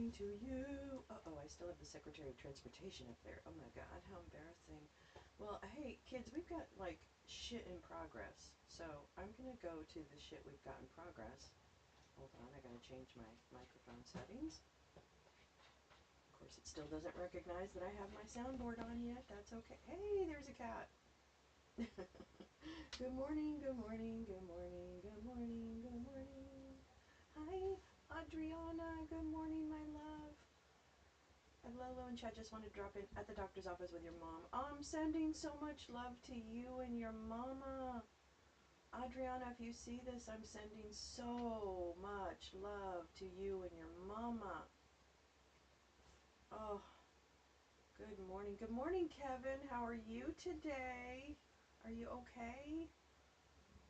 morning to you. Uh-oh, I still have the Secretary of Transportation up there. Oh my God, how embarrassing. Well, hey, kids, we've got like shit in progress. So I'm going to go to the shit we've got in progress. Hold on, I got to change my microphone settings. Of course, it still doesn't recognize that I have my soundboard on yet. That's okay. Hey, there's a cat. Good morning, good morning, good morning, good morning, good morning. Hi, Adriana. Good morning, my love. And Lolo and Chad just want to drop in at the doctor's office with your mom. I'm sending so much love to you and your mama. Adriana, if you see this, I'm sending so much love to you and your mama. Oh, good morning. Good morning, Kevin. How are you today? Are you okay?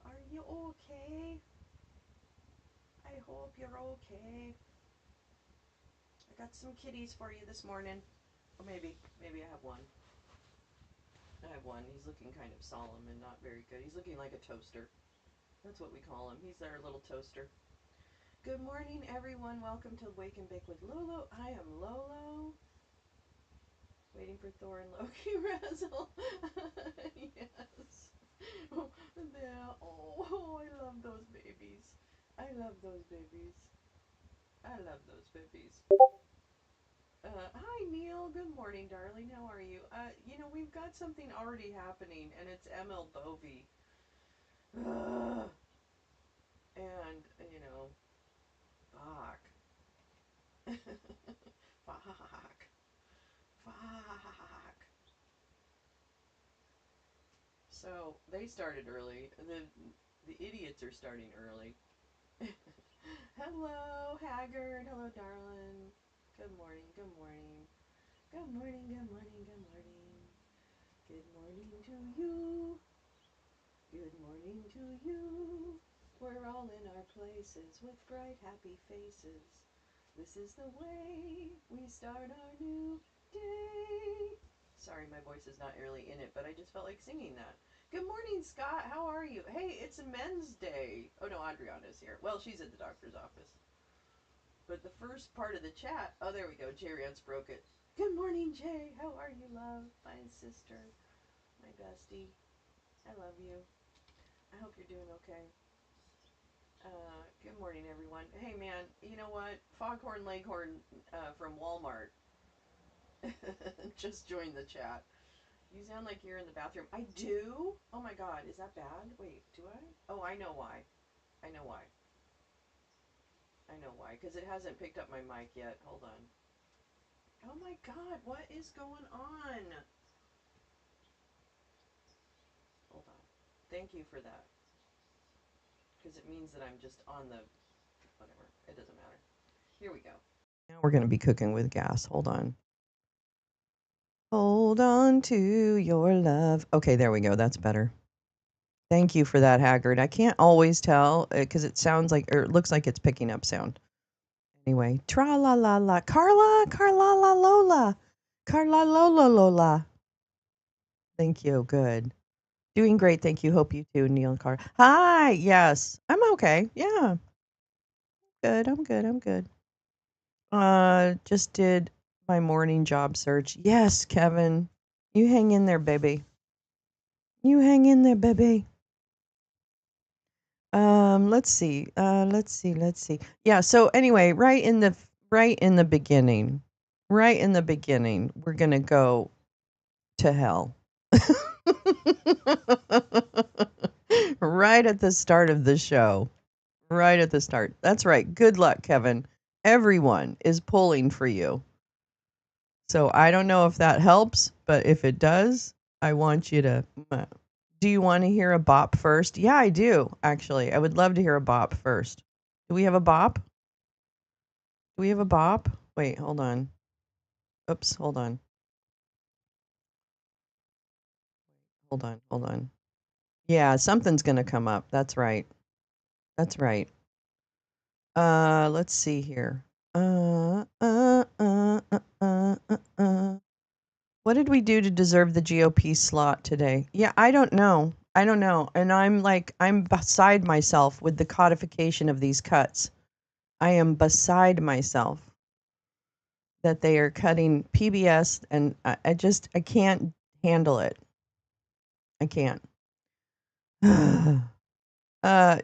Are you okay? I hope you're okay. I got some kitties for you this morning. Or maybe I have one. I have one. He's looking kind of solemn and not very good. He's looking like a toaster. That's what we call him. He's our little toaster. Good morning, everyone. Welcome to Wake and Bake with Lolo. I am Lolo. Waiting for Thor and Loki Razzle. Yes. Oh, I love those babies. I love those babies. I love those babies. Hi, Neil. Good morning, darling. How are you? We've got something already happening, and it's ML Bovie. Ugh. And, fuck. Fuck. Fuck. So, they started early. The idiots are starting early. Hello, Haggard. Hello, darling. Good morning. Good morning. Good morning. Good morning. Good morning. Good morning to you. Good morning to you. We're all in our places with bright, happy faces. This is the way we start our new day. Sorry, my voice is not really in it, but I just felt like singing that. Good morning, Scott. How are you? Hey, it's Men's Day. Oh, no, Adriana's here. Well, she's at the doctor's office. But the first part of the chat, oh, there we go. Jerry broke it. Good morning, Jay. How are you, love? My sister, my bestie. I love you. I hope you're doing okay. Good morning, everyone. Hey, man, you know what? Foghorn Leghorn from Walmart just joined the chat. You sound like you're in the bathroom. I do? Oh my God, is that bad? Wait, do I? Oh, I know why. I know why. I know why. Because it hasn't picked up my mic yet. Hold on. Oh my God, what is going on? Hold on. Thank you for that. Because it means that I'm just on the. Whatever. It doesn't matter. Here we go. Now we're going to be cooking with gas. Hold on. Hold on to your love. Okay, there we go. That's better. Thank you for that, Haggard. I can't always tell because it sounds like, or it looks like it's picking up sound. Anyway, tra la la la. Carla, Carla la Lola. Carla Lola Lola. Thank you. Good. Doing great. Thank you. Hope you too, Neil and Carla. Hi. Yes. I'm okay. Yeah. Good. I'm good. I'm good. Just did my morning job search. Yes, Kevin. You hang in there, baby. You hang in there, baby. Let's see. Let's see. Yeah, so anyway, right in the beginning, we're going to go to hell. Right at the start of the show. Right at the start. That's right. Good luck, Kevin. Everyone is pulling for you. So I don't know if that helps, but if it does, I want you to. Do you want to hear a bop first? Yeah, I do, actually. I would love to hear a bop first. Do we have a bop? Do we have a bop? Wait, hold on. Oops, hold on. Hold on, hold on. Yeah, something's going to come up. That's right. That's right. Let's see here. What did we do to deserve the GOP slot today? Yeah, I don't know. I don't know. And I'm beside myself with the codification of these cuts. I am beside myself. that they are cutting PBS, and I can't handle it. I can't.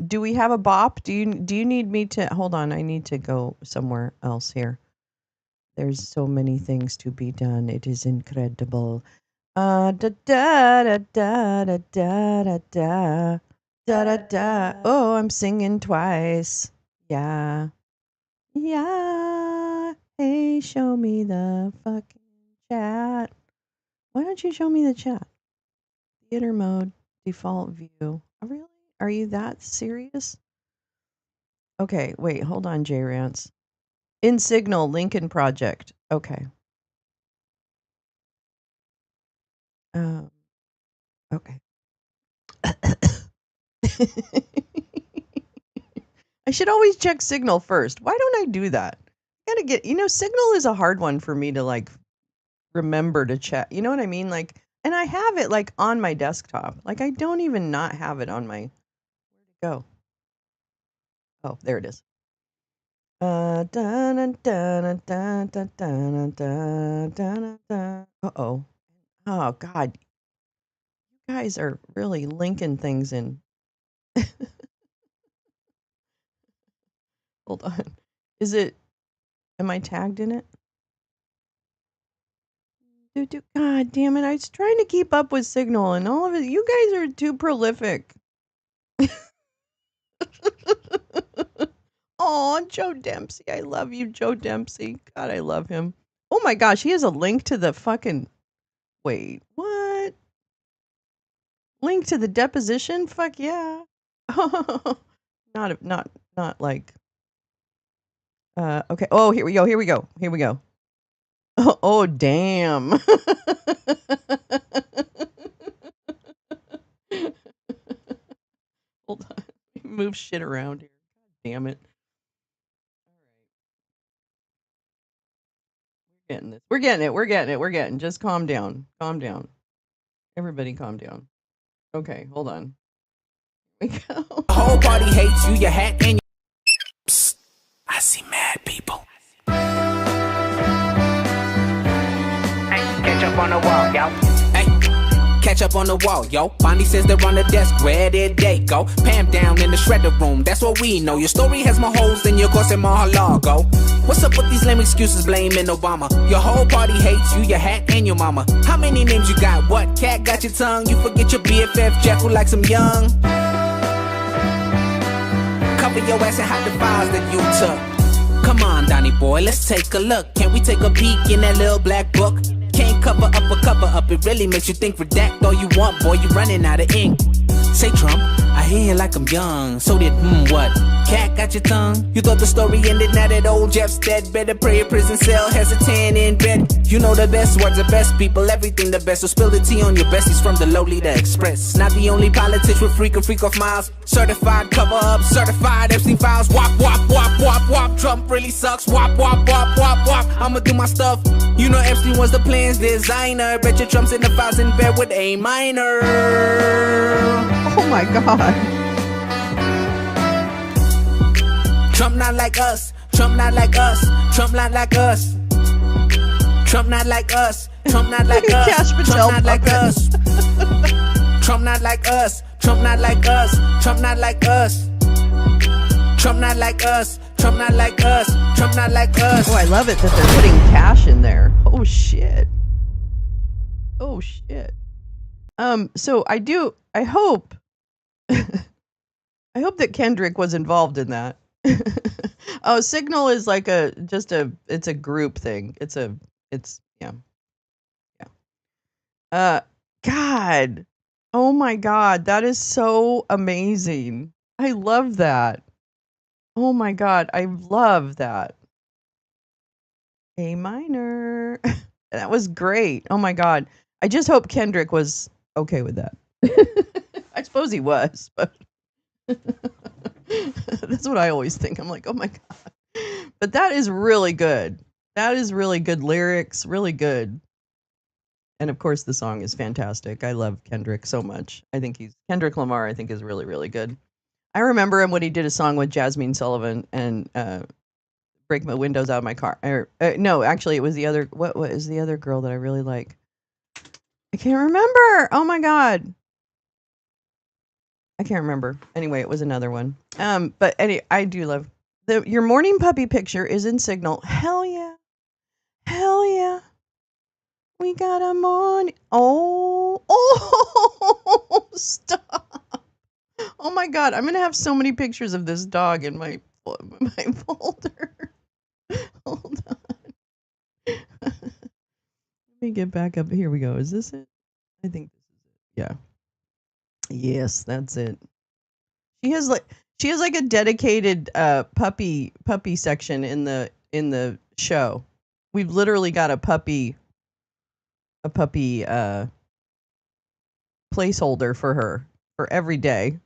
Do we have a bop? Do you need me to hold on? I need to go somewhere else here. There's so many things to be done. It is incredible. Da da da da da da da da da da. Oh, I'm singing twice. Yeah. Yeah. Hey, show me the fucking chat. Why don't you show me the chat? Theater mode, default view. Oh, really? Are you that serious? Okay, wait, hold on, J Rance. In Signal, Lincoln Project. Okay. Okay. I should always check Signal first. Why don't I do that? Gotta get, Signal is a hard one for me to like remember to check. You know what I mean? Like, and I have it like on my desktop. Like, I don't even not have it on my. Where'd it go? Oh, there it is. Uh oh. Oh God. You guys are really linking things in. Hold on. Am I tagged in it? God damn it. I was trying to keep up with Signal and all of it. You guys are too prolific. Oh, Joe Dempsey. I love you, Joe Dempsey. God, I love him. Oh my gosh, he has a link to the fucking. Wait, what? Link to the deposition? Fuck yeah. Not like. Okay. Oh, here we go. Here we go. Here we go. Oh damn. Hold on. Move shit around here. God damn it. We're getting this. We're getting it. We're getting it. We're getting. Just calm down. Calm down. Everybody calm down. Okay, hold on. Here we go. The whole party hates you, your hat and your... Psst, I see mad people. Hey, catch up on the wall, yo. Hey, catch up on the wall, yo. Bonnie says they're on the desk, where did they go? Pam down in the shredder room, that's what we know. Your story has more holes than your course in Mar-a-Lago. What's up with these lame excuses blaming Obama? Your whole party hates you, your hat, and your mama. How many names you got? What cat got your tongue? You forget your BFF Jack who likes some young. Cover your ass and hide the files that you took. Come on, Donnie boy, let's take a look. Can we take a peek in that little black book? Can't cover up a cover up, it really makes you think redact all you want, boy, you running out of ink. Say Trump, I hear you like I'm young. So did, what? Cat got your tongue? You thought the story ended now that old Jeff's dead. Better pray a prison cell has a tan in bed. You know the best words, the best people, everything the best. So spill the tea on your besties from the lowly to express. Not the only politics with freak off miles. Certified cover up, certified Epstein files. Wop, wop, wop, wop, wop. Trump really sucks. Wop, wop, wop, wop, wop. I'ma do my stuff. You know Epstein was the plan's designer. Bet your Trump's in the files in bed with A minor. Oh my God. Trump not like us. Trump not like us. Trump not like us. Trump not like us. Trump not like us. Trump not like us. Trump not like us. Trump not like us. Trump not like us. Trump not like us. Trump not like us. Trump not like us. Oh, I love it that they're putting cash in there. Oh shit. Oh shit. So I hope that Kendrick was involved in that. Oh, Signal is like it's a group thing. God. Oh my God, that is so amazing. I love that. Oh my God, I love that. A minor. That was great. Oh my God. I just hope Kendrick was okay with that. I suppose he was, but that's what I always think. I'm like, oh my God. But that is really good. That is really good lyrics, really good. And of course, the song is fantastic. I love Kendrick so much. Kendrick Lamar, I think, is really, really good. I remember him when he did a song with Jasmine Sullivan and break my windows out of my car. No, actually, it was the other. What is the other girl that I really like? I can't remember. Oh my god, I can't remember. Anyway, it was another one. But I do love your morning puppy picture is in Signal. Hell yeah, hell yeah. We got a morning. Oh, stop. Oh my god, I'm gonna have so many pictures of this dog in my folder. Hold on. Let me get back up. Here we go. Is this it? I think this is it. Yeah. Yes, that's it. She has like a dedicated puppy section in the show. We've literally got a puppy placeholder for her for every day.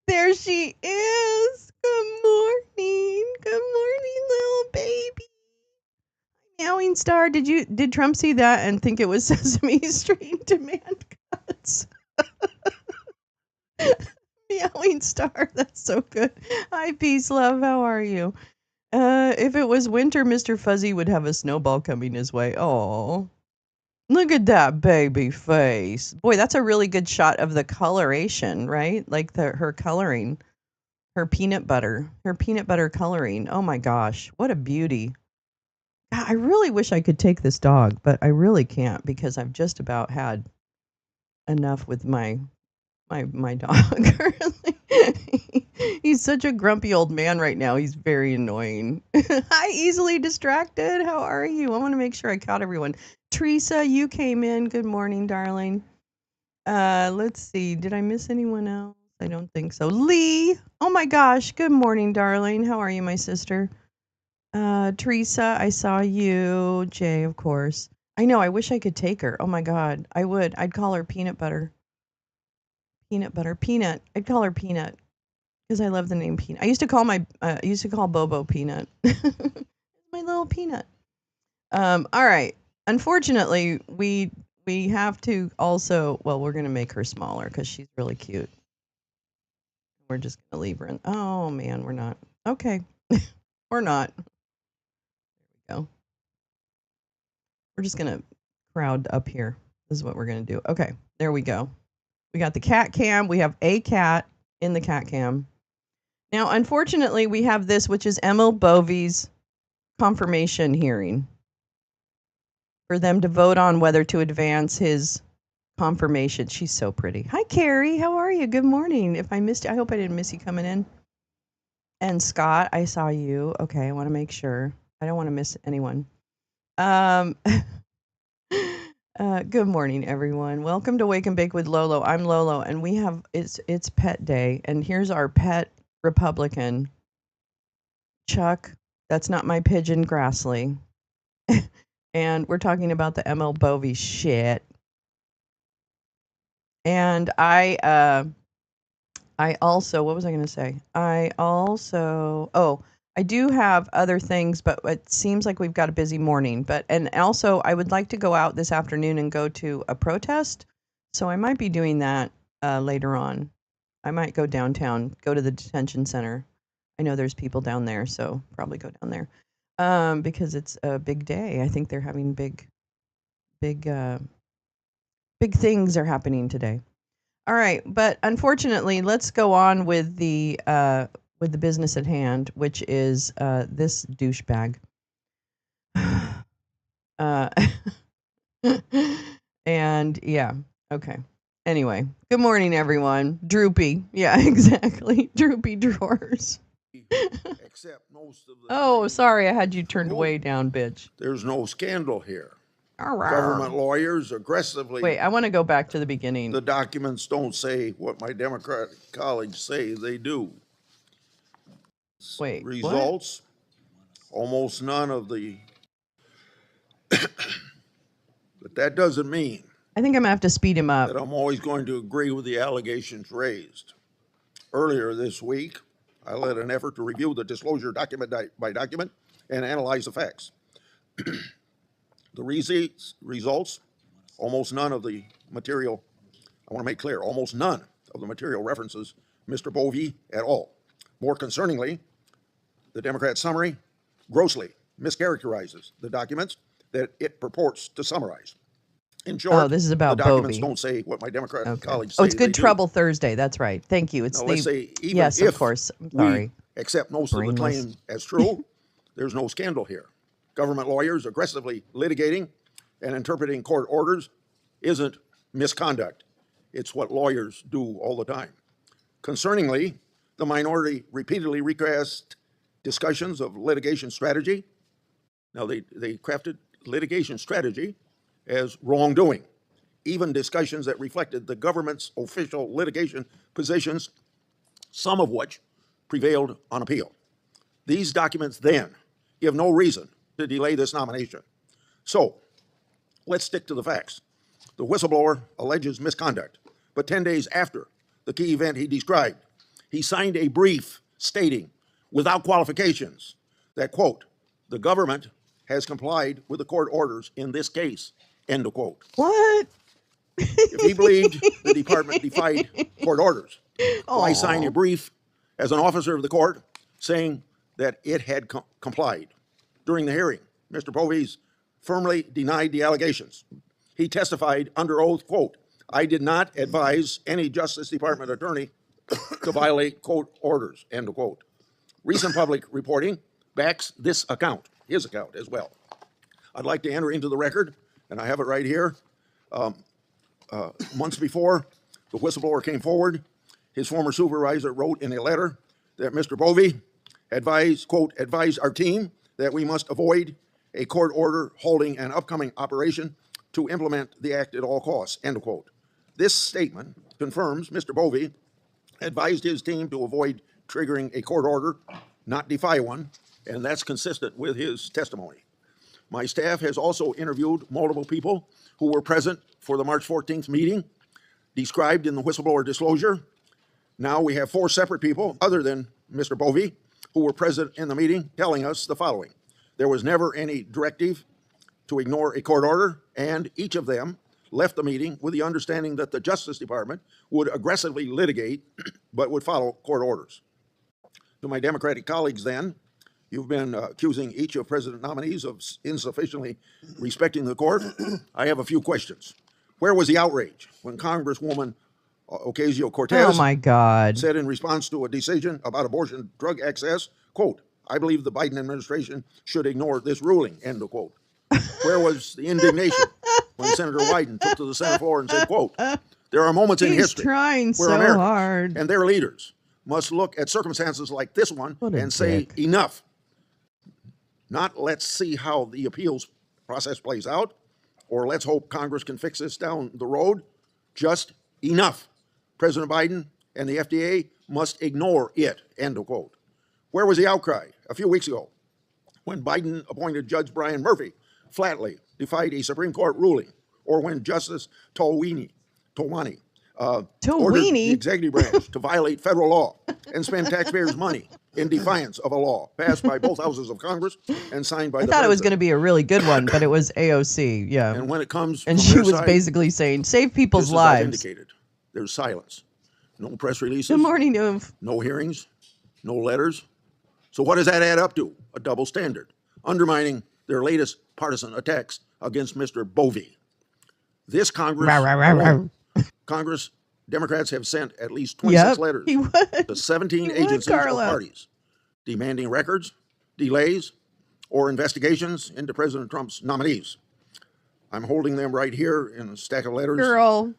There she is. Good morning. Good morning, little baby. Meowing star. Did Trump see that and think it was Sesame Street demand cuts? Meowing star. That's so good. Hi, peace, love. How are you? If it was winter, Mr. Fuzzy would have a snowball coming his way. Oh, look at that baby face. Boy, that's a really good shot of the coloration, right? Like her coloring, her peanut butter coloring. Oh my gosh, what a beauty. I really wish I could take this dog, but I really can't because I've just about had enough with my dog currently. He's such a grumpy old man right now. He's very annoying. Hi, easily distracted. How are you? I want to make sure I caught everyone. Teresa, you came in. Good morning, darling. Let's see. Did I miss anyone else? I don't think so. Leigh. Oh my gosh. Good morning, darling. How are you, my sister? Teresa, I saw you. Jay, of course. I know. I wish I could take her. Oh my God. I would. I'd call her Peanut Butter. Peanut. I'd call her Peanut because I love the name Peanut. I used to call Bobo Peanut. My little Peanut. All right. Unfortunately, we have to also. Well, we're gonna make her smaller because she's really cute. We're just gonna leave her in. Oh man, we're not. Okay, we're not. There we go. We're just gonna crowd up here. This is what we're gonna do. Okay, there we go. We got the cat cam. We have a cat in the cat cam. Now, unfortunately, we have this, which is Emil Bovie's confirmation hearing for them to vote on whether to advance his confirmation. She's so pretty. Hi, Carrie. How are you? Good morning. If I missed you, I hope I didn't miss you coming in. And Scott, I saw you. Okay, I want to make sure. I don't want to miss anyone. Good morning, everyone. Welcome to Wake and Bake with Lolo. I'm Lolo, and we have it's pet day, and here's our pet Republican, Chuck. That's not my pigeon, Grassley. And we're talking about the ML Bovie shit. And I also, what was I going to say? I do have other things, but it seems like we've got a busy morning. And also, I would like to go out this afternoon and go to a protest. So I might be doing that later on. I might go downtown, go to the detention center. I know there's people down there, so probably go down there because it's a big day. I think they're having big things are happening today. All right, but unfortunately, let's go on with the business at hand, which is this douchebag. And yeah, okay. Anyway, good morning, everyone. Droopy, yeah, exactly. Droopy drawers. Except most of the Oh, sorry, I had you turned way down, bitch. There's no scandal here. Arr. Government lawyers aggressively. Wait, I want to go back to the beginning. The documents don't say what my Democratic colleagues say they do. Wait, results, what? Almost none of the. But that doesn't mean. I think I'm gonna have to speed him up. That I'm always going to agree with the allegations raised. Earlier this week, I led an effort to review the disclosure document by document and analyze the facts. The results, almost none of the material, I want to make clear, almost none of the material references Mr. Bovie at all. More concerningly, The Democrat summary grossly mischaracterizes the documents that it purports to summarize. In short, Oh, this is about the documents BOVE-r. don't say what my Democrat Okay. colleagues Oh, say it's Good they do. Trouble Thursday. That's right. Thank you. It's Now, the let's say even yes, if of course. I'm we sorry. accept most of the Brainless. claim as true, there's no scandal here. Government lawyers aggressively litigating and interpreting court orders isn't misconduct. It's what lawyers do all the time. Concerningly, the minority repeatedly recast discussions of litigation strategy. Now, they crafted litigation strategy as wrongdoing, even discussions that reflected the government's official litigation positions, some of which prevailed on appeal. These documents then give no reason to delay this nomination. So, let's stick to the facts. The whistleblower alleges misconduct, but 10 days after the key event he described, he signed a brief stating, without qualifications, that, quote, the government has complied with the court orders in this case, end of quote. What? If he believed the department defied court orders, why sign a brief as an officer of the court saying that it had complied? During the hearing, Mr. Bovee firmly denied the allegations. He testified under oath, quote, I did not advise any Justice Department attorney to violate court orders, end of quote. Recent public reporting backs this account, his account as well. I'd like to enter into the record, and I have it right here. Months before the whistleblower came forward, his former supervisor wrote in a letter that Mr. Bovee advised, quote, advised our team that we must avoid a court order holding an upcoming operation to implement the act at all costs, end of quote. This statement confirms Mr. Bovee advised his team to avoid triggering a court order, not defy one, and that's consistent with his testimony. My staff has also interviewed multiple people who were present for the March 14th meeting described in the whistleblower disclosure. Now we have 4 separate people, other than Mr. Bovee, who were present in the meeting, telling us the following. There was never any directive to ignore a court order, and each of them left the meeting with the understanding that the Justice Department would aggressively litigate, but would follow court orders. To my Democratic colleagues then, you've been accusing each of President nominees of insufficiently respecting the court. I have a few questions. Where was the outrage when Congresswoman Ocasio-Cortez Oh my God. said in response to a decision about abortion drug access, quote, I believe the Biden administration should ignore this ruling, end of quote. Where was the indignation when Senator Wyden took to the Senate floor and said, quote, there are moments in He's history trying where so Americans hard. and their leaders must look at circumstances like this one What a and say dick. enough. Not let's see how the appeals process plays out, or let's hope Congress can fix this down the road. Just enough. President Biden and the FDA must ignore it, end of quote. Where was the outcry a few weeks ago when Biden appointed Judge Brian Murphy flatly defied a Supreme Court ruling, or when Justice Tolwani ordered the executive branch to violate federal law and spend taxpayers' money in defiance of a law passed by both houses of Congress and signed by I the thought it was going to president? be a really good one, but it was AOC. Yeah. And when it comes And from she their was side, basically saying, save just people's as I've lives. indicated, there's silence. No press releases, Good morning, Noof. no hearings, no letters. So what does that add up to? A double standard, undermining their latest partisan attacks against Mr. Bovee. This Congress, alone, Congress Democrats have sent at least 26 letters he would. to 17 He would, agencies or Carla. parties demanding records, delays, or investigations into President Trump's nominees. I'm holding them right here in a stack of letters Girl,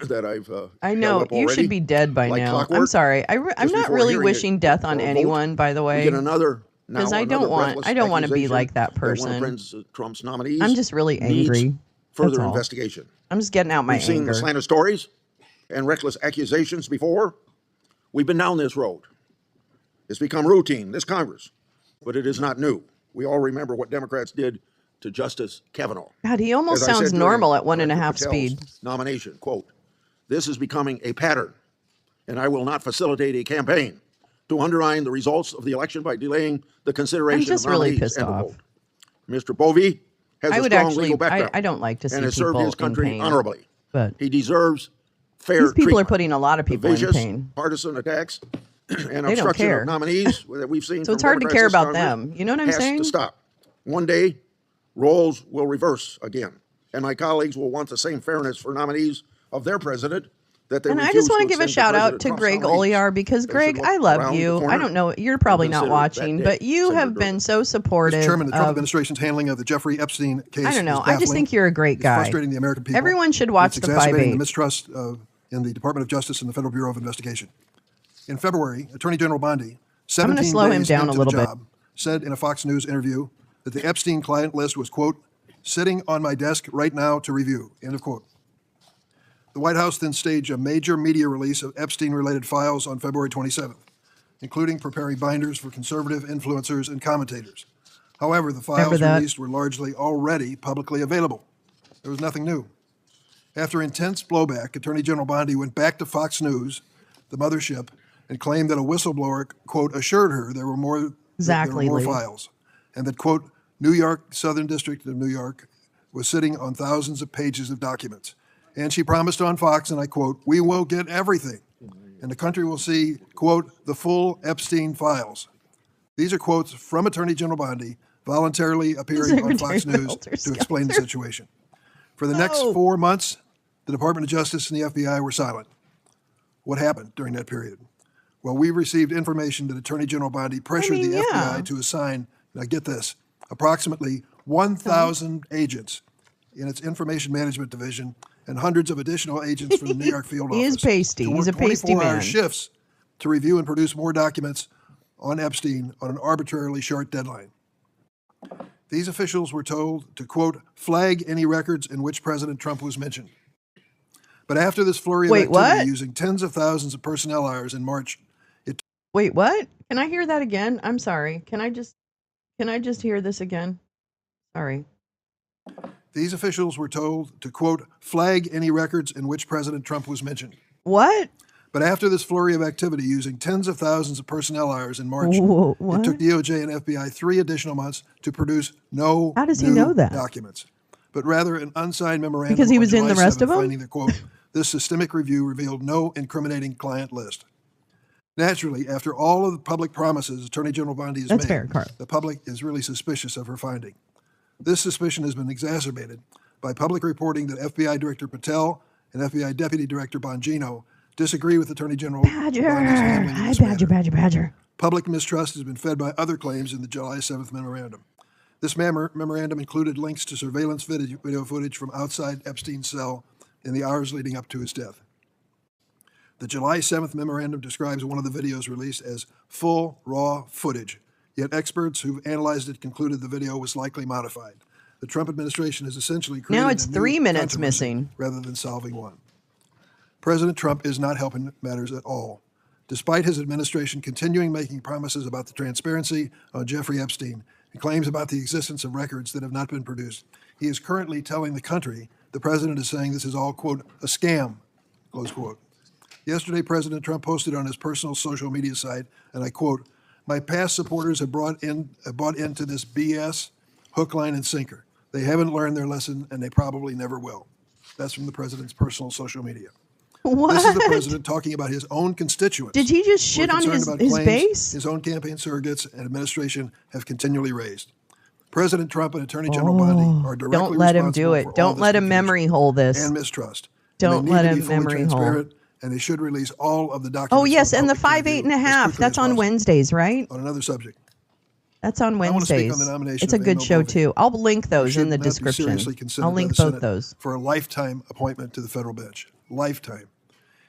that I've I held know. up You already. should be dead by like now. clockwork, I'm sorry. I'm just not before really hearing wishing it death on or a vote, anyone, by the We way. get another now. Because I don't want to be like that One person. of President Trump's nominees. I'm just really needs angry. Further That's all. investigation. I'm just getting out my We've seen anger. the slanted stories and reckless accusations before. We've been down this road. It's become routine, this Congress, but it is not new. We all remember what Democrats did to Justice Kavanaugh. God, he almost As I sounds said normal during at 1.5 Patel's speed. nomination, quote, this is becoming a pattern, and I will not facilitate a campaign to undermine the results of the election by delaying the consideration I'm just of really nominees, pissed end of off. quote. Mr. Bovee has I a would strong actually, legal background I don't like to see and has people served his in country pain. honorably. But He deserves fair these people are treatment. putting a lot of The people in vicious pain. partisan attacks and They don't obstruction care. of nominees that we've seen So from it's hard to Democrats care this about Congress them. You know what I'm has saying? to stop. One day, roles will reverse again, and my colleagues will want the same fairness for nominees of their president that they And I refuse just want to to give a extend to shout out President to Trump's Greg nominees. Olear because, They Greg, should look I love around the you. I corner don't know. You're and probably not consider that watching, day, but you Senator have Durbin. been so Mr. supportive Chairman, the Trump of, administration's handling of the Jeffrey Epstein case I don't know. is I just baffling. think you're a great It's guy. frustrating the American people. Everyone should watch It's the exacerbating the 5/8. mistrust in the Department of Justice and the Federal Bureau of Investigation. In February, Attorney General Bondi, I'm 17 going to slow him days down a into the little bit. job, said in a Fox News interview that the Epstein client list was, quote, sitting on my desk right now to review, end of quote. The White House then staged a major media release of Epstein-related files on February 27th, including preparing binders for conservative influencers and commentators. However, the files that. released were largely already publicly available. There was nothing new. After intense blowback, Attorney General Bondi went back to Fox News, the mothership, and claimed that a whistleblower, quote, assured her there were more, Exactly, Leigh. files, and that, quote, New York, Southern District of New York, was sitting on thousands of pages of documents. And she promised on Fox, and I quote, we will get everything, and the country will see, quote, the full Epstein files. These are quotes from Attorney General Bondi voluntarily appearing on Fox News to explain the situation. For the next 4 months, the Department of Justice and the FBI were silent. What happened during that period? Well, we received information that Attorney General Bondi pressured the FBI to assign, now get this, approximately 1,000 agents in its Information Management Division and hundreds of additional agents from the New York field office. He is pasty. To work He's a pasty 24-hour man. shifts to review and produce more documents on Epstein on an arbitrarily short deadline. These officials were told to, quote, flag any records in which President Trump was mentioned. But after this flurry of activity what? using tens of thousands of personnel hours in March, Wait, what? Can I hear that again? I'm sorry. Can I just hear this again? Sorry. these officials were told to, quote, flag any records in which President Trump was mentioned. What? But after this flurry of activity using tens of thousands of personnel hours in March, What? it took DOJ and FBI 3 additional months to produce no How does he new know that? documents, but rather an unsigned memorandum Because he on was in July the rest 7th of them? finding that, quote, this systemic review revealed no incriminating client list. Naturally, after all of the public promises Attorney General Bondi has That's made, fair, Carl. the public is really suspicious of her finding. This suspicion has been exacerbated by public reporting that FBI Director Patel and FBI Deputy Director Bongino disagree with Attorney General Bondi's handling of Hi, this Badger, matter. Badger. Public mistrust has been fed by other claims in the July 7th memorandum. This memorandum included links to surveillance video footage from outside Epstein's cell in the hours leading up to his death. The July 7th memorandum describes one of the videos released as full, raw footage, yet experts who've analyzed it concluded the video was likely modified. The Trump administration has essentially created Now it's a new 3 minutes controversy missing. rather than solving one. President Trump is not helping matters at all. Despite his administration continuing making promises about the transparency on Jeffrey Epstein and claims about the existence of records that have not been produced, he is currently telling the country the president is saying this is all, quote, a scam, close quote. Yesterday, President Trump posted on his personal social media site, and I quote, my past supporters have bought into this BS, hook, line, and sinker. They haven't learned their lesson, and they probably never will. That's from the president's personal social media. What? This is the president talking about his own constituents. Did he just who are shit on concerned his about his claims base? His own campaign surrogates and administration have continually raised. President Trump and Attorney General Bondi are directly Don't let him responsible do it. for all Don't this let him confusion memory hole this. and mistrust. Don't and they let need to him be fully memory hole. transparent, and they should release all of the documents. Oh, yes, for and the public 5, 8, and a review as half. quickly That's as on possible. Wednesdays, right? On another subject, That's on I want to speak Wednesdays. on the nomination It's a of good Emma show, Bovve. too. I'll link those should in the not be description. seriously considered I'll by link the both Senate those. for a lifetime appointment to the federal bench. Lifetime.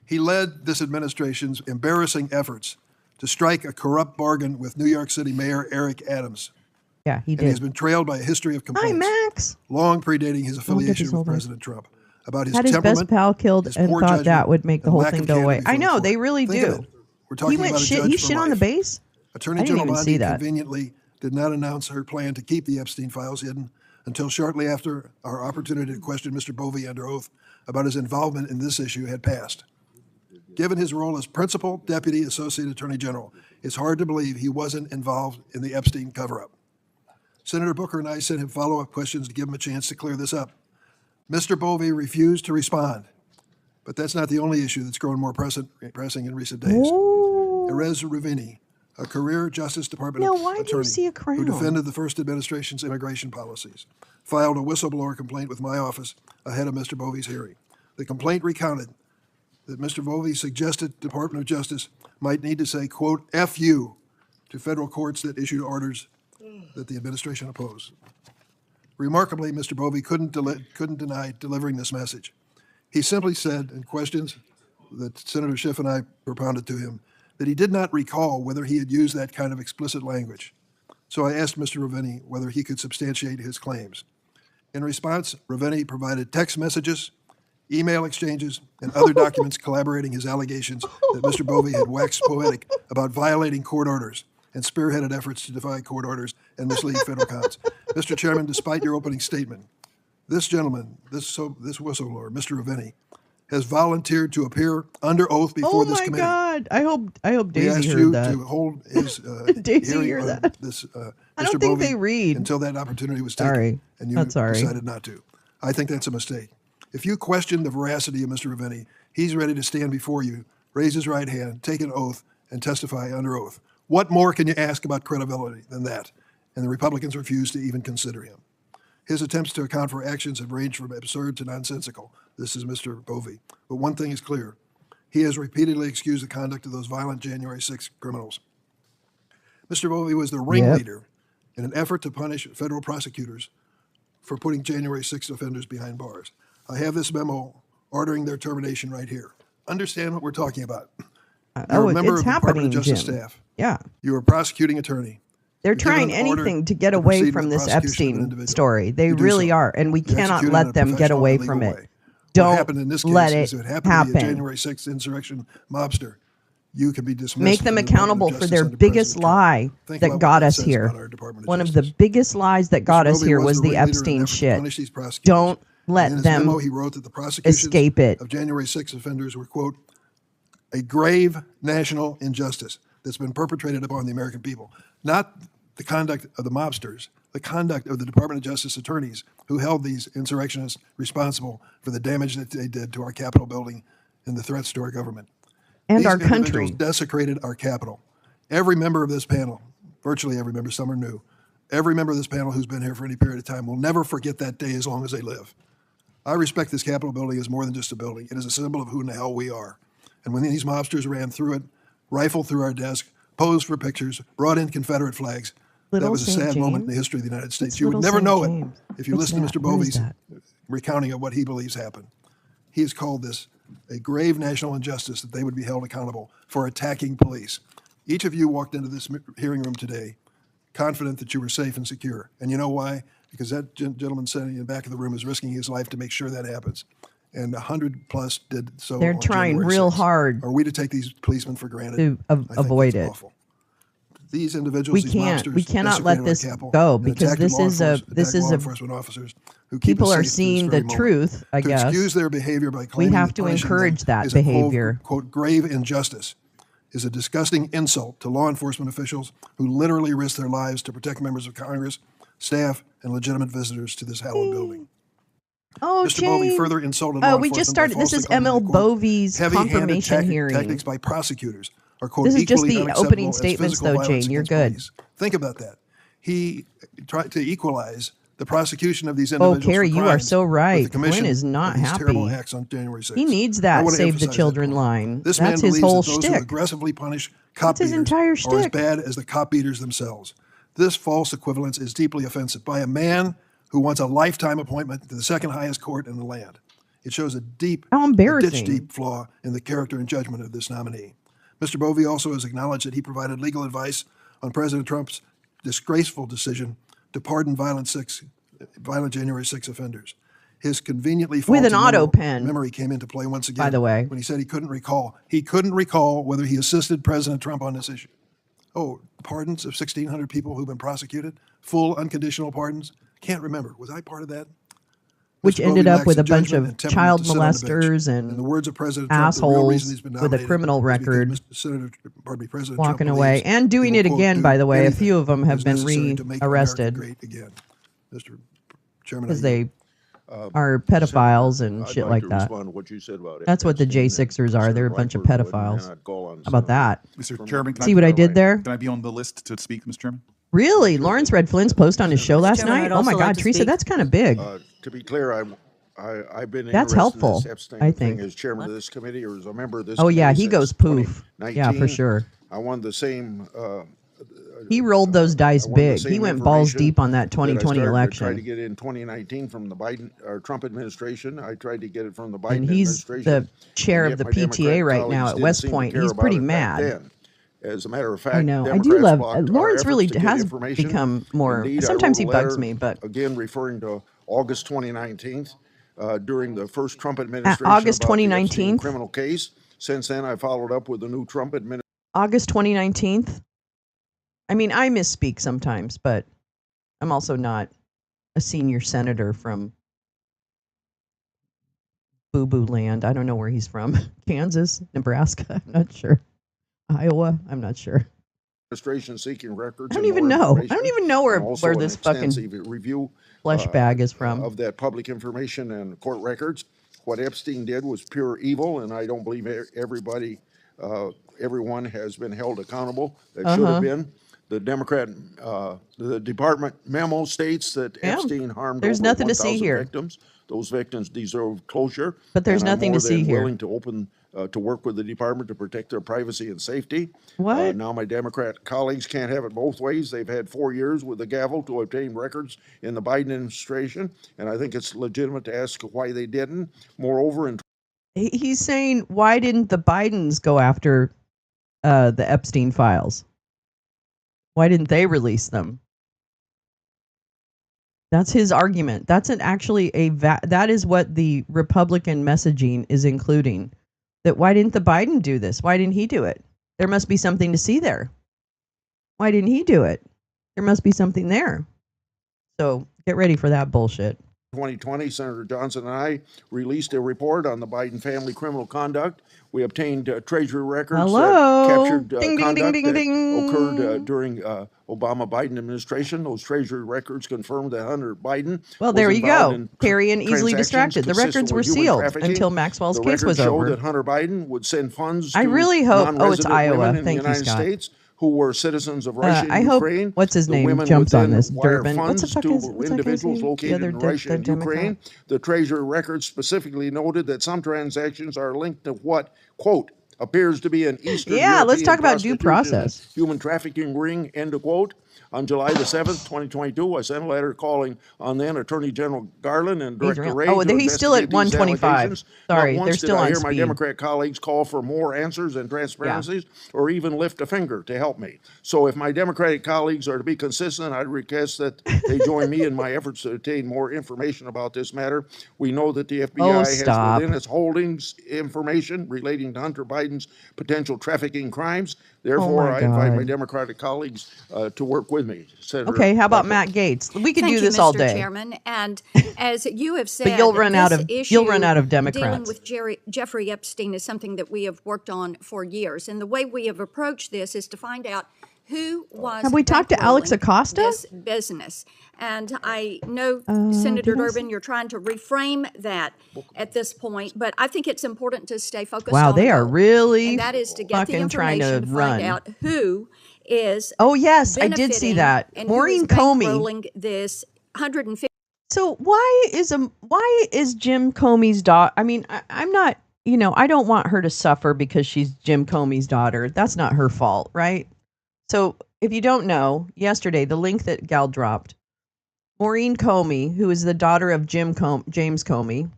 He led this administration's embarrassing efforts to strike a corrupt bargain with New York City Mayor Eric Adams. Yeah, he And he has did. been trailed by a history of Hi, complaints, Max. long predating his affiliation this with over. President Trump, about his Had his temperament, best pal killed his and poor thought judgment, that would make the and whole lack thing of go away. candor I before know, the they court. really Think of do. it. We're talking about a judge He for shit on the life. base? Attorney I didn't General even see Bondi that. conveniently did not announce her plan to keep the Epstein files hidden until shortly after our opportunity to question Mr. Bovve under oath about his involvement in this issue had passed. Given his role as principal deputy associate attorney general, it's hard to believe he wasn't involved in the Epstein cover-up. Senator Booker and I sent him follow-up questions to give him a chance to clear this up. Mr. Bovve refused to respond, but that's not the only issue that's grown more pressing in recent days. Erez Ravini, a career Justice Department Now, why do you attorney see a crown? who defended the first administration's immigration policies, filed a whistleblower complaint with my office ahead of Mr. Bovie's hearing. The complaint recounted that Mr. Bovie suggested Department of Justice might need to say, quote, F you to federal courts that issued orders that the administration opposed. Remarkably, Mr. Bovie couldn't deny delivering this message. He simply said in questions that Senator Schiff and I propounded to him that he did not recall whether he had used that kind of explicit language. So I asked Mr. Ravini whether he could substantiate his claims. In response, Ravini provided text messages, email exchanges, and other documents corroborating his allegations that Mr. Bovie had waxed poetic about violating court orders and spearheaded efforts to defy court orders and mislead federal courts. Mr. Chairman, despite your opening statement, this gentleman, this whistleblower, Mr. Ravini, has volunteered to appear under oath before this committee. Oh my God! I hope We Daisy asked heard you that. to hold his Daisy hearing hear on that? this. I Mr. don't think Bovie they read. until that opportunity was taken, Sorry. and you That's sorry. decided not to. I think that's a mistake. If you question the veracity of Mr. Ravini, he's ready to stand before you, raise his right hand, take an oath, and testify under oath. What more can you ask about credibility than that? And the Republicans refuse to even consider him. His attempts to account for actions have ranged from absurd to nonsensical. This is Mr. Bovie. But one thing is clear. He has repeatedly excused the conduct of those violent January 6 criminals. Mr. Bovie was the ringleader in an effort to punish federal prosecutors for putting January 6 offenders behind bars. I have this memo ordering their termination right here. Understand what we're talking about. You're a member it's of the Department of happening, Justice Jim. staff. Yeah. You're a prosecuting attorney. They're You're given trying an order anything to get to away proceed from with this prosecution of an Epstein individual. story. They You do really so. are, and we You cannot execute it in let a them get professional away and legal from it. way. What Don't happened in this case let is it if it happened to be a happen. January 6th insurrection mobster, you can be dismissed. Make them from the Department of accountable for Justice their under biggest President Trump. lie Think that about got what that us says here. about our Department of One of the Justice. biggest lies that got Mr. us Bovie here was the the ringleader in an Epstein effort to shit. punish these prosecutors. Don't let in his them memo, he wrote that the prosecutions escape it. of January 6 offenders were, quote, a grave national injustice that's been perpetrated upon the American people. Not the conduct of the mobsters, the conduct of the Department of Justice attorneys who held these insurrectionists responsible for the damage that they did to our Capitol building and the threats to our government. And These our individuals country. desecrated our Capitol. Every member of this panel, virtually every member, some are new, every member of this panel who's been here for any period of time will never forget that day as long as they live. I respect this Capitol building as more than just a building. It is a symbol of who in the hell we are. And when these mobsters ran through it, rifled through our desk, posed for pictures, brought in Confederate flags, that Little was a St. sad moment in the James? history of the United States. It's You would Little never St. know it James. if you What's listen that? to Mr. Where is Bovie's that? recounting of what he believes happened. He has called this a grave national injustice that they would be held accountable for attacking police. Each of you walked into this hearing room today confident that you were safe and secure. And you know why? Because that gentleman sitting in the back of the room is risking his life to make sure that happens. And 100 plus did so. They're on trying January real 6th. hard Are we to take these policemen for granted? to I think avoid that's it. awful. These individuals, We these can't. mobsters, We cannot desecrated let our this Capitol go and because attacked this law is a enforcement- this attacked is law a enforcement officers who keep people us are safe to this seeing the very moment. truth. I To guess excuse their behavior by claiming have that to punishing encourage them that is a, behavior. quote, grave injustice is a disgusting insult to law enforcement officials who literally risk their lives to protect members of Congress, staff, and legitimate visitors to this hallowed building. Oh, Mr. Bovie Jane. further insulted law We just enforcement by started. This falsely is claiming ML that, quote, Bovie's heavy-handed confirmation hearing. tactics by prosecutors are, quote, This is just equally the unacceptable opening as statements, physical though, violence Jane. You're against good. police. Think about that. He tried to equalize the prosecution of these individuals. Carrie, for you are crimes so with right. the commission Quinn is not of these terrible happy. acts on January 6th. He needs I that wanna Save the emphasize that Children point. line. This That's man his believes whole that those who shtick. aggressively punish cop That's his beaters entire are as shtick. bad as the cop beaters themselves. This false equivalence is deeply offensive by a man who wants a lifetime appointment to the second highest court in the land. It shows a How embarrassing. ditch-deep flaw in the character and judgment of this nominee. Mr. Bovie also has acknowledged that he provided legal advice on President Trump's disgraceful decision to pardon violent January 6 offenders. His conveniently faulty With an auto pen. memory came into play once again. By the way. When he said he couldn't recall. He couldn't recall whether he assisted President Trump on this issue. Oh, pardons of 1,600 people who've been prosecuted? Full unconditional pardons? Can't remember. Was I part of that? Which Mr. ended Bovie up lacks with the a bunch judgment of and temperament child to sit on the bench. molesters In the and words of President Trump, the real reason he's been assholes with a nominated criminal is because record President walking Trump away believes and doing he it will, quote, again, do by the way. A anything few of them that have is been necessary to make America rearrested great again. Mr. Chairman, because I yield. are pedophiles and I'd shit like like to that. respond to what you said about That's what the Epstein and J6ers are. They're a Senator bunch of Blackburn, and pedophiles. then I'd call on How about that? Mr. Chairman, See what I did there? Can I be on the list to speak, Mr. Chairman? Really? Lawrence read Flynn's post on his show last Chairman, night? I'd Oh my also like God, to Teresa, speak. that's kind of big. To be clear, I've been That's interested helpful, in this Epstein I thing think. as chairman of this committee or as a member of this Oh committee yeah, he since goes poof. Yeah, for 2019. sure. I won the same He rolled those dice I won the big. He same went balls information deep on that that I 2020 started to try to election. get in 2019 from the Biden or Trump administration. I tried to get it from the Biden And he's administration. the chair and of yet the my PTA Democratic right now colleagues at didn't West seem to Point. care He's about pretty it back mad. then. As a matter of fact, I know. I Democrats do love blocked our Lawrence. efforts Really to get has information. become more. Indeed, I Sometimes wrote he a bugs letter, me, but again referring to August 2019, during the first Trump administration August about the Epstein 2019. criminal case. Since then, I followed up with the new Trump administration. August 2019. I mean, I misspeak sometimes, but I'm also not a senior senator from Boo Boo Land. I don't know where he's from. Kansas, Nebraska. I'm not sure. Iowa. I'm not sure. Administration seeking records. I don't and even more know. I don't information, even know and also where an this fucking extensive review flesh bag is from. of that public information and court records. What Epstein did was pure evil, and I don't believe everyone has been held accountable that should have been. The the department memo states that Yeah. Epstein harmed There's over nothing to see 1,000 here. victims. Those victims deserve closure. But there's and I'm nothing to more see than here. willing to to work with the department to protect their privacy and safety. What? Now my Democrat colleagues can't have it both ways. They've had 4 years with the gavel to obtain records in the Biden administration, and I think it's legitimate to ask why they didn't. Moreover, in He's saying, why didn't the Bidens go after the Epstein files? Why didn't they release them? That's his argument. That's that is what the Republican messaging is including. That why didn't the Biden do this? Why didn't he do it? There must be something to see there. Why didn't he do it? There must be something there. So get ready for that bullshit. 2020, Senator Johnson and I released a report on the Biden family criminal conduct. We obtained Treasury records Hello. that captured Ding, ding, conduct ding, ding, ding. that occurred during Obama-Biden administration. Those Treasury records confirmed that Hunter Biden Well, was there you involved go. in Carry and easily transactions distracted. The consistent records were with human sealed trafficking. until Maxwell's The case was records show over. that Hunter Biden would send funds I to really hope. Oh, it's non-resident Iowa. women in Thank the you, United Scott. States who were citizens of Russia I and hope, Ukraine. what's his The name, women jumps would on then this. wire Durbin. What the funds fuck to is what's that guy's individuals name? The located other in Russia and Democrat. Ukraine. The Treasury records specifically noted that some transactions are linked to what, quote, appears to be an Eastern Yeah, let's European talk about due prostitution and process. human trafficking ring, end of quote. On July the 7th, 2022, I sent a letter calling on then Attorney General Garland and He's Director real. Ray Oh, to he's still at investigate these 125. allegations. Sorry, Not once they're did still I on hear my speed. Democrat colleagues call for more answers and transparencies or even lift a finger to help me. So if my Democratic colleagues are to be consistent, I'd request that they join me in my efforts to obtain more information about this matter. We know that the FBI has stop. within its holdings information relating to Hunter Biden's potential trafficking crimes. Therefore, my I invite my God. Democratic colleagues to work with me. Senator Okay, how about Blackburn. Matt Gaetz? We could Thank do you, this Mr. all day. Chairman. And as you have said, you'll run out this of- issue you'll run out of dealing Democrats. with Jeffrey Epstein is something that we have worked on for years. And the way we have approached this is to find out who was Have we talked to Alex bankrolling Acosta? this business. And I know, Senator did I Durbin, you're trying to reframe that at this point, but I think it's important to stay focused Wow, on they the are goal. really And that is to get the fucking trying to information to run. find out who is Oh, yes, I did see benefiting that. and who is Maureen Comey. bankrolling this 150. So why is Jim Comey's daughter? I mean, I'm not, I don't want her to suffer because she's Jim Comey's daughter. That's not her fault, right? So if you don't know, yesterday, the link that Gal dropped, Maureen Comey, who is the daughter of James Comey,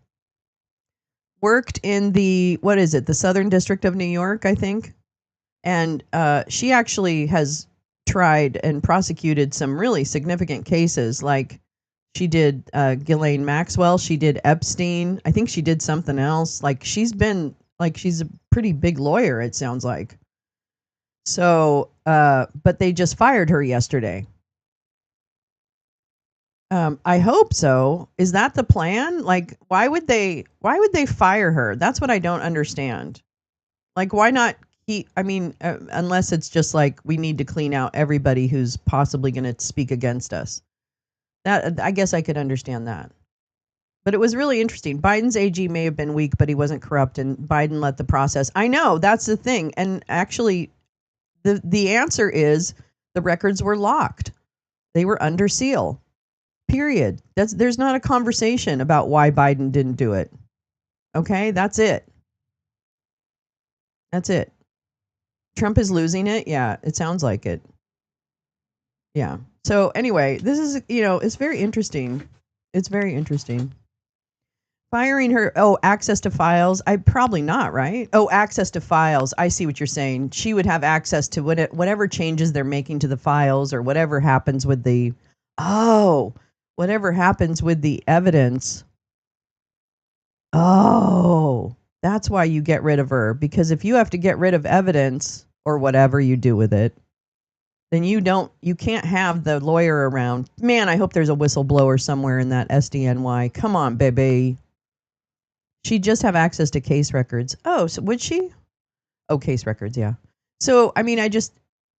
worked in the Southern District of New York, I think. And she actually has tried and prosecuted some really significant cases. Like she did Ghislaine Maxwell. She did Epstein. I think she did something else. Like she's a pretty big lawyer, it sounds like. So, but they just fired her yesterday. I hope so. Is that the plan? Like, why would they fire her? That's what I don't understand. Like, why not unless it's just like we need to clean out everybody who's possibly going to speak against us. That I guess I could understand that. But it was really interesting. Biden's AG may have been weak, but he wasn't corrupt, and Biden let the process. I know, that's the thing. And actually, the answer is the records were locked. They were under seal. Period. There's not a conversation about why Biden didn't do it. Okay, that's it. That's it. Trump is losing it. Yeah, it sounds like it. Yeah. So anyway, this is, it's very interesting. It's very interesting. Firing her. Oh, access to files. Probably not, right? Oh, access to files. I see what you're saying. She would have access to whatever changes they're making to the files, or whatever happens with the. Oh, whatever happens with the evidence. Oh, that's why you get rid of her. Because if you have to get rid of evidence or whatever you do with it, then you can't have the lawyer around. Man, I hope there's a whistleblower somewhere in that SDNY. Come on, baby. She'd just have access to case records. Oh, so would she? Oh, case records, yeah. So, I mean,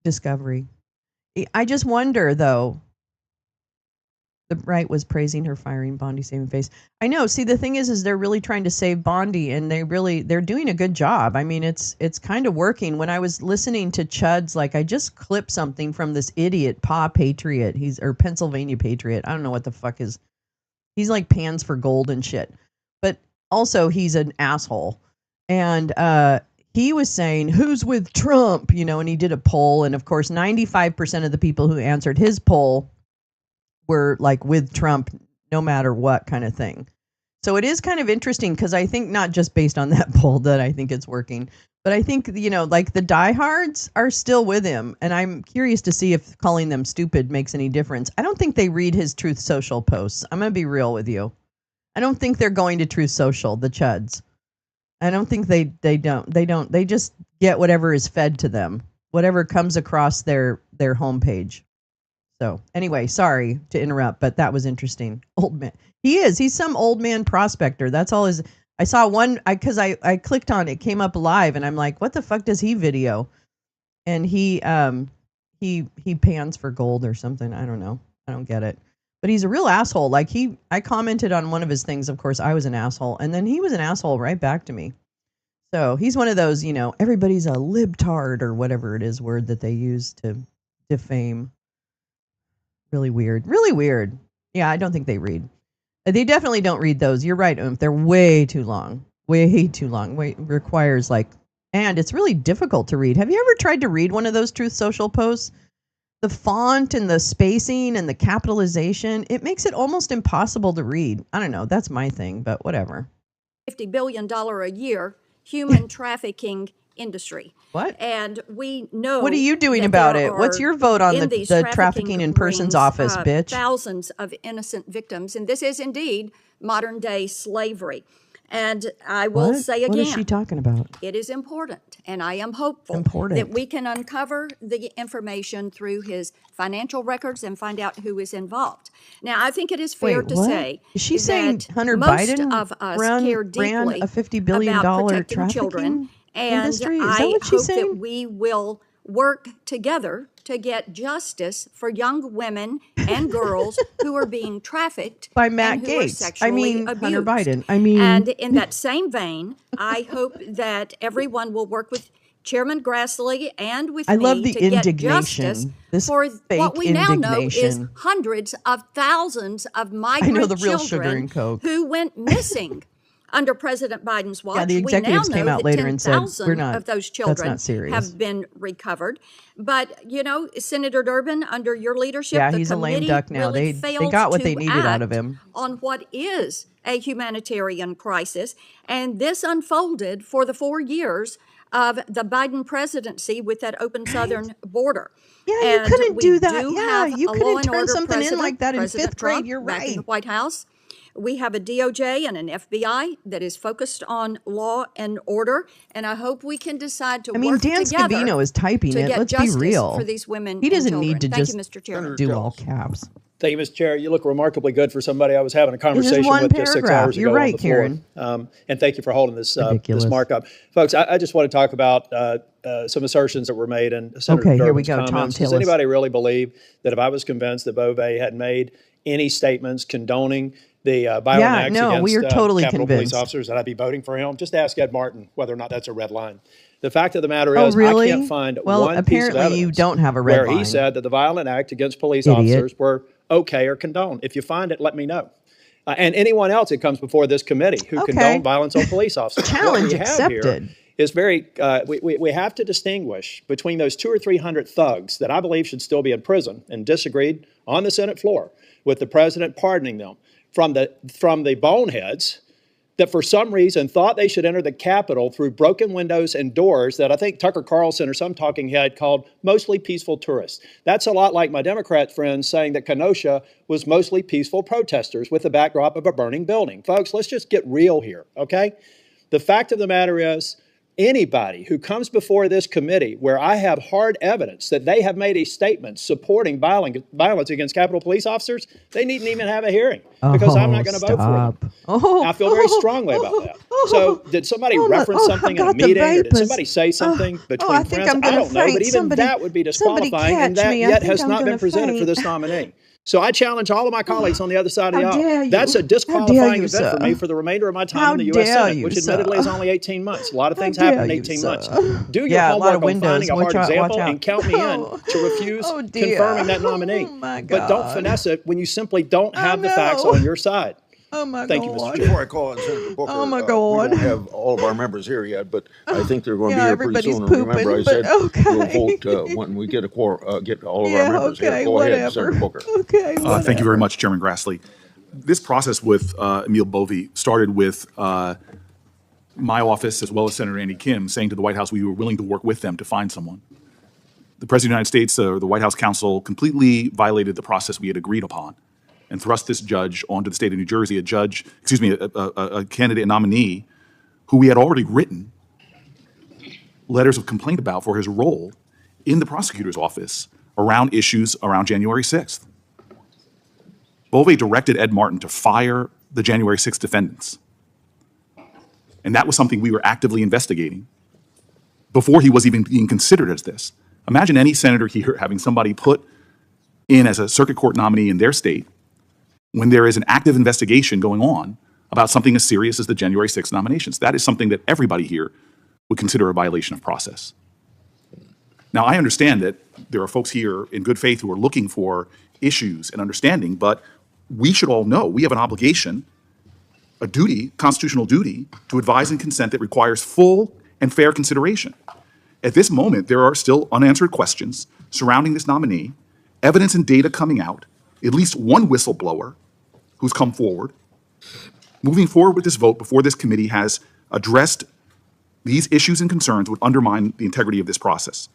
discovery. I just wonder, though. The right was praising her firing Bondi, saving face. I know. See, the thing is they're really trying to save Bondi, and they're doing a good job. I mean, it's kind of working. When I was listening to Chud's, like, I just clipped something from this idiot Pa Patriot. Or Pennsylvania Patriot. I don't know what the fuck is. He's like pans for gold and shit. But also, he's an asshole. And he was saying, who's with Trump? And he did a poll, and of course, 95% of the people who answered his poll were like with Trump no matter what, kind of thing. So it is kind of interesting, because I think not just based on that poll that I think it's working, but I think, like the diehards are still with him. And I'm curious to see if calling them stupid makes any difference. I don't think they read his Truth Social posts. I'm going to be real with you. I don't think they're going to Truth Social, the Chuds. I don't think they don't. They just get whatever is fed to them, whatever comes across their homepage. So anyway, sorry to interrupt, but that was interesting. Old man. He's some old man prospector. That's all I saw one, because I clicked on it, came up live, and I'm like, what the fuck does he video? And he pans for gold or something. I don't know. I don't get it. But he's a real asshole. Like I commented on one of his things. Of course, I was an asshole, and then he was an asshole right back to me. So he's one of those, everybody's a libtard or whatever it is word that they use to defame. Really weird. Really weird. Yeah, I don't think they read. They definitely don't read those. You're right, They're way too long. Way too long. Requires and it's really difficult to read. Have you ever tried to read one of those Truth Social posts? The font and the spacing and the capitalization, it makes it almost impossible to read. I don't know. That's my thing, but whatever. $50 billion a year human trafficking industry. What? And we know. What are you doing about it? What's your vote on the trafficking in persons office, bitch? Thousands of innocent victims, and this is indeed modern day slavery. And I will say again, what is she talking about? It is important, and I am hopeful that we can uncover the information through his financial records and find out who is involved. Now, I think it is fair to say is she saying Hunter most Biden of us care deeply ran a $50 billion about protecting trafficking children, and industry? Is I that what she's hope saying? that we will work together to get justice for young women and girls who are being trafficked by Matt and who are Gaetz. sexually abused. Hunter Biden. And in that same vein, I hope that everyone will work with Chairman Grassley and with I me love the to get indignation. justice This for what we now know is indignation. hundreds of thousands of migrant the real sugar children and Coke. who went missing under President Biden's watch. Yeah, the executives we now know came out that later and said, 10,000 of those that's children not serious. have been recovered. But, Senator Durbin, under your leadership, Yeah, the he's a lame committee duck now. really They failed got what to they needed out of act him. on what is a humanitarian crisis. And this unfolded for the 4 years of the Biden presidency with that open southern border. Yeah, And you couldn't we do that. do Yeah, have you a couldn't law and turn order something in president, like that in President fifth grade. Trump, You're back in right. the White House. We have a DOJ and an FBI that is focused on law and order, and I hope we can decide to work Dan together Scavino is typing to it. get Let's be justice real. for these women. He doesn't and need to children. just Thank you, Mr. Chairman. do all caps. Thank you, Mr. Chair. You look remarkably good for somebody I was having a conversation one with just 6 paragraph. hours ago You're right, on the floor. Karen. And thank you for holding this Ridiculous. markup. Folks, I just want to talk about some assertions that were made in Senator Okay, here we Durbin's go. Tom, comments. tell Does us. anybody really believe that if I was convinced that BOVE-r had made any statements condoning the violent Yeah, acts no, we against are totally Capitol Police convinced. officers, that I'd be voting for him. Just ask Ed Martin whether or not that's a red line. The fact of the matter Oh, is, really? I can't find Well, one piece of apparently evidence you don't have a red where line. he said that the violent act against police Idiot. officers were okay or condoned. If you find it, let me know. And anyone else that comes before this committee who Okay. condone violence on police officers. Challenge What we have here accepted. is we have to distinguish between those 200 or 300 thugs that I believe should still be in prison and disagreed on the Senate floor with the president pardoning them from the boneheads that for some reason thought they should enter the Capitol through broken windows and doors that I think Tucker Carlson or some talking head called mostly peaceful tourists. That's a lot like my Democrat friends saying that Kenosha was mostly peaceful protesters with the backdrop of a burning building. Folks, let's just get real here, okay? The fact of the matter is, anybody who comes before this committee where I have hard evidence that they have made a statement supporting violence against Capitol Police officers, they needn't even have a hearing because I'm not going to vote for them. I feel very strongly about that. So did somebody reference something in a meeting or did somebody say something between I think friends? I'm I gonna don't know, but faint. even Somebody- that would be somebody disqualifying and catch that me. I yet think has I'm not been gonna presented for faint. this nominee. So I challenge all of my colleagues on the other side of the How dare aisle. you. That's a How dare disqualifying you, event sir. for me for the remainder of my time How in the U.S. dare Senate, you, which sir. admittedly is only 18 months. A lot of How things happen in dare you, 18 sir. months. Do your Yeah, a lot homework of on windows. finding a hard Watch out, example watch out. and count me in to refuse Oh, dear. confirming that nominee. Oh, my But don't God. finesse it when you simply don't have the facts know. on your side. Oh my Thank you, God. Mr. Before I call on Senator Booker, Oh, my we God. don't have all of our members here yet, but I think they're going to Yeah, be here pretty everybody's soon. And remember, I pooping, said but okay. we'll vote when we get get all of our Yeah, members okay, here. Go whatever. ahead, Senator Booker. Okay, whatever. Thank you very much, Chairman Grassley. This process with Emil Bovie started with my office as well as Senator Andy Kim saying to the White House we were willing to work with them to find someone. The President of the United States, the White House counsel, completely violated the process we had agreed upon and thrust this judge onto the state of New Jersey, a candidate, a nominee, who we had already written letters of complaint about for his role in the prosecutor's office around issues around January 6th. Bovie directed Ed Martin to fire the January 6th defendants. And that was something we were actively investigating before he was even being considered as this. Imagine any senator here having somebody put in as a circuit court nominee in their state when there is an active investigation going on about something as serious as the January 6th nominations. That is something that everybody here would consider a violation of process. Now, I understand that there are folks here in good faith who are looking for issues and understanding, but we should all know we have an obligation, a duty, constitutional duty, to advise and consent that requires full and fair consideration. At this moment, there are still unanswered questions surrounding this nominee, evidence and data coming out, at least one whistleblower who's come forward. Moving forward with this vote before this committee has addressed these issues and concerns would undermine the integrity of this process.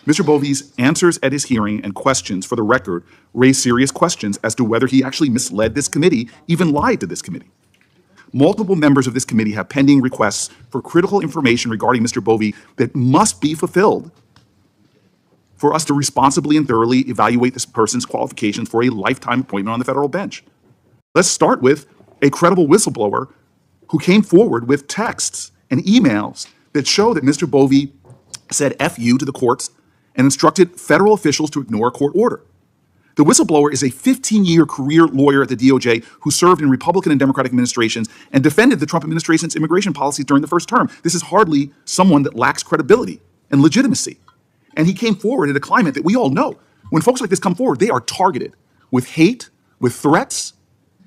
Mr. Bovie's answers at his hearing and questions for the record raise serious questions as to whether he actually misled this committee, even lied to this committee. Multiple members of this committee have pending requests for critical information regarding Mr. Bovie that must be fulfilled for us to responsibly and thoroughly evaluate this person's qualifications for a lifetime appointment on the federal bench. Let's start with a credible whistleblower who came forward with texts and emails that show that Mr. Bovie said F you to the courts and instructed federal officials to ignore a court order. The whistleblower is a 15-year career lawyer at the DOJ who served in Republican and Democratic administrations and defended the Trump administration's immigration policies during the first term. This is hardly someone that lacks credibility and legitimacy. And he came forward in a climate that we all know. When folks like this come forward, they are targeted with hate, with threats.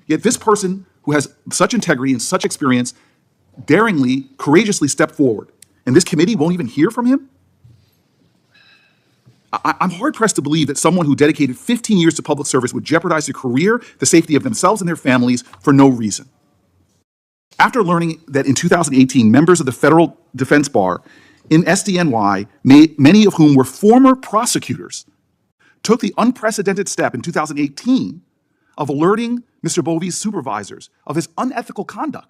Yet this person who has such integrity and such experience daringly, courageously stepped forward. And this committee won't even hear from him? I'm hard-pressed to believe that someone who dedicated 15 years to public service would jeopardize their career, the safety of themselves and their families for no reason. After learning that in 2018, members of the federal defense bar in SDNY, many of whom were former prosecutors, took the unprecedented step in 2018 of alerting Mr. Bovie's supervisors of his unethical conduct.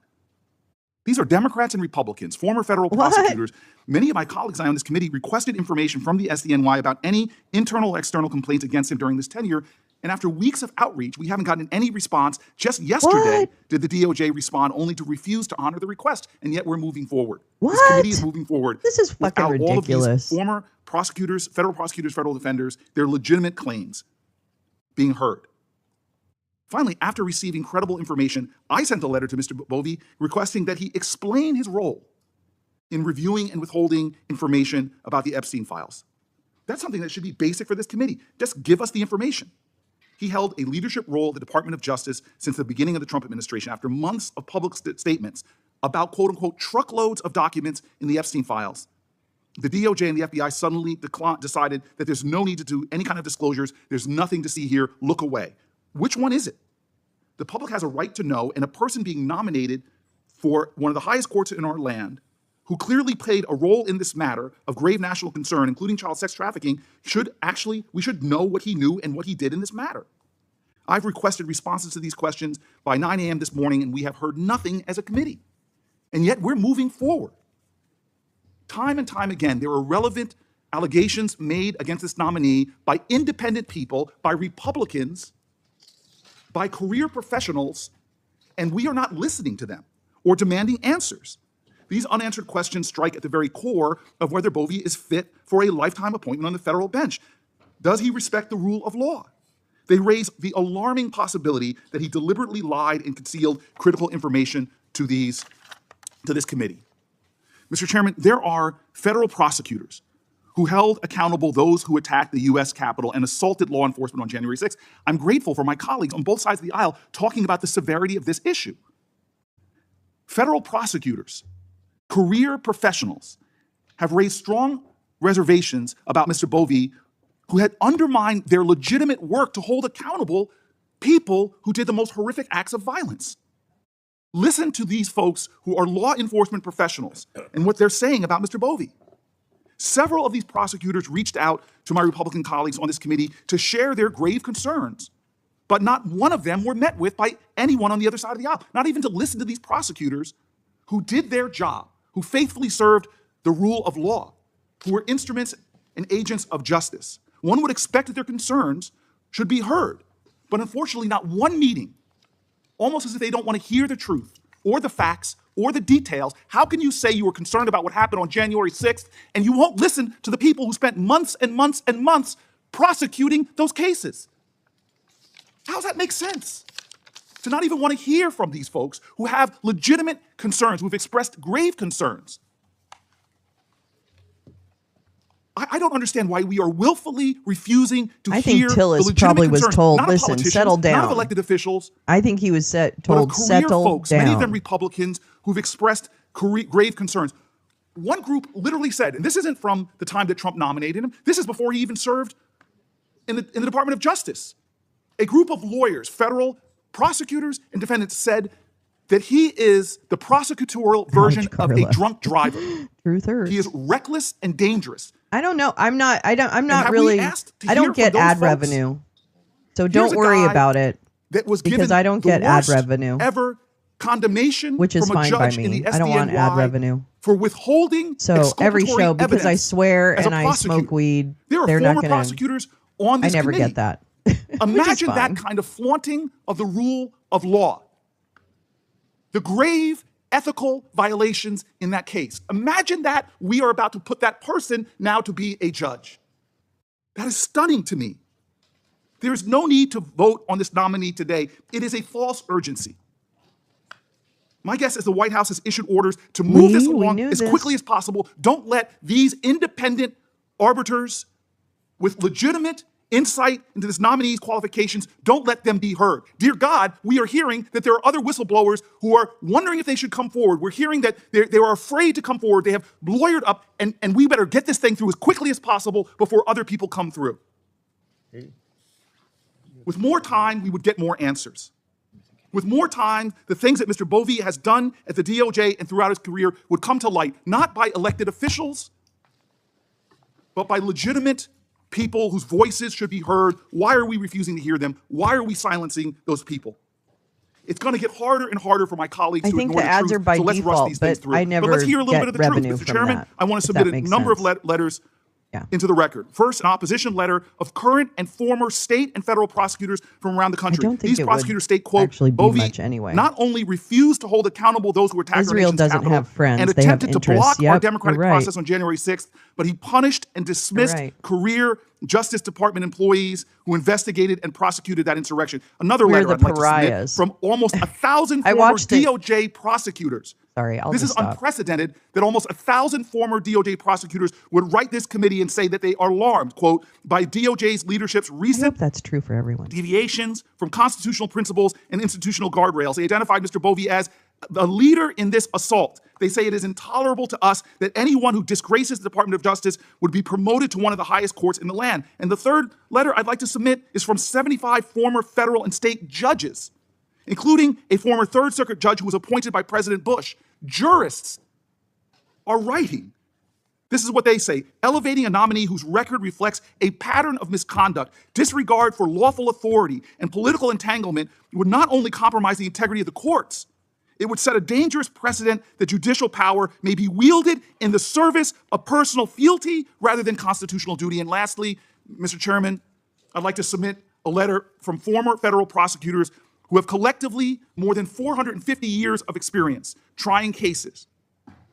These are Democrats and Republicans, former federal prosecutors. Many of my colleagues and I on this committee requested information from the SDNY about any internal or external complaints against him during this tenure. And after weeks of outreach, we haven't gotten any response. Just yesterday did the DOJ respond only to refuse to honor the request. And yet we're moving forward. What? This committee is moving forward. This is fucking without all of ridiculous. these former prosecutors, federal defenders, their legitimate claims being heard. Finally, after receiving credible information, I sent a letter to Mr. Bovie requesting that he explain his role in reviewing and withholding information about the Epstein files. That's something that should be basic for this committee. Just give us the information. He held a leadership role at the Department of Justice since the beginning of the Trump administration after months of public statements about quote unquote truckloads of documents in the Epstein files. The DOJ and the FBI suddenly decided that there's no need to do any kind of disclosures. There's nothing to see here. Look away. Which one is it? The public has a right to know, and a person being nominated for one of the highest courts in our land, who clearly played a role in this matter of grave national concern, including child sex trafficking, we should know what he knew and what he did in this matter. I've requested responses to these questions by 9 a.m. this morning, and we have heard nothing as a committee. And yet we're moving forward. Time and time again, there are relevant allegations made against this nominee by independent people, by Republicans, by career professionals, and we are not listening to them or demanding answers. These unanswered questions strike at the very core of whether Bovie is fit for a lifetime appointment on the federal bench. Does he respect the rule of law? They raise the alarming possibility that he deliberately lied and concealed critical information to this committee. Mr. Chairman, there are federal prosecutors who held accountable those who attacked the U.S. Capitol and assaulted law enforcement on January 6th. I'm grateful for my colleagues on both sides of the aisle talking about the severity of this issue. Federal prosecutors, career professionals, have raised strong reservations about Mr. Bovie, who had undermined their legitimate work to hold accountable people who did the most horrific acts of violence. Listen to these folks who are law enforcement professionals and what they're saying about Mr. Bovie. Several of these prosecutors reached out to my Republican colleagues on this committee to share their grave concerns, but not one of them were met with by anyone on the other side of the aisle, not even to listen to these prosecutors who did their job, who faithfully served the rule of law, who were instruments and agents of justice. One would expect that their concerns should be heard, but unfortunately not one meeting, almost as if they don't want to hear the truth or the facts or the details. How can you say you were concerned about what happened on January 6th and you won't listen to the people who spent months and months and months prosecuting those cases? How does that make sense? To not even want to hear from these folks who have legitimate concerns, who've expressed grave concerns. I don't understand why we are willfully refusing to I hear think the Tillis legitimate probably was concerns, told, not of listen, politicians, settle not down. of elected officials, I think he was but of told, career settle folks, down. many of them Republicans, who've expressed grave concerns. One group literally said, and this isn't from the time that Trump nominated him, this is before he even served in the Department of Justice. A group of lawyers, federal prosecutors and defendants, said that he is the prosecutorial version of a drunk driver. Truth hurts. He is reckless and dangerous. I don't know. I'm not have we really, asked to I hear don't get from those ad folks? revenue. So Here's don't a worry guy about it. That was Because given I don't the get ad worst revenue. ever condemnation Which is from a fine by judge in me. the SDNY I don't want ad revenue. for withholding So every exculpatory show, because I evidence swear as a and I prosecutor. smoke weed, There are they're former not going to. prosecutors on I this never committee. get that. Imagine that fine. kind of flaunting of the rule of law. The grave ethical violations in that case. Imagine that we are about to put that person now to be a judge. That is stunning to me. There is no need to vote on this nominee today. It is a false urgency. My guess is the White House has issued orders to move this along as quickly as possible. Don't let these independent arbiters with legitimate insight into this nominee's qualifications, don't let them be heard. Dear God, we are hearing that there are other whistleblowers who are wondering if they should come forward. We're hearing that they are afraid to come forward. They have lawyered up, and we better get this thing through as quickly as possible before other people come through. With more time, we would get more answers. With more time, the things that Mr. Bovie has done at the DOJ and throughout his career would come to light, not by elected officials, but by legitimate people whose voices should be heard. Why are we refusing to hear them? Why are we silencing those people? It's going to get harder and harder for my colleagues to ignore the truth. I think the ads are by so let's rush default, these things but through. I never But let's hear a little bit of get the truth. revenue Mr. from Chairman, that, I want to if submit that a makes number of sense. letters into the record. First, an opposition letter of current and former state and federal prosecutors from around the country. don't think These it would prosecutors state, quote, actually be BOVE much anyway. not only refused to hold accountable those who attacked our Israel nation's doesn't capital have friends, and they have attempted to interests. block our Yep, democratic you're right. process on January 6th, but he punished and dismissed career Justice Department employees who investigated and prosecuted that insurrection. Another We're letter the I'd like to pariahs. submit from almost 1,000 I former watched it. DOJ prosecutors. Sorry, I'll This just is stop. unprecedented that almost 1,000 former DOJ prosecutors would write this committee and say that they are alarmed, quote, by DOJ's leadership's I hope recent that's true for everyone. deviations from constitutional principles and institutional guardrails. They identified Mr. BOVE as a leader in this assault. They say it is intolerable to us that anyone who disgraces the Department of Justice would be promoted to one of the highest courts in the land. And the third letter I'd like to submit is from 75 former federal and state judges, including a former Third Circuit judge who was appointed by President Bush. Jurists are writing. This is what they say: elevating a nominee whose record reflects a pattern of misconduct, disregard for lawful authority, and political entanglement would not only compromise the integrity of the courts, it would set a dangerous precedent that judicial power may be wielded in the service of personal fealty rather than constitutional duty. And lastly, Mr. Chairman, I'd like to submit a letter from former federal prosecutors who have collectively more than 450 years of experience trying cases.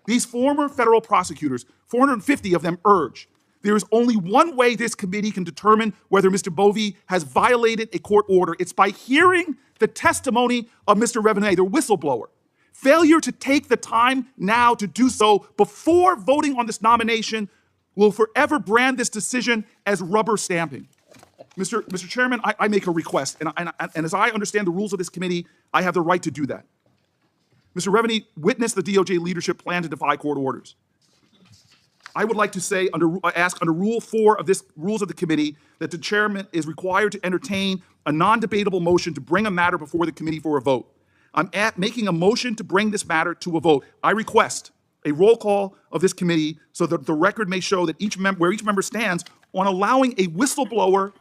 These former federal prosecutors, 450 of them, urge there is only one way this committee can determine whether Mr. BOVE has violated a court order. It's by hearing the testimony of Mr. Revenet, the whistleblower. Failure to take the time now to do so before voting on this nomination will forever brand this decision as rubber stamping. Mr. Chairman, I make a request, and as I understand the rules of this committee, I have the right to do that. Mr. Revenet witnessed the DOJ leadership plan to defy court orders. I would like to say, ask under Rule 4 of this rules of the committee that the chairman is required to entertain a non-debatable motion to bring a matter before the committee for a vote. I'm making a motion to bring this matter to a vote. I request a roll call of this committee so that the record may show that where each member stands on allowing a whistleblower,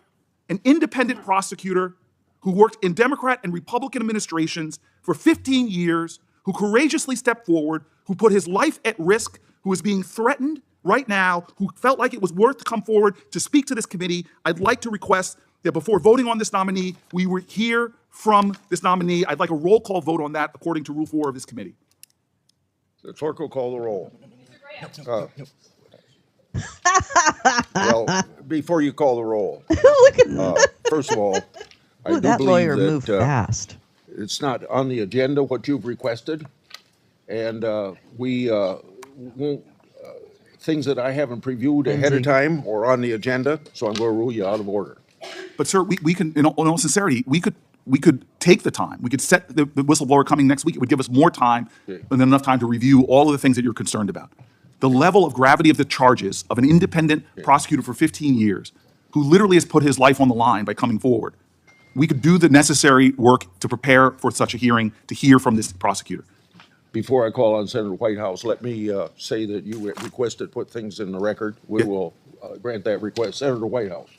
an independent prosecutor who worked in Democrat and Republican administrations for 15 years, who courageously stepped forward, who put his life at risk, who is being threatened right now, who felt like it was worth to come forward to speak to this committee. I'd like to request that before voting on this nominee, we would hear from this nominee. I'd like a roll call vote on that according to Rule 4 of this committee. The clerk will call the roll. Well, before you call the roll, Look at that. first of all, I do That believe lawyer that moved fast. it's not on the agenda what you've requested, and we won't, things that I haven't previewed ahead of time or on the agenda, so I'm going to rule you out of order. But sir, we can, in all sincerity, we could take the time. We could set the whistleblower coming next week. It would give us more time and enough time to review all of the things that you're concerned about. The level of gravity of the charges of an independent prosecutor for 15 years who literally has put his life on the line by coming forward. We could do the necessary work to prepare for such a hearing to hear from this prosecutor. Before I call on Senator Whitehouse, let me say that you requested put things in the record. We will grant that request. Senator Whitehouse.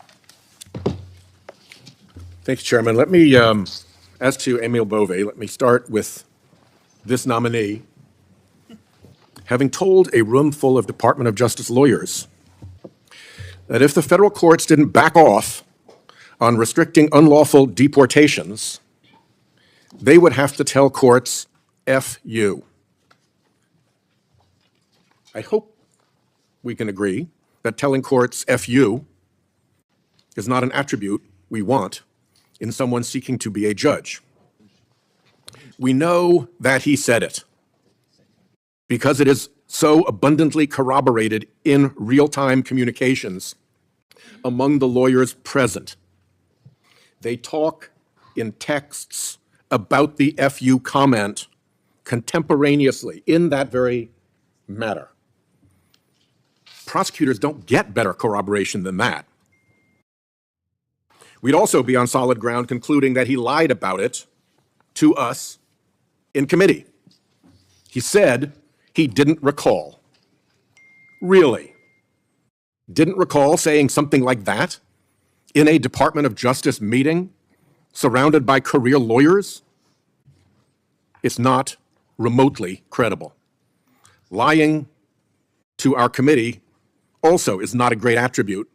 Thanks, Chairman. Let me, as to Emil Bove, let me start with this nominee. Having told a room full of Department of Justice lawyers that if the federal courts didn't back off on restricting unlawful deportations, they would have to tell courts, F you. I hope we can agree that telling courts F you is not an attribute we want in someone seeking to be a judge. We know that he said it because it is so abundantly corroborated in real-time communications among the lawyers present. They talk in texts about the FU comment contemporaneously in that very matter. Prosecutors don't get better corroboration than that. We'd also be on solid ground concluding that he lied about it to us in committee. He said he didn't recall. Really? Didn't recall saying something like that in a Department of Justice meeting surrounded by career lawyers? It's not remotely credible. Lying to our committee also is not a great attribute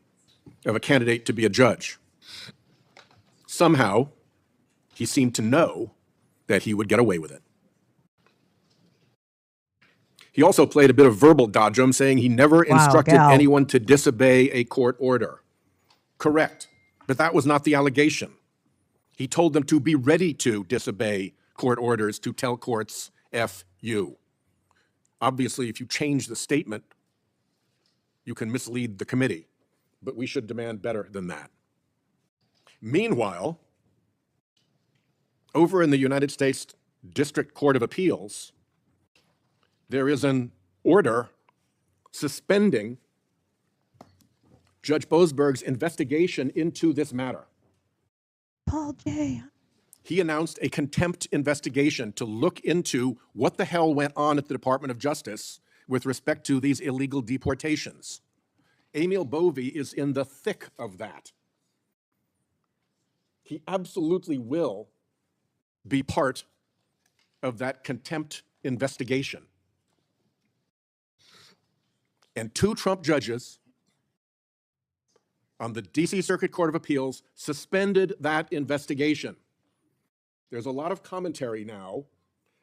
of a candidate to be a judge. Somehow, he seemed to know that he would get away with it. He also played a bit of verbal dodgem, saying he never instructed anyone to disobey a court order. Correct, but that was not the allegation. He told them to be ready to disobey court orders, to tell courts, F you. Obviously, if you change the statement, you can mislead the committee, but we should demand better than that. Meanwhile, over in the United States District Court of Appeals, there is an order suspending Judge Boasberg's investigation into this matter. Paul J. He announced a contempt investigation to look into what the hell went on at the Department of Justice with respect to these illegal deportations. Emil Bovie is in the thick of that. He absolutely will be part of that contempt investigation. And 2 Trump judges on the DC Circuit Court of Appeals suspended that investigation. There's a lot of commentary now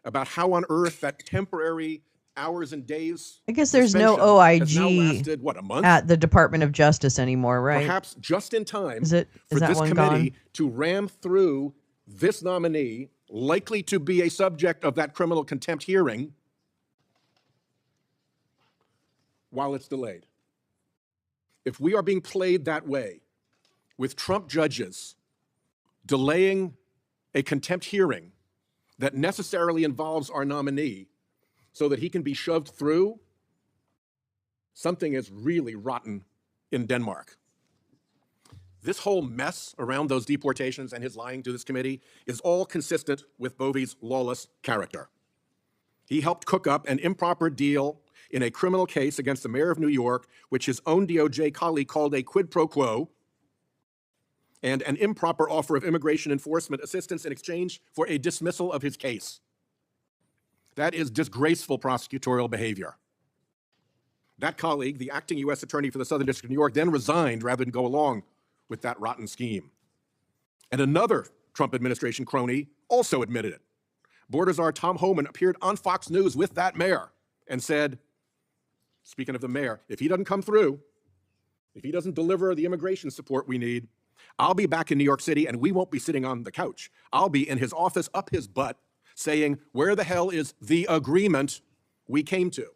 about how on earth that temporary hours and days. I guess there's no OIG has now lasted, what, a month? at the Department of Justice anymore, right? Perhaps just in time Is for that this one committee gone? to ram through this nominee, likely to be a subject of that criminal contempt hearing, while it's delayed. If we are being played that way, with Trump judges delaying a contempt hearing that necessarily involves our nominee so that he can be shoved through, something is really rotten in Denmark. This whole mess around those deportations and his lying to this committee is all consistent with Bovie's lawless character. He helped cook up an improper deal in a criminal case against the mayor of New York, which his own DOJ colleague called a quid pro quo, and an improper offer of immigration enforcement assistance in exchange for a dismissal of his case. That is disgraceful prosecutorial behavior. That colleague, the acting U.S. attorney for the Southern District of New York, then resigned rather than go along with that rotten scheme. And another Trump administration crony also admitted it. Border czar Tom Homan appeared on Fox News with that mayor and said, speaking of the mayor, if he doesn't come through, if he doesn't deliver the immigration support we need, I'll be back in New York City and we won't be sitting on the couch. I'll be in his office up his butt saying, where the hell is the agreement we came to?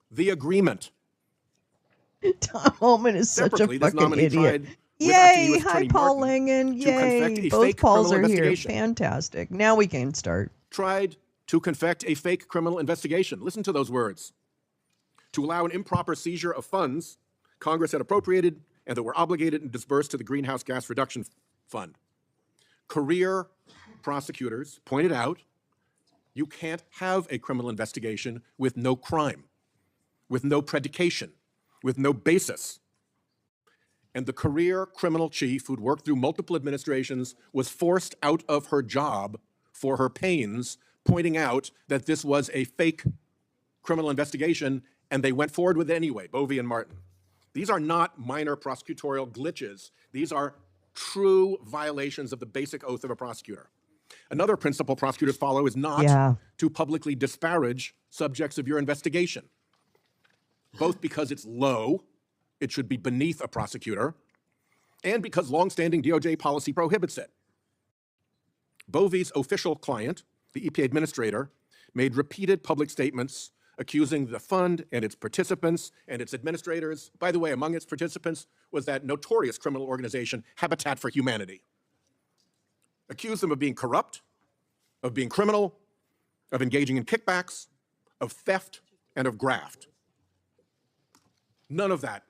The agreement. Tom Homan is such a Separately, this fucking nominee idiot. tried with Yay! acting U.S. Hi, Attorney Paul Martin Langan. to confect Yay! a Both fake Pauls criminal are here. investigation. Fantastic. Now we can start. Tried to confect a fake criminal investigation. Listen to those words. To allow an improper seizure of funds Congress had appropriated and that were obligated and disbursed to the Greenhouse Gas Reduction Fund. Career prosecutors pointed out you can't have a criminal investigation with no crime, with no predication, with no basis. And the career criminal chief who'd worked through multiple administrations was forced out of her job for her pains, pointing out that this was a fake criminal investigation, and they went forward with it anyway, Bovie and Martin. These are not minor prosecutorial glitches. These are true violations of the basic oath of a prosecutor. Another principle prosecutors follow is not to publicly disparage subjects of your investigation, both because it's low, it should be beneath a prosecutor, and because longstanding DOJ policy prohibits it. Bovie's official client, the EPA administrator, made repeated public statements accusing the fund and its participants and its administrators. By the way, among its participants was that notorious criminal organization, Habitat for Humanity. Accused them of being corrupt, of being criminal, of engaging in kickbacks, of theft, and of graft. None of that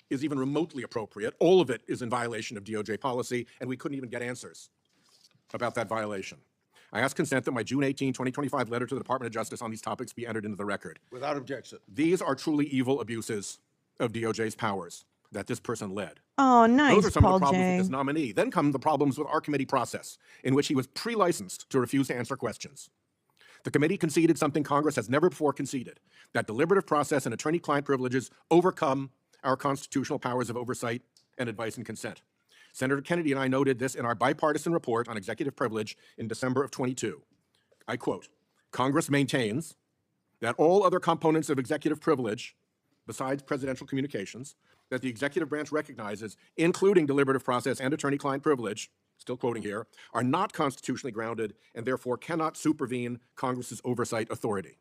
is even remotely appropriate. All of it is in violation of DOJ policy, and we couldn't even get answers about that violation. I ask consent that my June 18, 2025 letter to the Department of Justice on these topics be entered into the record. Without objection. These are truly evil abuses of DOJ's powers that this person led. Oh, nice, Those are some Paul of the problems J. with this nominee. Then come the problems with our committee process, in which he was pre-licensed to refuse to answer questions. The committee conceded something Congress has never before conceded, that deliberative process and attorney-client privileges overcome our constitutional powers of oversight and advice and consent. Senator Kennedy and I noted this in our bipartisan report on executive privilege in December of 22. I quote, Congress maintains that all other components of executive privilege, besides presidential communications, that the executive branch recognizes, including deliberative process and attorney-client privilege, still quoting here, are not constitutionally grounded and therefore cannot supervene Congress's oversight authority.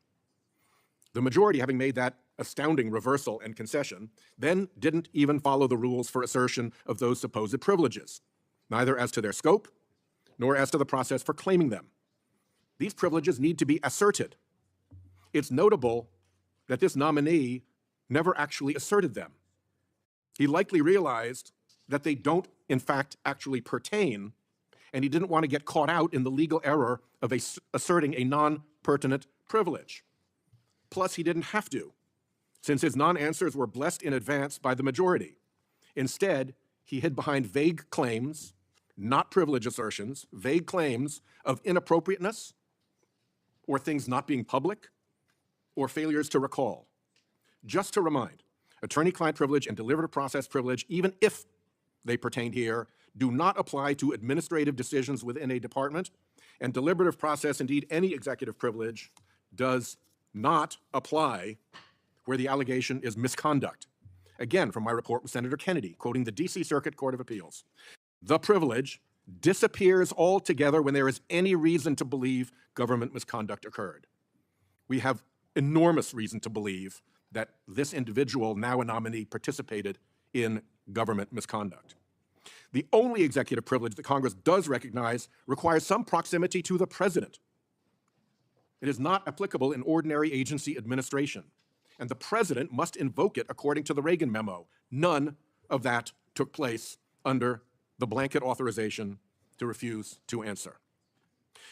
The majority, having made that astounding reversal and concession, then didn't even follow the rules for assertion of those supposed privileges, neither as to their scope nor as to the process for claiming them. These privileges need to be asserted. It's notable that this nominee never actually asserted them. He likely realized that they don't, in fact, actually pertain, and he didn't want to get caught out in the legal error of asserting a non-pertinent privilege. Plus, he didn't have to, since his non-answers were blessed in advance by the majority. Instead, he hid behind vague claims, not privilege assertions, vague claims of inappropriateness, or things not being public, or failures to recall. Just to remind, attorney-client privilege and deliberative process privilege, even if they pertain here, do not apply to administrative decisions within a department, and deliberative process, indeed any executive privilege, does not apply where the allegation is misconduct. Again, from my report with Senator Kennedy, quoting the D.C. Circuit Court of Appeals, the privilege disappears altogether when there is any reason to believe government misconduct occurred. We have enormous reason to believe that this individual, now a nominee, participated in government misconduct. The only executive privilege that Congress does recognize requires some proximity to the president. It is not applicable in ordinary agency administration, and the president must invoke it according to the Reagan memo. None of that took place under the blanket authorization to refuse to answer.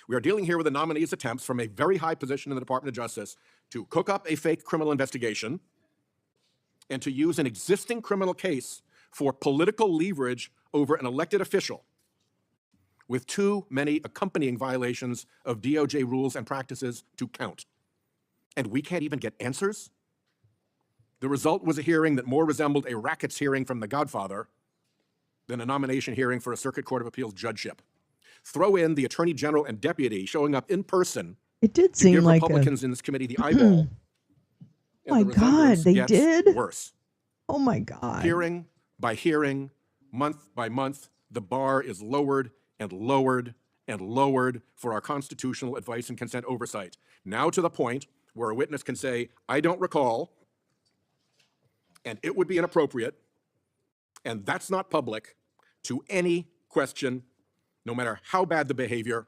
We are dealing here with a nominee's attempts from a very high position in the Department of Justice to cook up a fake criminal investigation and to use an existing criminal case for political leverage over an elected official with too many accompanying violations of DOJ rules and practices to count. And we can't even get answers? The result was a hearing that more resembled a rackets hearing from The Godfather than a nomination hearing for a Circuit Court of Appeals judgeship. Throw in the Attorney General and Deputy showing up in person. It did to seem give like Republicans in this committee the eyeball. Oh my God, they did? Worse. Oh my God. Hearing by hearing, month by month, the bar is lowered and lowered and lowered for our constitutional advice and consent oversight. Now to the point where a witness can say, I don't recall, and it would be inappropriate, and that's not public, to any question, no matter how bad the behavior,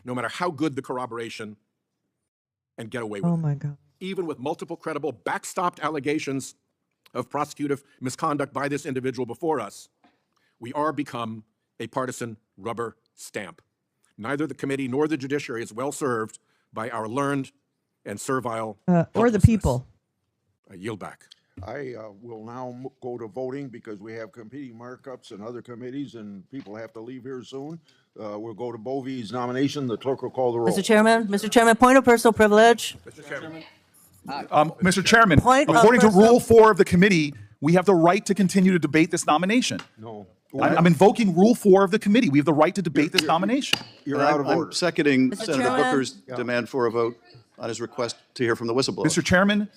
no matter how good the corroboration, and get away with it. Oh my God. Even with multiple credible backstopped allegations of prosecutive misconduct by this individual before us, we are become a partisan rubber stamp. Neither the committee nor the judiciary is well served by our learned and servile or the people. I yield back. I will now go to voting because we have competing markups in other committees and people have to leave here soon. We'll go to BOVE-r's nomination. The clerk will call the roll. Mr. Chairman, point of personal privilege. Mr. Chairman, Point of according to personal- Rule 4 of the committee, we have the right to continue to debate this nomination. No. I'm invoking Rule 4 of the committee. We have the right to debate this nomination. You're out of order. I'm seconding Mr. Senator Chairman? Booker's demand for a vote on his request to hear from the whistleblower. Mr. Chairman,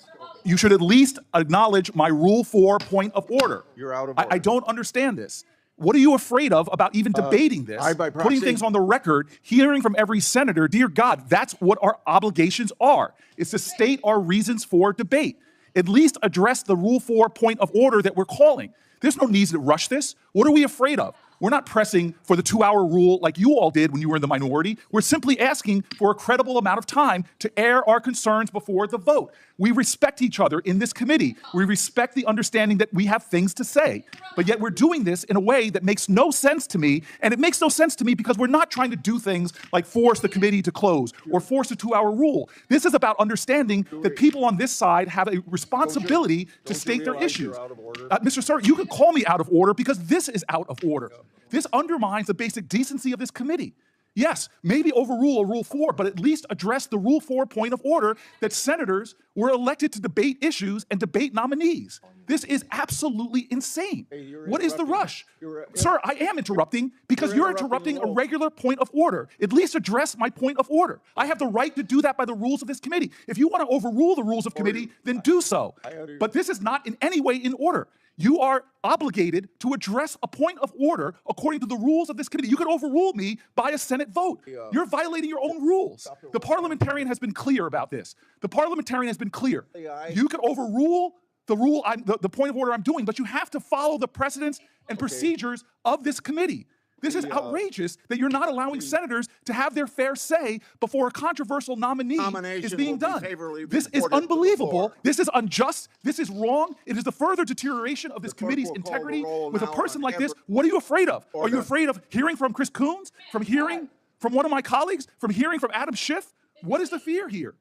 you should at least acknowledge my Rule 4 point of order. You're out of I order. don't understand this. What are you afraid of about even debating this? by Putting proxy- things on the record, hearing from every senator, dear God, that's what our obligations are. It's to state our reasons for debate. At least address the Rule 4 point of order that we're calling. There's no need to rush this. What are we afraid of? We're not pressing for the 2-hour rule like you all did when you were in the minority. We're simply asking for a credible amount of time to air our concerns before the vote. We respect each other in this committee. We respect the understanding that we have things to say. But yet we're doing this in a way that makes no sense to me. And it makes no sense to me because we're not trying to do things like force the committee to close or force a 2-hour rule. This is about understanding that people on this side have a responsibility to state their issues. Mr. Sir, you can call me out of order because this is out of order. This undermines the basic decency of this committee. Yes, maybe overrule a Rule 4, but at least address the Rule 4 point of order that senators were elected to debate issues and debate nominees. This is absolutely insane. What is the rush? Sir, I am interrupting because you're interrupting a regular point of order. At least address my point of order. I have the right to do that by the rules of this committee. If you want to overrule the rules of committee, then do so. But this is not in any way in order. You are obligated to address a point of order according to the rules of this committee. You can overrule me by a Senate vote. You're violating your own rules. The parliamentarian has been clear about this. The parliamentarian has been clear. You can overrule the point of order I'm doing, but you have to follow the precedents and procedures of this committee. This is outrageous that you're not allowing senators to have their fair say before a controversial nominee is being done. This is unbelievable. This is unjust. This is wrong. It is the further deterioration of this committee's integrity. With a person like this, what are you afraid of? Are you afraid of hearing from Chris Coons? From hearing from one of my colleagues? From hearing from Adam Schiff? What is the fear here?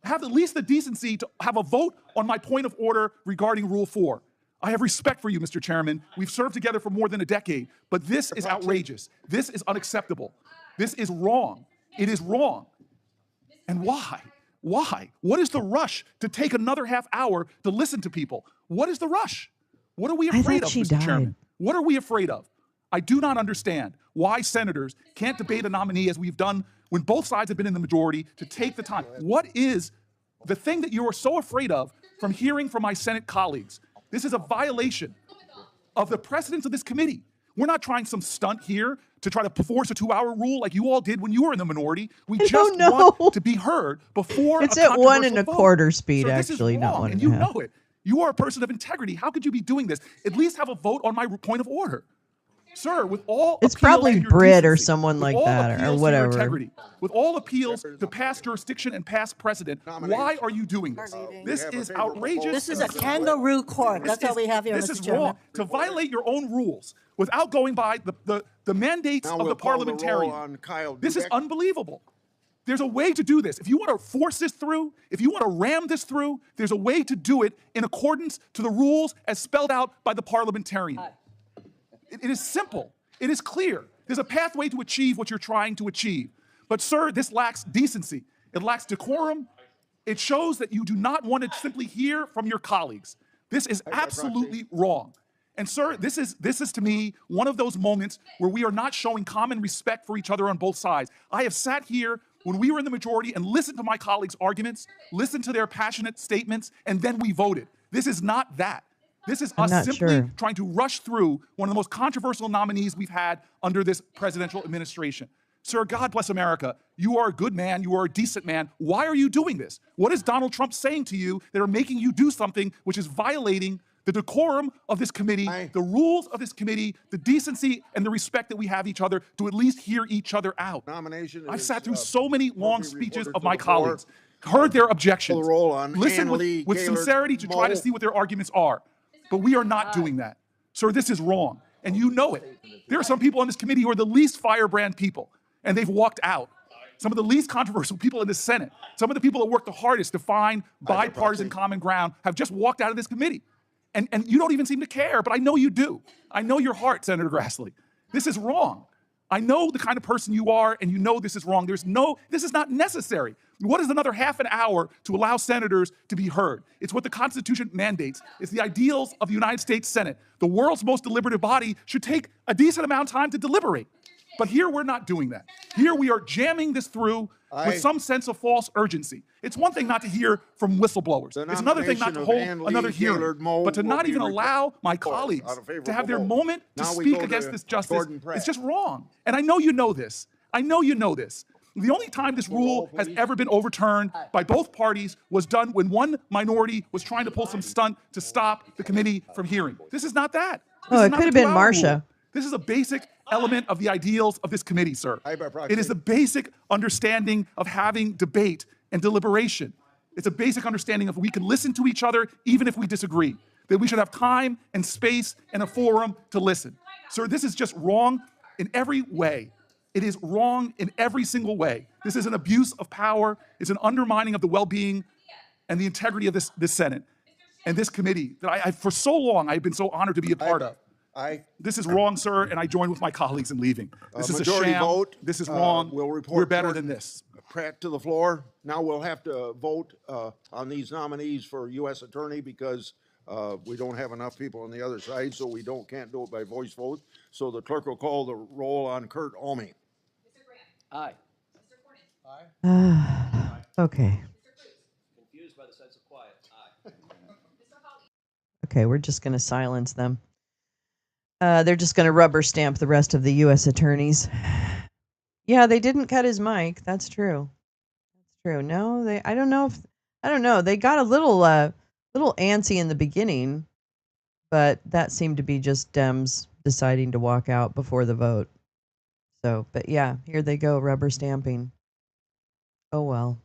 Have at least the decency to have a vote on my point of order regarding Rule 4. I have respect for you, Mr. Chairman. We've served together for more than a decade, but this is outrageous. This is unacceptable. This is wrong. It is wrong. And why? Why? What is the rush to take another half hour to listen to people? What is the rush? What are we afraid of, Mr. Chairman? What are we afraid of? I do not understand why senators can't debate a nominee as we've done when both sides have been in the majority to take the time. What is the thing that you are so afraid of from hearing from my Senate colleagues? This is a violation of the precedents of this committee. We're not trying some stunt here to try to force a 2-hour rule like you all did when you were in the minority. We just want to be heard before it's a at controversial 1 vote. 1/4 speed, So this actually, is not wrong, 1 and 1/2. you know it. You are a person of integrity. How could you be doing this? At least have a vote on my point of order. Sir, with all It's appeals probably to your Brit or decency, someone with like all that or appeals to your whatever. integrity, with all appeals to past jurisdiction and past precedent, why are you doing this? This is outrageous. This is a kangaroo court. That's all we have here, This Mr. is Chairman. wrong. To violate your own rules without going by the mandates of the parliamentarian. This is unbelievable. There's a way to do this. If you want to force this through, if you want to ram this through, there's a way to do it in accordance to the rules as spelled out by the parliamentarian. It is simple. It is clear. There's a pathway to achieve what you're trying to achieve. But sir, this lacks decency. It lacks decorum. It shows that you do not want to simply hear from your colleagues. This is absolutely wrong. And sir, this is to me one of those moments where we are not showing common respect for each other on both sides. I have sat here when we were in the majority and listened to my colleagues' arguments, listened to their passionate statements, and then we voted. This is not that. This is us simply trying to rush through one of the most controversial nominees we've had under this presidential administration. Sir, God bless America. You are a good man. You are a decent man. Why are you doing this? What is Donald Trump saying to you that are making you do something which is violating the decorum of this committee, the rules of this committee, the decency and the respect that we have each other to at least hear each other out? I've sat through so many long speeches of my colleagues, heard their objections, listened with sincerity to try to see what their arguments are. But we are not doing that. Sir, this is wrong, and you know it. There are some people on this committee who are the least firebrand people, and they've walked out. Some of the least controversial people in the Senate, some of the people that work the hardest to find bipartisan common ground have just walked out of this committee. And you don't even seem to care, but I know you do. I know your heart, Senator Grassley. This is wrong. I know the kind of person you are, and you know this is wrong. This is not necessary. What is another half an hour to allow senators to be heard? It's what the Constitution mandates. It's the ideals of the United States Senate. The world's most deliberative body should take a decent amount of time to deliberate. But here we're not doing that. Here we are jamming this through with some sense of false urgency. It's one thing not to hear from whistleblowers. It's another thing not to hold another hearing. But to not even allow my colleagues to have their moment to speak against this justice, it's just wrong. And I know you know this. I know you know this. The only time this rule has ever been overturned by both parties was done when one minority was trying to pull some stunt to stop the committee from hearing. This is not that. Oh, it could have been Marcia. This is a basic element of the ideals of this committee, sir. It is the basic understanding of having debate and deliberation. It's a basic understanding of we can listen to each other even if we disagree, that we should have time and space and a forum to listen. Sir, this is just wrong in every way. It is wrong in every single way. This is an abuse of power. It's an undermining of the well-being and the integrity of this Senate and this committee that for so long I've been so honored to be a part of. Aye. This is wrong, sir, and I join with my colleagues in leaving. This is a Majority sham. vote. This is wrong. We'll report We're better Jordan than this. Pratt to the floor. Now we'll have to vote on these nominees for U.S. Attorney because we don't have enough people on the other side, so we can't do it by voice vote. So the clerk will call the roll on Kurt Alme. Aye. Okay. Confused by the sense of quiet. Aye. Okay, we're just going to silence them. They're just going to rubber stamp the rest of the U.S. attorneys. Yeah, they didn't cut his mic. That's true. That's true. No, I don't know. They got a little antsy in the beginning, but that seemed to be just Dems deciding to walk out before the vote. So, but yeah, here they go, rubber stamping. Oh well.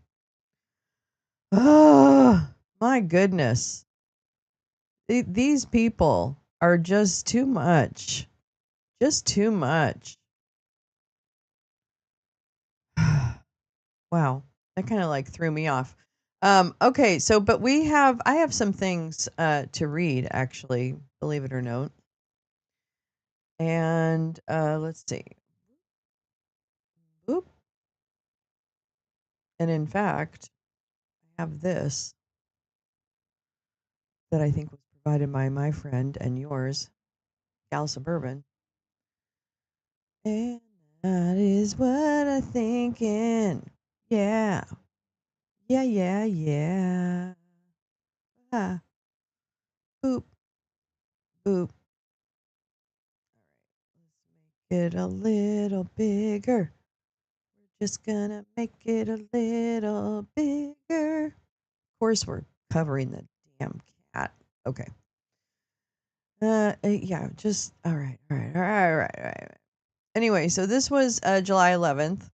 Oh, my goodness. These people are just too much. Just too much. Wow. That kind of like threw me off. Okay, so but I have some things to read actually, believe it or not. And let's see. Oop. And in fact, I have this that I think was provided by my friend and yours, Gal Suburban. And that is what I'm thinking. Yeah. Yeah. Ah. Boop. Boop. Get a little bigger. We're just gonna make it a little bigger. Of course, we're covering the damn cat. Okay. Yeah, just all right. Anyway, so this was July 11th.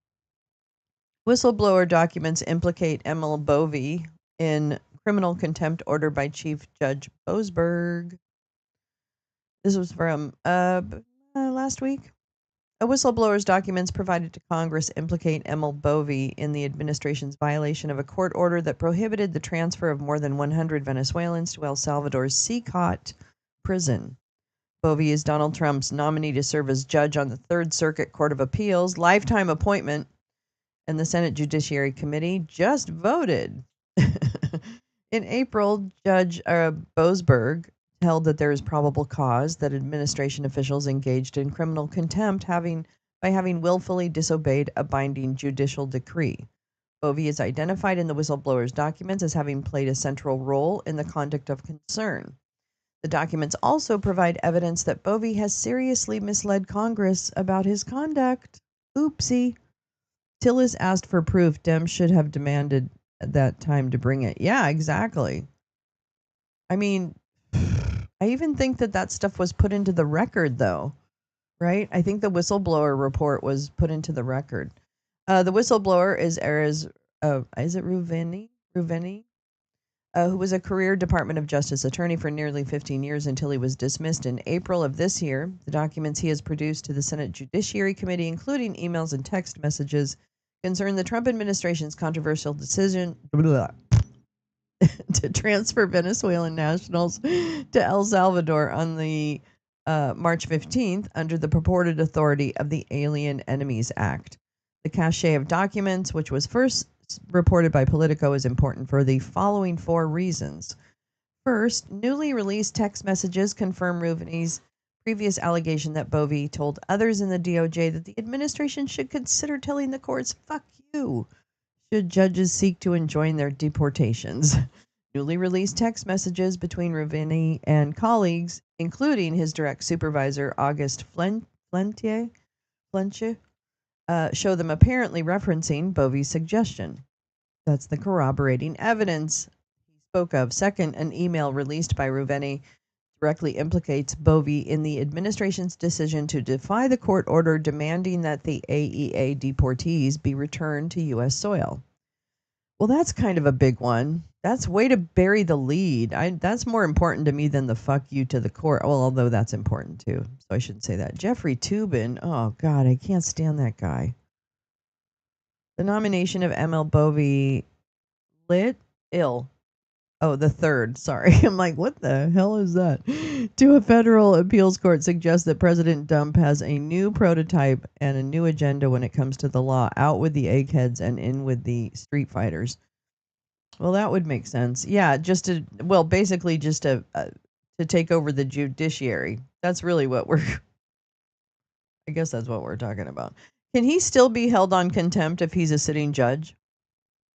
Whistleblower documents implicate Emil Bovey in criminal contempt order by Chief Judge Boasberg. This was from last week. A whistleblower's documents provided to Congress implicate Emil Bovey in the administration's violation of a court order that prohibited the transfer of more than 100 Venezuelans to El Salvador's Secot prison. Bovey is Donald Trump's nominee to serve as judge on the Third Circuit Court of Appeals, lifetime appointment, and the Senate Judiciary Committee just voted. In April, Judge Boasberg held that there is probable cause that administration officials engaged in criminal contempt by having willfully disobeyed a binding judicial decree. Bovey is identified in the whistleblower's documents as having played a central role in the conduct of concern. The documents also provide evidence that Bovey has seriously misled Congress about his conduct. Oopsie. Tillis asked for proof. Dems should have demanded at that time to bring it. Yeah, exactly. I mean, I even think that stuff was put into the record, though, right? I think the whistleblower report was put into the record. The whistleblower is it Ruveni? Who was a career Department of Justice attorney for nearly 15 years until he was dismissed in April of this year. The documents he has produced to the Senate Judiciary Committee, including emails and text messages, concern the Trump administration's controversial decision to transfer Venezuelan nationals to El Salvador on the March 15th under the purported authority of the Alien Enemies Act. The cache of documents, which was first reported by Politico, is important for the following 4 reasons. First, newly released text messages confirm Ruveni's previous allegation that Bovey told others in the DOJ that the administration should consider telling the courts, fuck you, should judges seek to enjoin their deportations. Newly released text messages between Ruveni and colleagues, including his direct supervisor, August Flentier, show them apparently referencing Bovey's suggestion. That's the corroborating evidence he spoke of. Second, an email released by Ruveni directly implicates Bovey in the administration's decision to defy the court order demanding that the AEA deportees be returned to U.S. soil. Well, that's kind of a big one. That's way to bury the lead. That's more important to me than the fuck you to the court. Well, although that's important too, so I shouldn't say that. Jeffrey Toobin, oh God, I can't stand that guy. The nomination of Emil Bovey lit ill Oh, the third. Sorry. I'm like, what the hell is that? To a federal appeals court suggests that President Trump has a new prototype and a new agenda when it comes to the law. Out with the eggheads and in with the street fighters. Well, that would make sense. Yeah, basically just to take over the judiciary. That's really what I guess that's what we're talking about. Can he still be held on contempt if he's a sitting judge?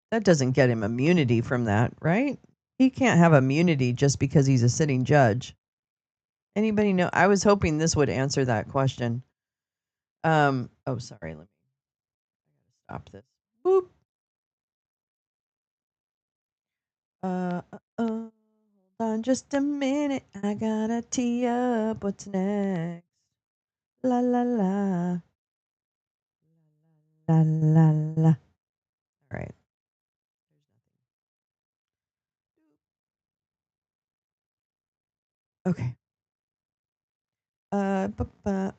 That doesn't get him immunity from that, right? He can't have immunity just because he's a sitting judge. Anybody know? I was hoping this would answer that question. Oh, sorry. Let me stop this. Boop. Hold on just a minute. I gotta tee up what's next. La la la. La la la. All right. Okay.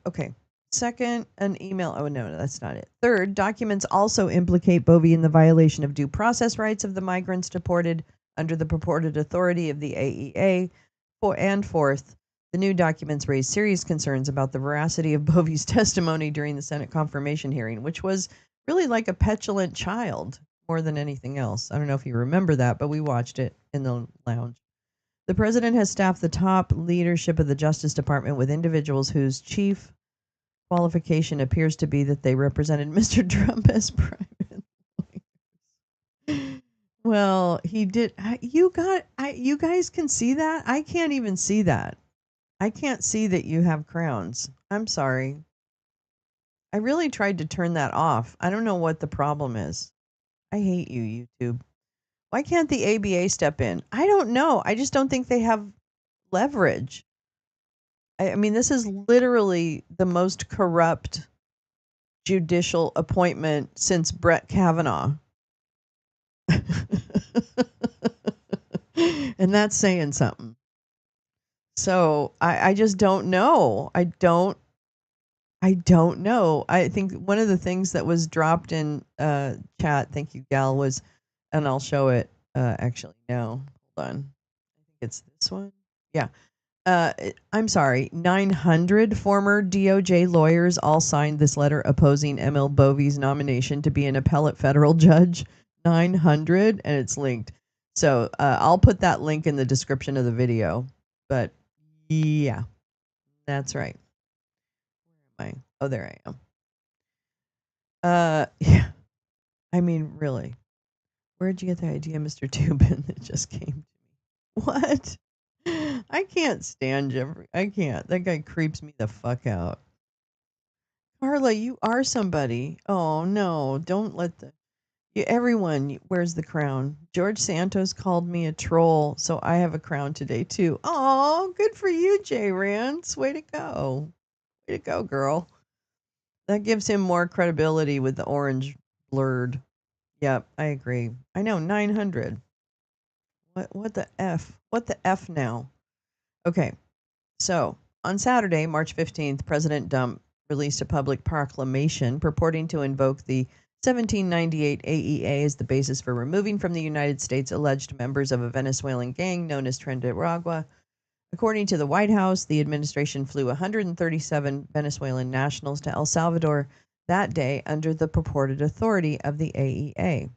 Okay. Second, an email. Oh, no, that's not it. Third, documents also implicate BOVE in the violation of due process rights of the migrants deported under the purported authority of the AEA. And fourth, the new documents raise serious concerns about the veracity of BOVE's testimony during the Senate confirmation hearing, which was really like a petulant child more than anything else. I don't know if you remember that, but we watched it in the lounge. The president has staffed the top leadership of the Justice Department with individuals whose chief qualification appears to be that they represented Mr. Trump as private lawyers. Well, he did. You guys can see that? I can't even see that. I can't see that you have crowns. I'm sorry. I really tried to turn that off. I don't know what the problem is. I hate you, YouTube. Why can't the ABA step in? I don't know. I just don't think they have leverage. I mean, this is literally the most corrupt judicial appointment since Brett Kavanaugh. And that's saying something. So I just don't know. I don't know. I think one of the things that was dropped in chat, thank you, Gal, was, and I'll show it actually now. Hold on. I think it's this one. Yeah. I'm sorry, 900 former DOJ lawyers all signed this letter opposing ML Bove's nomination to be an appellate federal judge. 900, and it's linked. So I'll put that link in the description of the video. But yeah, that's right. Where am I? Oh, there I am. Yeah. I mean, really. Where'd you get the idea, Mr. Tubin, that just came to me? What? I can't stand Jeffrey. I can't. That guy creeps me the fuck out. Carla, you are somebody. Oh no, don't let everyone wears the crown. George Santos called me a troll, so I have a crown today too. Oh, good for you, Jay Rance. Way to go. Way to go, girl. That gives him more credibility with the orange blurred. Yep, I agree. I know, 900. What the F? What the F now? Okay. So, on Saturday, March 15th, President Trump released a public proclamation purporting to invoke the 1798 AEA as the basis for removing from the United States alleged members of a Venezuelan gang known as Trenderagua. According to the White House, the administration flew 137 Venezuelan nationals to El Salvador that day under the purported authority of the AEA.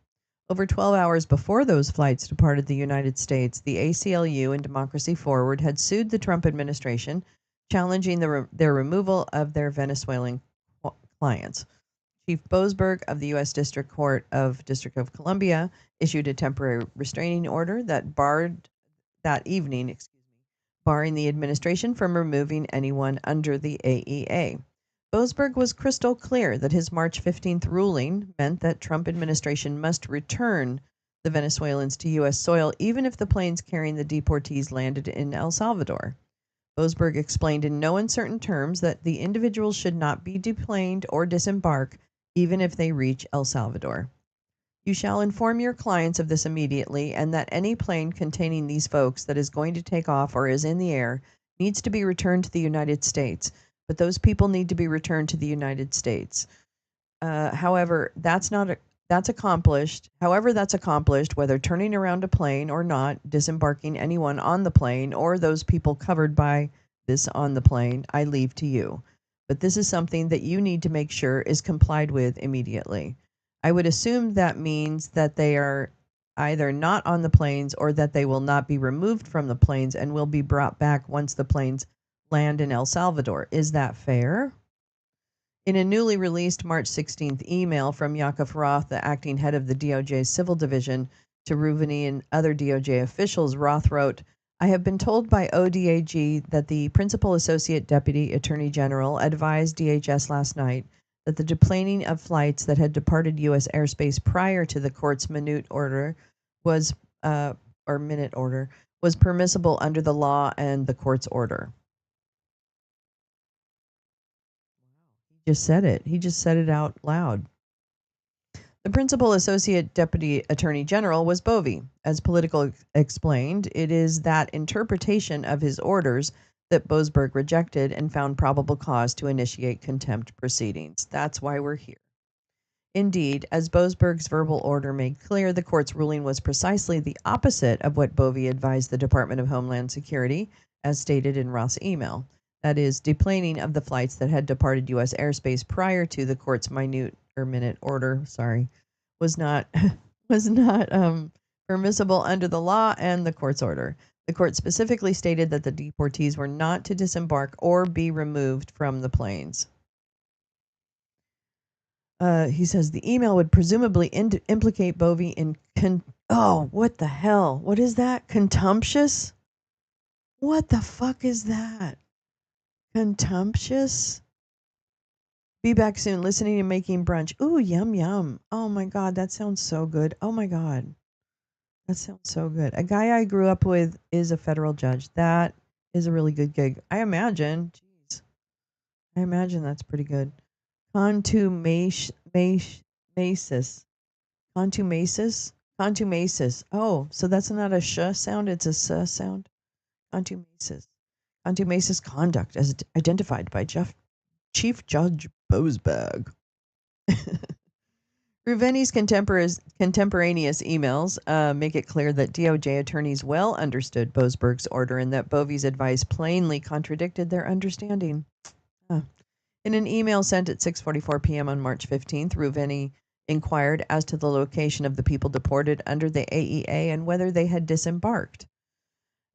Over 12 hours before those flights departed the United States, the ACLU and Democracy Forward had sued the Trump administration, challenging their removal of their Venezuelan clients. Chief Boasberg of the U.S. District Court of District of Columbia issued a temporary restraining order that barring the administration from removing anyone under the AEA. Boasberg was crystal clear that his March 15th ruling meant that Trump administration must return the Venezuelans to U.S. soil even if the planes carrying the deportees landed in El Salvador. Boasberg explained in no uncertain terms that the individuals should not be deplaned or disembark even if they reach El Salvador. You shall inform your clients of this immediately and that any plane containing these folks that is going to take off or is in the air needs to be returned to the United States. But those people need to be returned to the United States. However, that's not that's accomplished, whether turning around a plane or not, disembarking anyone on the plane or those people covered by this on the plane, I leave to you. But this is something that you need to make sure is complied with immediately. I would assume that means that they are either not on the planes or that they will not be removed from the planes and will be brought back once the planes land in El Salvador. Is that fair? In a newly released March 16th email from Yaakov Roth, the acting head of the DOJ Civil Division, to Ruvani and other DOJ officials, Roth wrote, I have been told by ODAG that the Principal Associate Deputy Attorney General advised DHS last night that the deplaning of flights that had departed U.S. airspace prior to the court's minute order was permissible under the law and the court's order. Just said it. He just said it out loud. The Principal Associate Deputy Attorney General was BOVE-r. As Political explained, it is that interpretation of his orders that Boasberg rejected and found probable cause to initiate contempt proceedings. That's why we're here. Indeed, as Boasberg's verbal order made clear, the court's ruling was precisely the opposite of what BOVE advised the Department of Homeland Security, as stated in Roth's email. That is, deplaning of the flights that had departed U.S. airspace prior to the court's minute order, was not permissible under the law and the court's order. The court specifically stated that the deportees were not to disembark or be removed from the planes. He says the email would presumably implicate BOVE in what the hell? What is that? Contemptuous? What the fuck is that? Contemptuous? Be back soon, listening and making brunch. Ooh, yum, yum. Oh my God, that sounds so good. Oh my God. That sounds so good. A guy I grew up with is a federal judge. That is a really good gig. I imagine. Jeez. I imagine that's pretty good. Contumacious. Contumacious. Oh, so that's not a sh sound, it's a s sound. Contumacious. Contumacious conduct as identified by Chief Judge Boasberg. Ruveni's contemporaneous emails make it clear that DOJ attorneys well understood Boasberg's order and that BOVE's advice plainly contradicted their understanding. In an email sent at 6:44 p.m. on March 15th, Ruveni inquired as to the location of the people deported under the AEA and whether they had disembarked.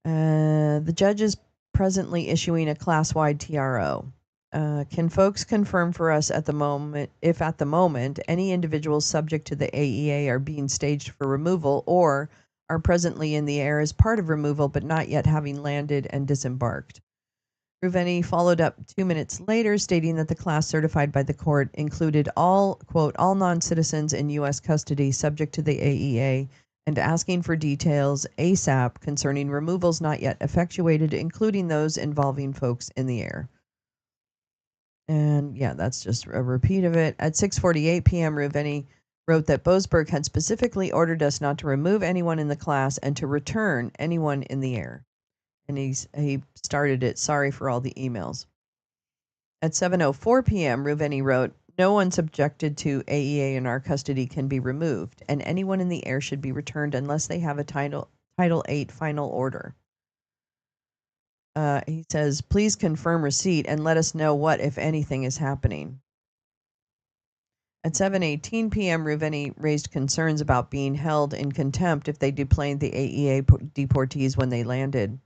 The judge is presently issuing a class-wide TRO. Can folks confirm for us at the moment if at the moment any individuals subject to the AEA are being staged for removal or are presently in the air as part of removal but not yet having landed and disembarked? Ruveni followed up 2 minutes later, stating that the class certified by the court included all, quote, all non-citizens in U.S. custody subject to the AEA, and asking for details ASAP concerning removals not yet effectuated, including those involving folks in the air. And yeah, that's just a repeat of it. At 6:48 p.m., Ruveni wrote that Boasberg had specifically ordered us not to remove anyone in the class and to return anyone in the air. And he started it, sorry for all the emails. At 7:04 p.m., Ruveni wrote, no one subjected to AEA in our custody can be removed, and anyone in the air should be returned unless they have a Title 8 final order. He says, please confirm receipt and let us know what, if anything, is happening. At 7:18 p.m., Ruveni raised concerns about being held in contempt if they deplaned the AEA deportees when they landed.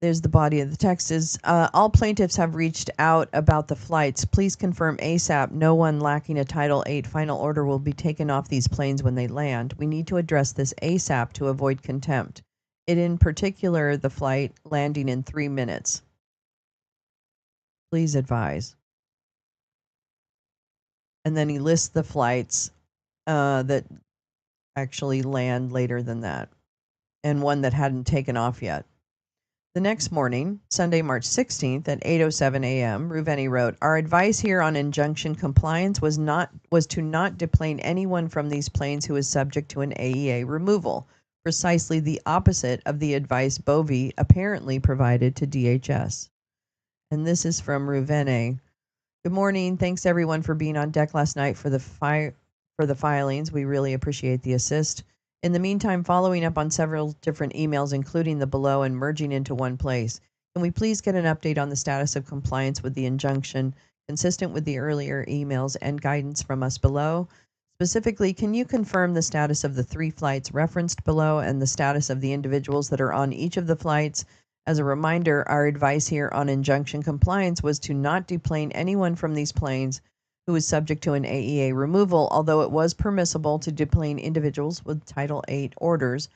There's the body of the text is, all plaintiffs have reached out about the flights. Please confirm ASAP no one lacking a Title 8 final order will be taken off these planes when they land. We need to address this ASAP to avoid contempt. It in particular, the flight landing in 3 minutes. Please advise. And then he lists the flights that actually land later than that, and one that hadn't taken off yet. The next morning, Sunday, March 16th at 8:07 a.m., Ruveni wrote, our advice here on injunction compliance was to not deplane anyone from these planes who is subject to an AEA removal, precisely the opposite of the advice BOVE apparently provided to DHS. And this is from Ruveni. Good morning. Thanks everyone for being on deck last night for for the filings. We really appreciate the assist. In the meantime, following up on several different emails, including the below and merging into one place, can we please get an update on the status of compliance with the injunction consistent with the earlier emails and guidance from us below? Specifically, can you confirm the status of the 3 flights referenced below and the status of the individuals that are on each of the flights? As a reminder, our advice here on injunction compliance was to not deplane anyone from these planes who is subject to an AEA removal, although it was permissible to deplane individuals with Title VIII orders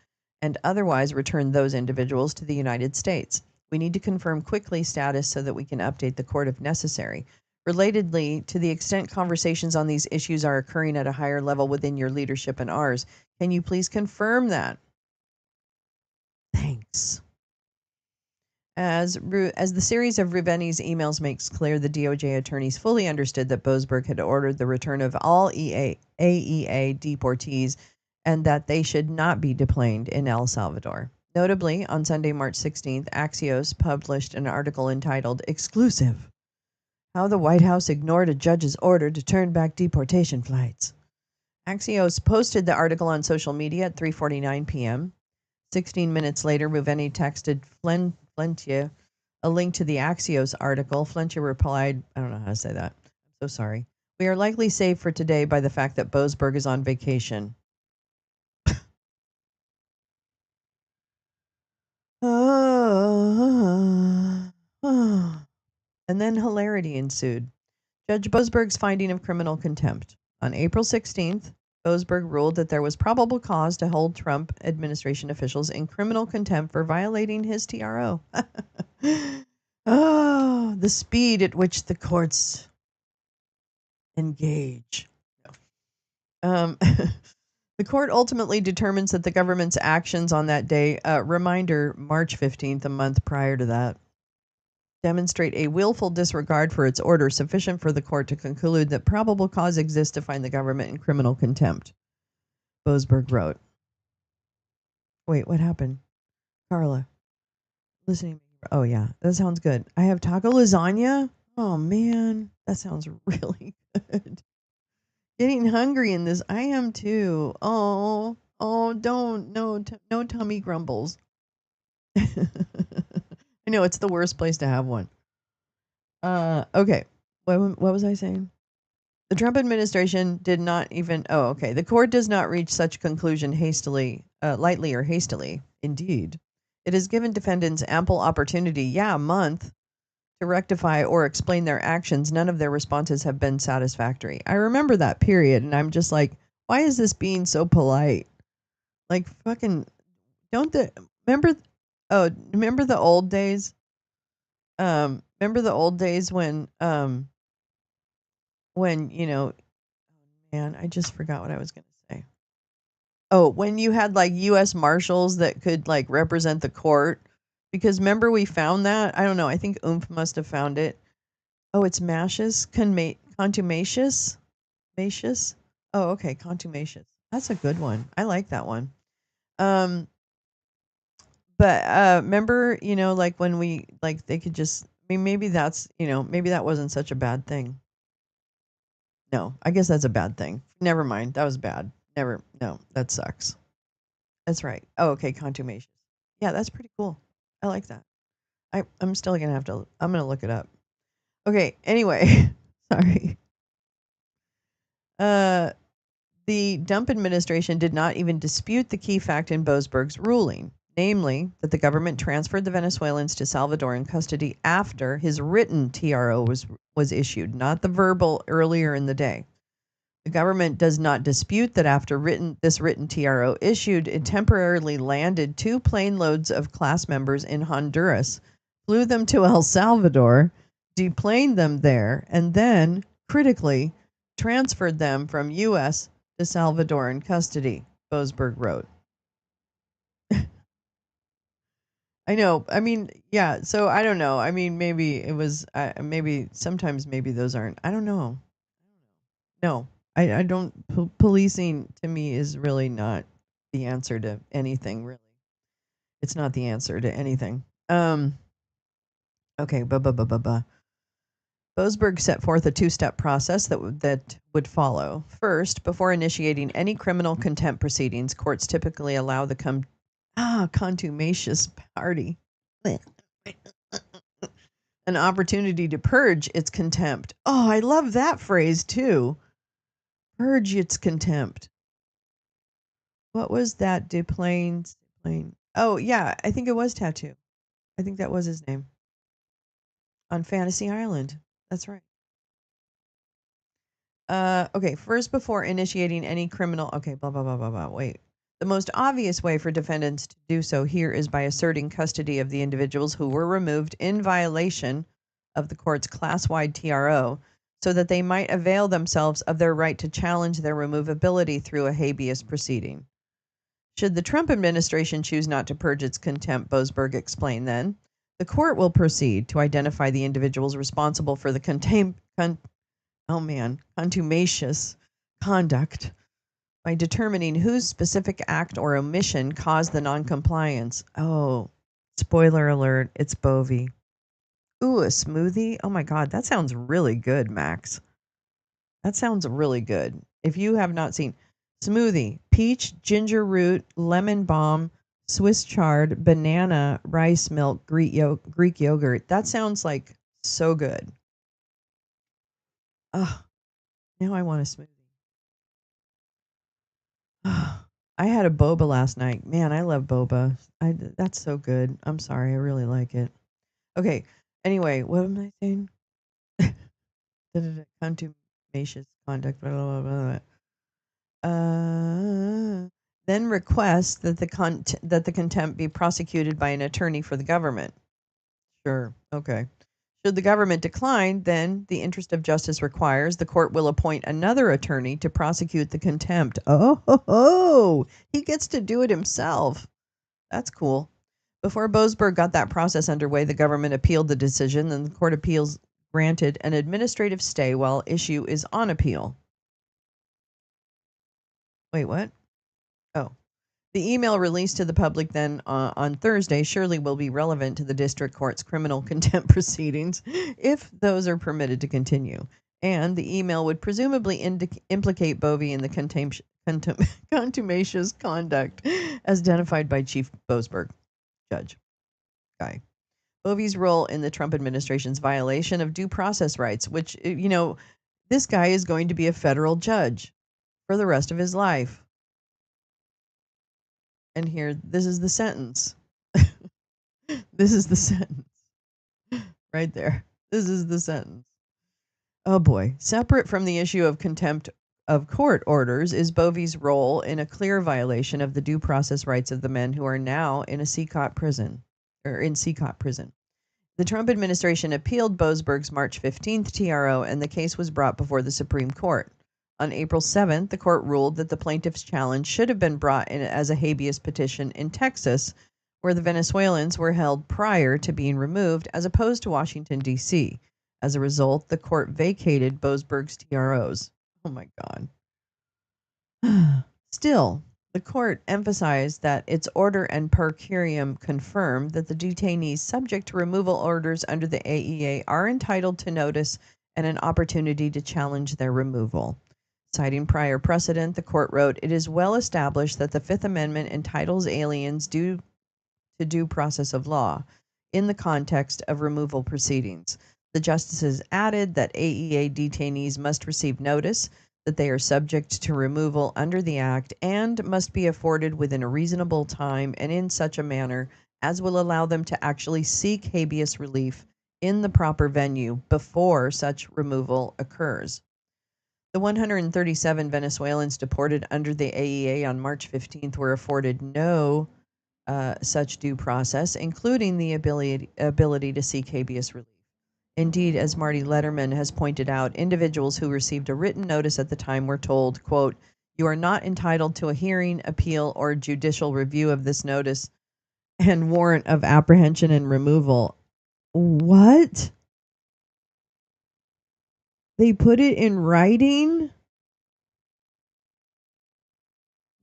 and otherwise return those individuals to the United States. We need to confirm quickly status so that we can update the court if necessary. Relatedly, to the extent conversations on these issues are occurring at a higher level within your leadership and ours, can you please confirm that? Thanks. As the series of Riveni's emails makes clear, the DOJ attorneys fully understood that Boasberg had ordered the return of all AEA deportees and that they should not be deplaned in El Salvador. Notably, on Sunday, March 16th, Axios published an article entitled Exclusive: How the White House Ignored a Judge's Order to Turn Back Deportation Flights. Axios posted the article on social media at 3:49 p.m. 16 minutes later, Ruveni texted Flentia a link to the Axios article. Flentia replied, I don't know how to say that. I'm so sorry. We are likely saved for today by the fact that Boasberg is on vacation. And then hilarity ensued. Judge Boasberg's finding of criminal contempt. On April 16th, Boasberg ruled that there was probable cause to hold Trump administration officials in criminal contempt for violating his TRO. Oh, the speed at which the courts engage. The court ultimately determines that the government's actions on that day, reminder, March 15th, a month prior to that, demonstrate a willful disregard for its order sufficient for the court to conclude that probable cause exists to find the government in criminal contempt. Boasberg wrote. Wait, what happened? Carla, listening. Oh, yeah, that sounds good. I have taco lasagna. Oh, man, that sounds really good. Getting hungry in this. I am too. Oh, don't. No tummy grumbles. I know, it's the worst place to have one. Okay. What was I saying? The Trump administration did not even. Oh, okay. The court does not reach such conclusion lightly or hastily. Indeed, it has given defendants ample opportunity. A month to rectify or explain their actions. None of their responses have been satisfactory. I remember that period, and I'm just like, why is this being so polite? Like, fucking, remember? Oh, remember the old days? Remember the old days when man, I just forgot what I was going to say. Oh, when you had like U.S. Marshals that could like represent the court, because remember we found that? I don't know. I think Oomph must have found it. Oh, it's Mashes, contumacious, macious. Oh, okay, contumacious. That's a good one. I like that one. But remember, like when we like they could just. I mean, maybe that's maybe that wasn't such a bad thing. No, I guess that's a bad thing. Never mind. That was bad. No, that sucks. That's right. Oh, okay, contumacious. Yeah, that's pretty cool. I like that. I'm still gonna have to. I'm gonna look it up. Okay. Anyway, sorry. The Dump administration did not even dispute the key fact in Boasberg's ruling, namely that the government transferred the Venezuelans to Salvadoran custody after his written TRO was issued, not the verbal earlier in the day. The government does not dispute that after this written TRO issued, it temporarily landed 2 plane loads of class members in Honduras, flew them to El Salvador, deplaned them there, and then, critically, transferred them from U.S. to Salvadoran custody, Boasberg wrote. I know. I mean, yeah. So I don't know. I mean, maybe it was, maybe sometimes maybe those aren't. I don't know. No, I don't. Policing to me is really not the answer to anything. Really, it's not the answer to anything. Okay. Boasberg set forth a two-step process that would follow. First, before initiating any criminal contempt proceedings, courts typically allow the contumacious party an opportunity to purge its contempt. Oh, I love that phrase too. Purge its contempt. What was that? Duplain? Oh, yeah, I think it was Tattoo. I think that was his name. On Fantasy Island. That's right. Okay, first before initiating any criminal, okay, blah, blah, blah, blah, blah, wait. The most obvious way for defendants to do so here is by asserting custody of the individuals who were removed in violation of the court's class-wide TRO so that they might avail themselves of their right to challenge their removability through a habeas proceeding. Should the Trump administration choose not to purge its contempt, Boasberg explained then, the court will proceed to identify the individuals responsible for the contumacious conduct by determining whose specific act or omission caused the noncompliance. Oh, spoiler alert, it's BOVE. Ooh, a smoothie? Oh my God, that sounds really good, Max. That sounds really good. If you have not seen smoothie, peach, ginger root, lemon balm, Swiss chard, banana, rice milk, Greek yogurt. That sounds like so good. Oh, now I want a smoothie. I had a boba last night. Man, I love boba. That's so good. I'm sorry. I really like it. Okay. Anyway, what am I saying? Contumacious conduct. Blah, blah, blah, blah. Then request that the contempt be prosecuted by an attorney for the government. Sure. Okay. Should the government decline, then the interest of justice requires the court will appoint another attorney to prosecute the contempt. Oh, he gets to do it himself. That's cool. Before Boasberg got that process underway, the government appealed the decision, and the Court of Appeals granted an administrative stay while issue is on appeal. Wait, what? Oh. The email released to the public then on Thursday surely will be relevant to the district court's criminal contempt proceedings if those are permitted to continue. And the email would presumably implicate BOVE in the contumacious conduct as identified by Chief Boasberg, Judge Guy. BOVE's role in the Trump administration's violation of due process rights, which, this guy is going to be a federal judge for the rest of his life. And here, this is the sentence. This is the sentence. Right there. This is the sentence. Oh boy. Separate from the issue of contempt of court orders is BOVE's role in a clear violation of the due process rights of the men who are now in a CCOT prison, or in CCOT prison. The Trump administration appealed Boasberg's March 15th TRO, and the case was brought before the Supreme Court. On April 7th, the court ruled that the plaintiff's challenge should have been brought in as a habeas petition in Texas, where the Venezuelans were held prior to being removed, as opposed to Washington, D.C. As a result, the court vacated Boasberg's TROs. Oh my God. Still, the court emphasized that its order and per curiam confirmed that the detainees subject to removal orders under the AEA are entitled to notice and an opportunity to challenge their removal. Citing prior precedent, the court wrote, "It is well established that the Fifth Amendment entitles aliens to due process of law in the context of removal proceedings." The justices added that AEA detainees must receive notice that they are subject to removal under the Act and must be afforded within a reasonable time and in such a manner as will allow them to actually seek habeas relief in the proper venue before such removal occurs. The 137 Venezuelans deported under the AEA on March 15th were afforded no such due process, including the ability to seek habeas relief. Indeed, as Marty Letterman has pointed out, individuals who received a written notice at the time were told, quote, "You are not entitled to a hearing, appeal, or judicial review of this notice and warrant of apprehension and removal." What? They put it in writing?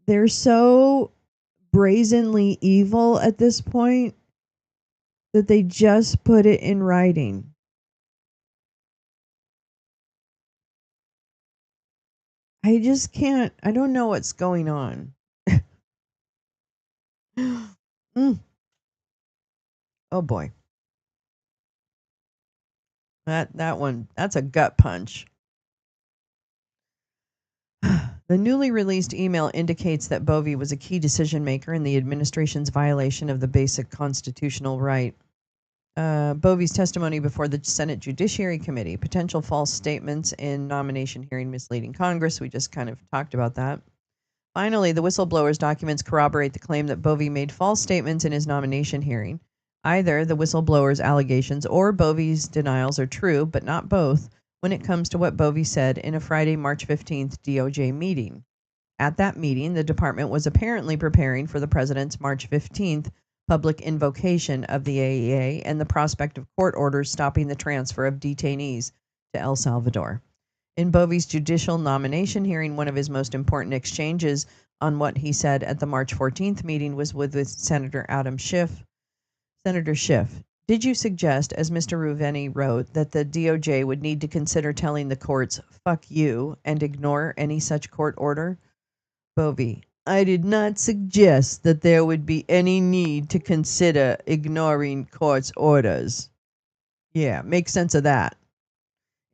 They're so brazenly evil at this point that they just put it in writing. I just can't. I don't know what's going on. Mm. Oh boy. That one, that's a gut punch. The newly released email indicates that BOVE was a key decision maker in the administration's violation of the basic constitutional right. BOVE's testimony before the Senate Judiciary Committee, potential false statements in nomination hearing misleading Congress. We just kind of talked about that. Finally, the whistleblower's documents corroborate the claim that BOVE made false statements in his nomination hearing. Either the whistleblower's allegations or BOVE's denials are true, but not both, when it comes to what BOVE said in a Friday, March 15th DOJ meeting. At that meeting, the department was apparently preparing for the president's March 15th public invocation of the AEA and the prospect of court orders stopping the transfer of detainees to El Salvador. In BOVE's judicial nomination hearing, one of his most important exchanges on what he said at the March 14th meeting was with Senator Adam Schiff. Senator Schiff, did you suggest, as Mr. Ruveni wrote, that the DOJ would need to consider telling the courts, fuck you, and ignore any such court order? BOVE, I did not suggest that there would be any need to consider ignoring court's orders. Yeah, make sense of that.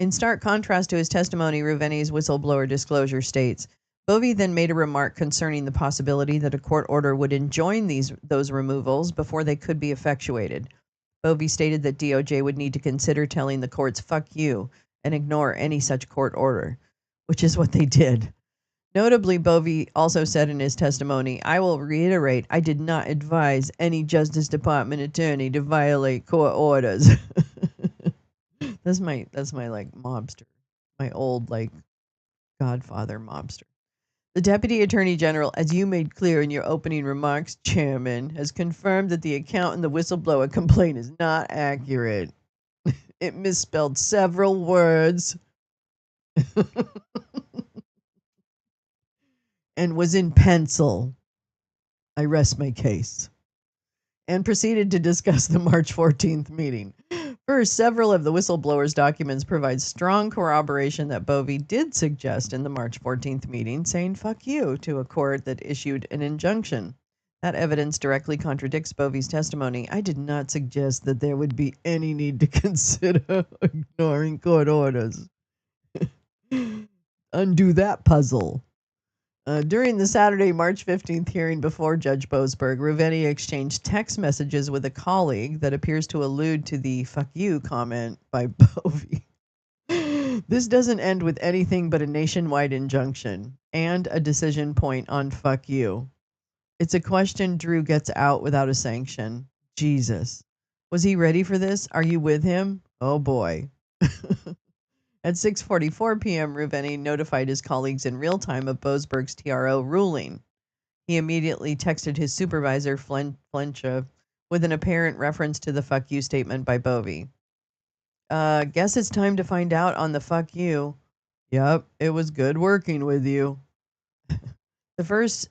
In stark contrast to his testimony, Ruveni's whistleblower disclosure states, BOVE then made a remark concerning the possibility that a court order would enjoin those removals before they could be effectuated. BOVE stated that DOJ would need to consider telling the courts, fuck you, and ignore any such court order, which is what they did. Notably, BOVE also said in his testimony, I will reiterate, I did not advise any Justice Department attorney to violate court orders. That's my like mobster, my old like Godfather mobster. The Deputy Attorney General, as you made clear in your opening remarks, Chairman, has confirmed that the account in the whistleblower complaint is not accurate. It misspelled several words and was in pencil. I rest my case. And proceeded to discuss the March 14th meeting. First, several of the whistleblower's documents provide strong corroboration that BOVE did suggest in the March 14th meeting saying fuck you to a court that issued an injunction. That evidence directly contradicts BOVE's testimony. I did not suggest that there would be any need to consider ignoring court orders. Undo that puzzle. During the Saturday, March 15th hearing before Judge Boasberg, Ruveni exchanged text messages with a colleague that appears to allude to the fuck you comment by BOVE. This doesn't end with anything but a nationwide injunction and a decision point on fuck you. It's a question Drew gets out without a sanction. Jesus. Was he ready for this? Are you with him? Oh boy. At 6:44 p.m., Ruveni notified his colleagues in real time of Boasberg's TRO ruling. He immediately texted his supervisor, Flencha, with an apparent reference to the fuck you statement by BOVE. Guess it's time to find out on the fuck you. Yep, it was good working with you. The first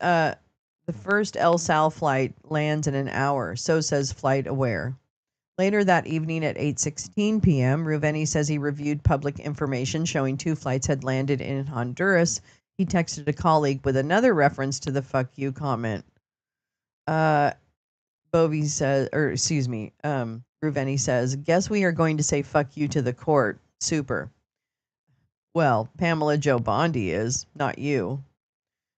El Sal flight lands in an hour, so says Flight Aware. Later that evening at 8:16 p.m., Ruveni says he reviewed public information showing 2 flights had landed in Honduras. He texted a colleague with another reference to the fuck you comment. Ruveni says, guess we are going to say fuck you to the court. Super. Well, Pamela Joe Bondi is, not you.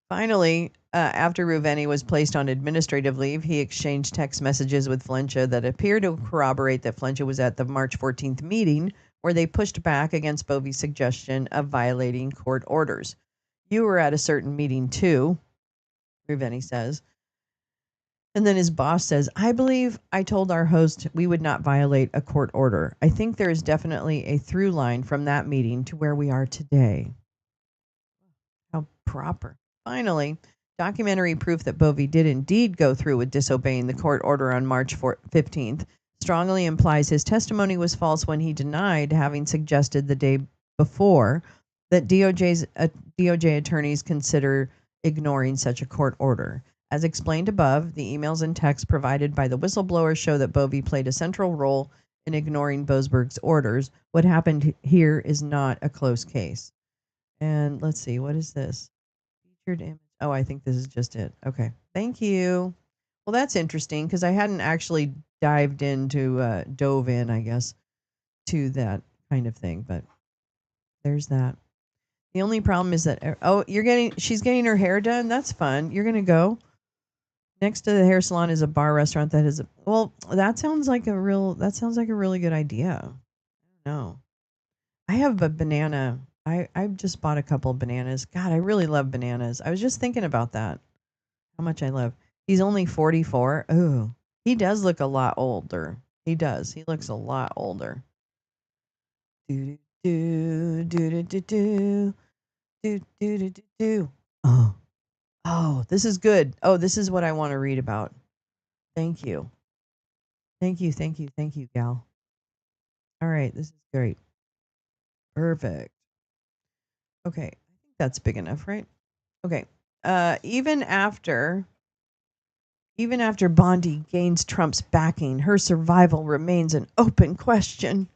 Finally, after Ruveni was placed on administrative leave, he exchanged text messages with Flencha that appear to corroborate that Flencha was at the March 14th meeting where they pushed back against BOVE's suggestion of violating court orders. You were at a certain meeting too, Ruveni says. And then his boss says, I believe I told our host we would not violate a court order. I think there is definitely a through line from that meeting to where we are today. How proper. Finally, documentary proof that BOVE did indeed go through with disobeying the court order on March 15th strongly implies his testimony was false when he denied having suggested the day before that DOJ attorneys consider ignoring such a court order. As explained above, the emails and texts provided by the whistleblower show that BOVE played a central role in ignoring Boasberg's orders. What happened here is not a close case. And let's see, what is this? Featured image. Oh, I think this is just it. Okay. Thank you. Well, that's interesting because I hadn't actually dove in, I guess, to that kind of thing. But there's that. The only problem is that she's getting her hair done. That's fun. You're gonna go. Next to the hair salon is a bar restaurant that has that sounds like a really good idea. No. I have a banana. I just bought a couple of bananas. God, I really love bananas. I was just thinking about that. How much I love. He's only 44. Oh, he does look a lot older. He does. He looks a lot older. Do do do do do do do do do do do. Oh, this is good. Oh, this is what I want to read about. Thank you. Thank you, thank you, thank you, gal. All right, this is great. Perfect. Okay, I think that's big enough, right? Okay. Even after Bondi gains Trump's backing, her survival remains an open question.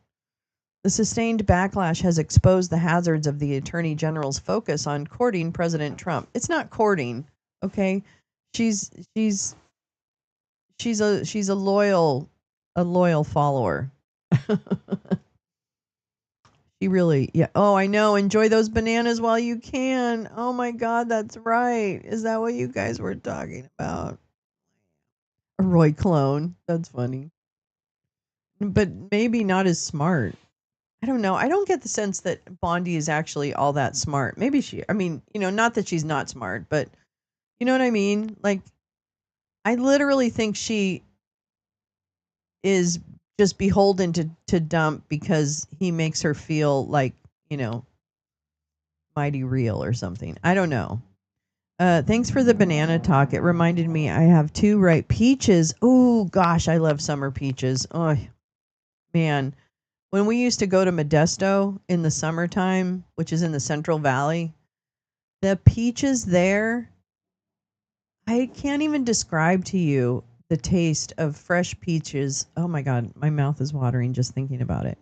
The sustained backlash has exposed the hazards of the Attorney General's focus on courting President Trump. It's not courting, okay? She's a loyal follower. She really, yeah. Oh, I know. Enjoy those bananas while you can. Oh my God, that's right. Is that what you guys were talking about? A Roy clone. That's funny. But maybe not as smart. I don't know. I don't get the sense that Bondi is actually all that smart. Maybe not that she's not smart, but you know what I mean? Like, I literally think she is just beholden to Dump because he makes her feel like, mighty real or something. I don't know. Thanks for the banana talk. It reminded me I have two ripe peaches. Oh gosh, I love summer peaches. Oh man, when we used to go to Modesto in the summertime, which is in the Central Valley, the peaches there, I can't even describe to you the taste of fresh peaches. Oh my God, my mouth is watering just thinking about it.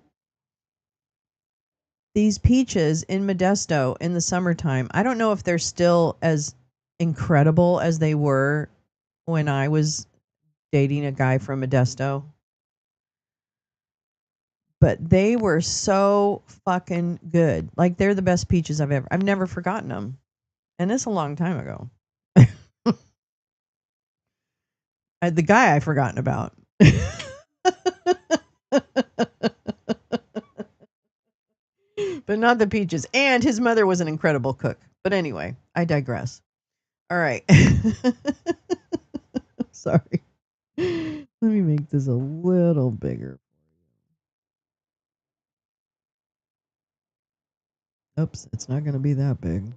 These peaches in Modesto in the summertime, I don't know if they're still as incredible as they were when I was dating a guy from Modesto, but they were so fucking good. Like, they're the best peaches I've never forgotten them. And it's a long time ago. The guy I've forgotten about. But not the peaches. And his mother was an incredible cook. But anyway, I digress. All right. Sorry. Let me make this a little bigger. Oops, it's not going to be that big.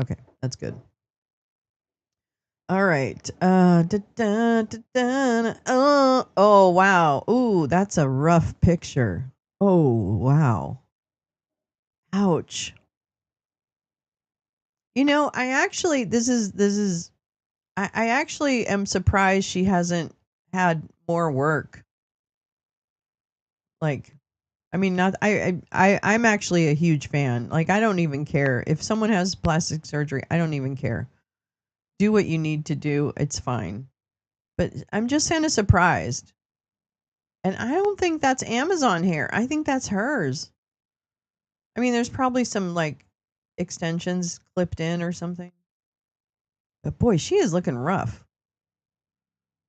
Okay, that's good. All right. Oh, wow. Ooh, that's a rough picture. Oh, wow. Ouch. I actually, I actually am surprised she hasn't had more work. Like, I mean, not, I'm actually a huge fan. Like, I don't even care. If someone has plastic surgery, I don't even care. Do what you need to do. It's fine. But I'm just kind of surprised. And I don't think that's Amazon hair. I think that's hers. I mean, there's probably some like extensions clipped in or something. But boy, she is looking rough.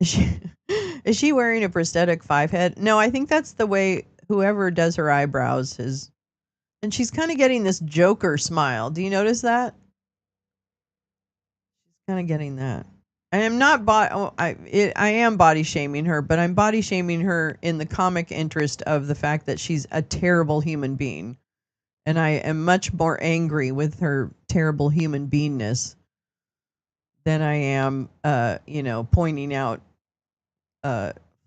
Is she wearing a prosthetic 5 head? No, I think that's the way whoever does her eyebrows is. And she's kind of getting this Joker smile. Do you notice that? She's kind of getting that. I am not I am body shaming her, but I'm body shaming her in the comic interest of the fact that she's a terrible human being. And I am much more angry with her terrible human beingness than I am pointing out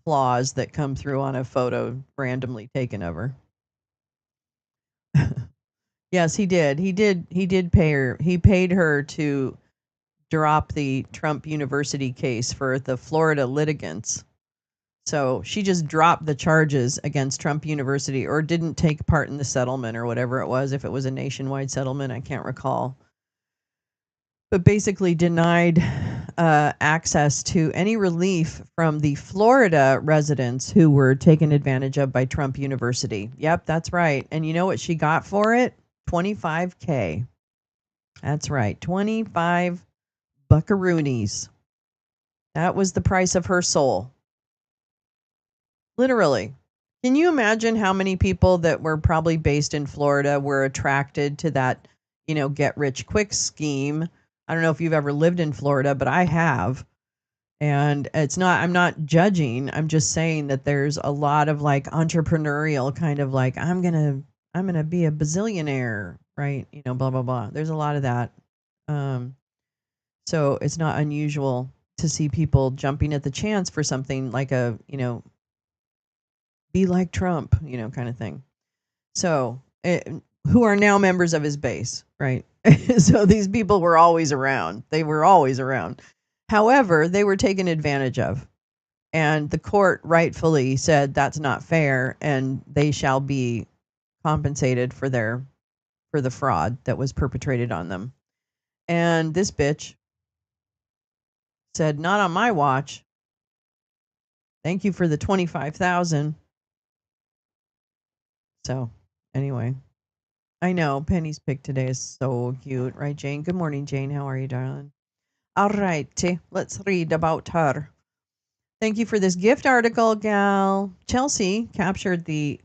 flaws that come through on a photo randomly taken of her. Yes, he did. He did pay her. He paid her to drop the Trump University case for the Florida litigants. So she just dropped the charges against Trump University, or didn't take part in the settlement or whatever it was. If it was a nationwide settlement, I can't recall. But basically denied access to any relief from the Florida residents who were taken advantage of by Trump University. Yep, that's right. And you know what she got for it? $25K. That's right, 25 buckaroonies. That was the price of her soul. Literally. Can you imagine how many people that were probably based in Florida were attracted to that, get rich quick scheme? I don't know if you've ever lived in Florida, but I have. And I'm not judging. I'm just saying that there's a lot of like entrepreneurial kind of like, I'm going to be a bazillionaire, right? Blah, blah, blah. There's a lot of that. So it's not unusual to see people jumping at the chance for something like a, be like Trump, kind of thing. So, who are now members of his base, right? So these people were always around. They were always around. However, they were taken advantage of. And the court rightfully said that's not fair, and they shall be compensated for the fraud that was perpetrated on them. And this bitch said, not on my watch. Thank you for the 25,000. So, anyway, I know Penny's pick today is so cute, right, Jane? Good morning, Jane. How are you, darling? All righty, let's read about her. Thank you for this gift article, gal. Chelsea captured the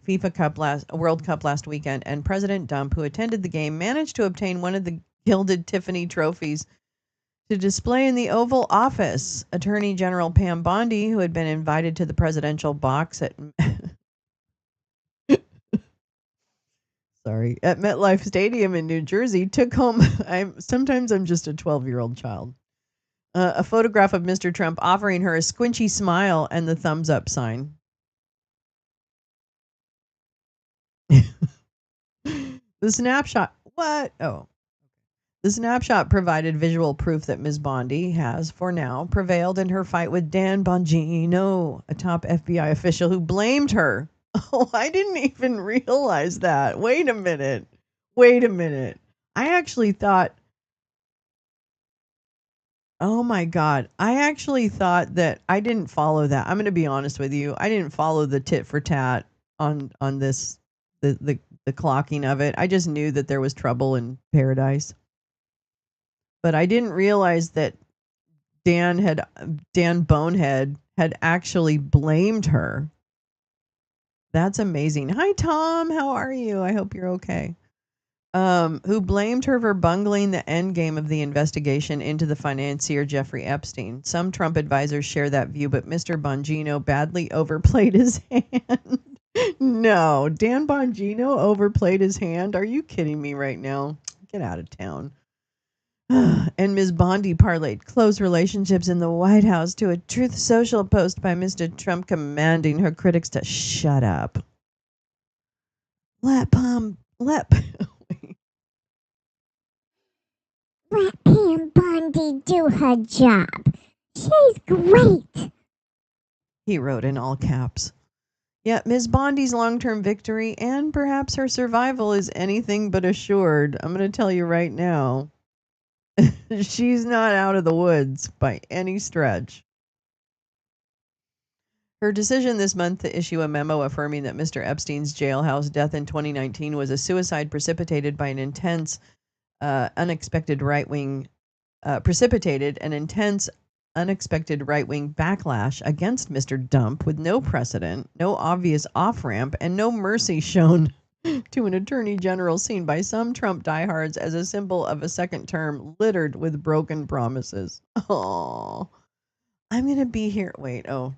World Cup last weekend, and President Dump, who attended the game, managed to obtain one of the gilded Tiffany trophies to display in the Oval Office. Attorney General Pam Bondi, who had been invited to the presidential box at MetLife Stadium in New Jersey, took home. Sometimes I'm just a 12-year-old child. A photograph of Mr. Trump offering her a squinchy smile and the thumbs up sign. The snapshot. What? Oh. The snapshot provided visual proof that Ms. Bondi has, for now, prevailed in her fight with Dan Bongino, a top FBI official who blamed her. Oh, I didn't even realize that. Wait a minute. I actually thought, oh my God. I actually thought that I didn't follow that. I'm going to be honest with you. I didn't follow the tit for tat on this, the clocking of it. I just knew that there was trouble in paradise. But I didn't realize that Dan Bonehead had actually blamed her. That's amazing. Hi, Tom. How are you? I hope you're okay. Who blamed her for bungling the end game of the investigation into the financier Jeffrey Epstein. Some Trump advisors share that view, but Mr. Bongino badly overplayed his hand. No, Dan Bongino overplayed his hand? Are you kidding me right now? Get out of town. And Ms. Bondi parlayed close relationships in the White House to a Truth Social post by Mr. Trump commanding her critics to shut up. Let Pam Bondi do her job. She's great, he wrote in all caps. Yet Ms. Bondi's long-term victory and perhaps her survival is anything but assured. I'm going to tell you right now. She's not out of the woods by any stretch. Her decision this month to issue a memo affirming that Mr. Epstein's jailhouse death in 2019 was a suicide precipitated an intense, unexpected right-wing backlash against Mr. Dump with no precedent, no obvious off-ramp, and no mercy shown to an attorney general seen by some Trump diehards as a symbol of a second term littered with broken promises. Oh, I'm going to be here. Wait, oh.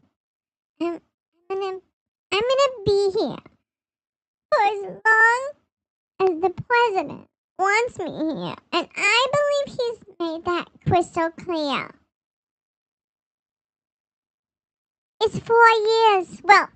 I'm gonna be here for as long as the president wants me here, and I believe he's made that crystal clear. It's 4 years. Well,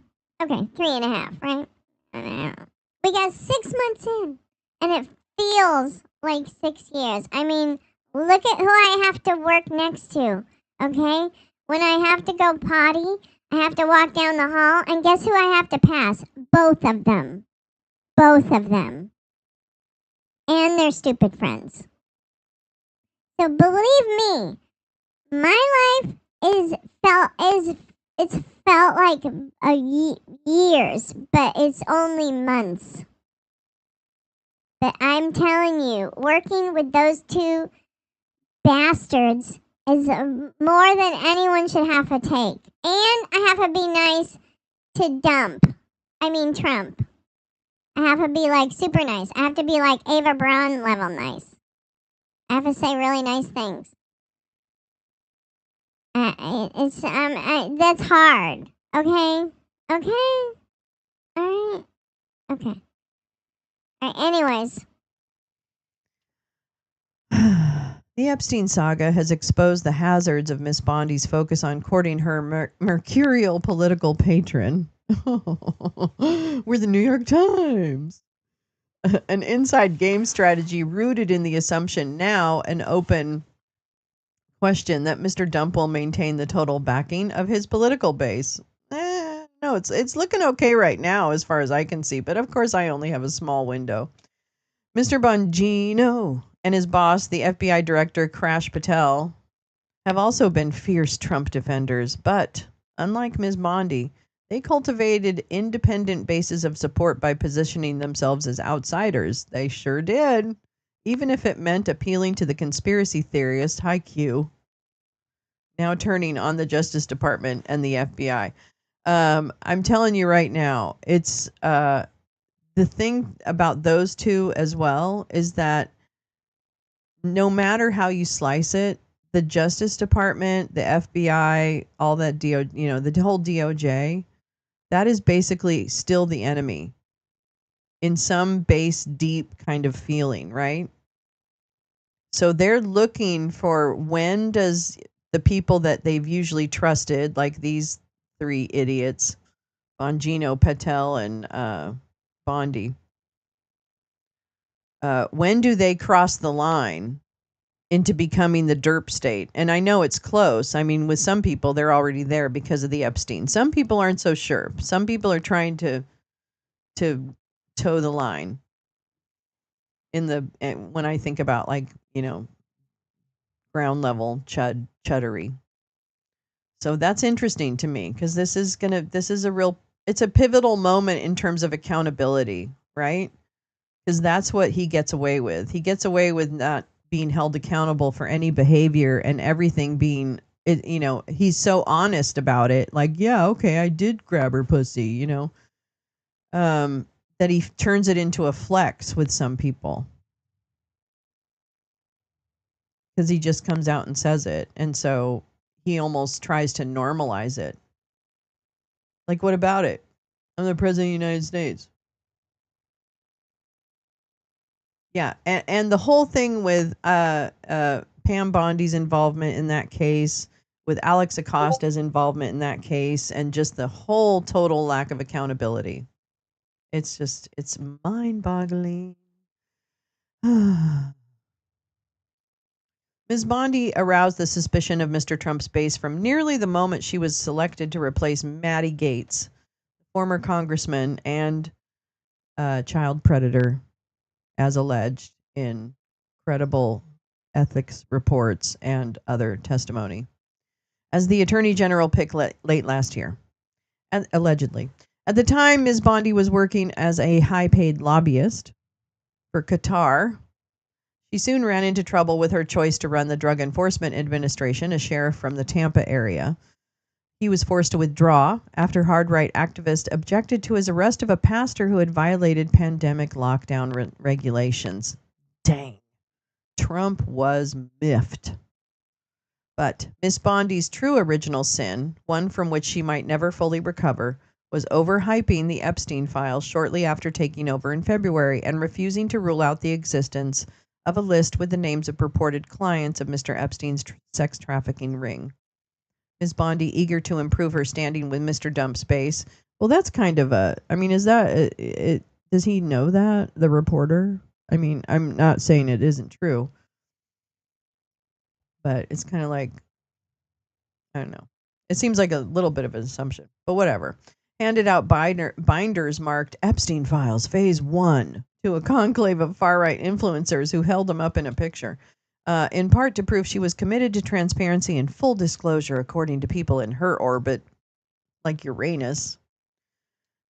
okay, 3.5, right? I don't know. We got 6 months in, and it feels like 6 years. I mean, look at who I have to work next to, okay? When I have to go potty, I have to walk down the hall, and guess who I have to pass? Both of them. Both of them. And their stupid friends. So believe me, my life it's felt like years, but it's only months. But I'm telling you, working with those two bastards is more than anyone should have to take. And I have to be nice to Trump. I have to be like super nice. I have to be like Ava Braun level nice. I have to say really nice things. That's hard. Okay. Okay. All right. Okay. All right. Anyways. The Epstein saga has exposed the hazards of Miss Bondi's focus on courting her mercurial political patron. We're the New York Times. An inside game strategy rooted in the assumption, now an open question, that Mr. Dump will maintain the total backing of his political base. No, it's looking okay right now as far as I can see, but of course I only have a small window. Mr. Bongino and his boss, the FBI director Crash Patel, have also been fierce Trump defenders, but unlike Ms. Bondi, they cultivated independent bases of support by positioning themselves as outsiders. They sure did, even if it meant appealing to the conspiracy theorist, hi Q, now turning on the Justice Department and the FBI. I'm telling you right now, it's the thing about those two as well is that no matter how you slice it, the Justice Department, the FBI, all that the whole DOJ, that is basically still the enemy in some base, deep kind of feeling, right? So they're looking for, when does the people that they've usually trusted, like these three idiots, Bongino, Patel, and Bondi, when do they cross the line into becoming the derp state? And I know it's close. I mean, with some people, they're already there because of the Epstein. Some people aren't so sure. Some people are trying to toe the line. When I think about, like, ground level chuddery. So that's interesting to me, because this is it's a pivotal moment in terms of accountability, right? Because that's what he gets away with. He gets away with not being held accountable for any behavior, and everything being, he's so honest about it. Like, yeah, okay, I did grab her pussy, that he turns it into a flex with some people. Because he just comes out and says it. And so he almost tries to normalize it. Like, what about it? I'm the president of the United States. Yeah, and the whole thing with Pam Bondi's involvement in that case, with Alex Acosta's involvement in that case, and just the whole total lack of accountability. It's mind-boggling. Ms. Bondi aroused the suspicion of Mr. Trump's base from nearly the moment she was selected to replace Matty Gaetz, former congressman and child predator, as alleged in credible ethics reports and other testimony, as the Attorney General picked late last year, and allegedly. At the time, Ms. Bondi was working as a high-paid lobbyist for Qatar. She soon ran into trouble with her choice to run the Drug Enforcement Administration, a sheriff from the Tampa area. He was forced to withdraw after hard-right activists objected to his arrest of a pastor who had violated pandemic lockdown regulations. Dang. Trump was miffed. But Miss Bondi's true original sin, one from which she might never fully recover, was overhyping the Epstein files shortly after taking over in February and refusing to rule out the existence of a list with the names of purported clients of Mr. Epstein's sex trafficking ring. Ms. Bondi, eager to improve her standing with Mr. Dump's base. Well, that's kind of is that, does he know that, the reporter? I mean, I'm not saying it isn't true, but it's kind of like, I don't know. It seems like a little bit of an assumption, but whatever. Handed out binders marked Epstein Files Phase 1 to a conclave of far-right influencers who held them up in a picture, in part to prove she was committed to transparency and full disclosure, according to people in her orbit, like Uranus.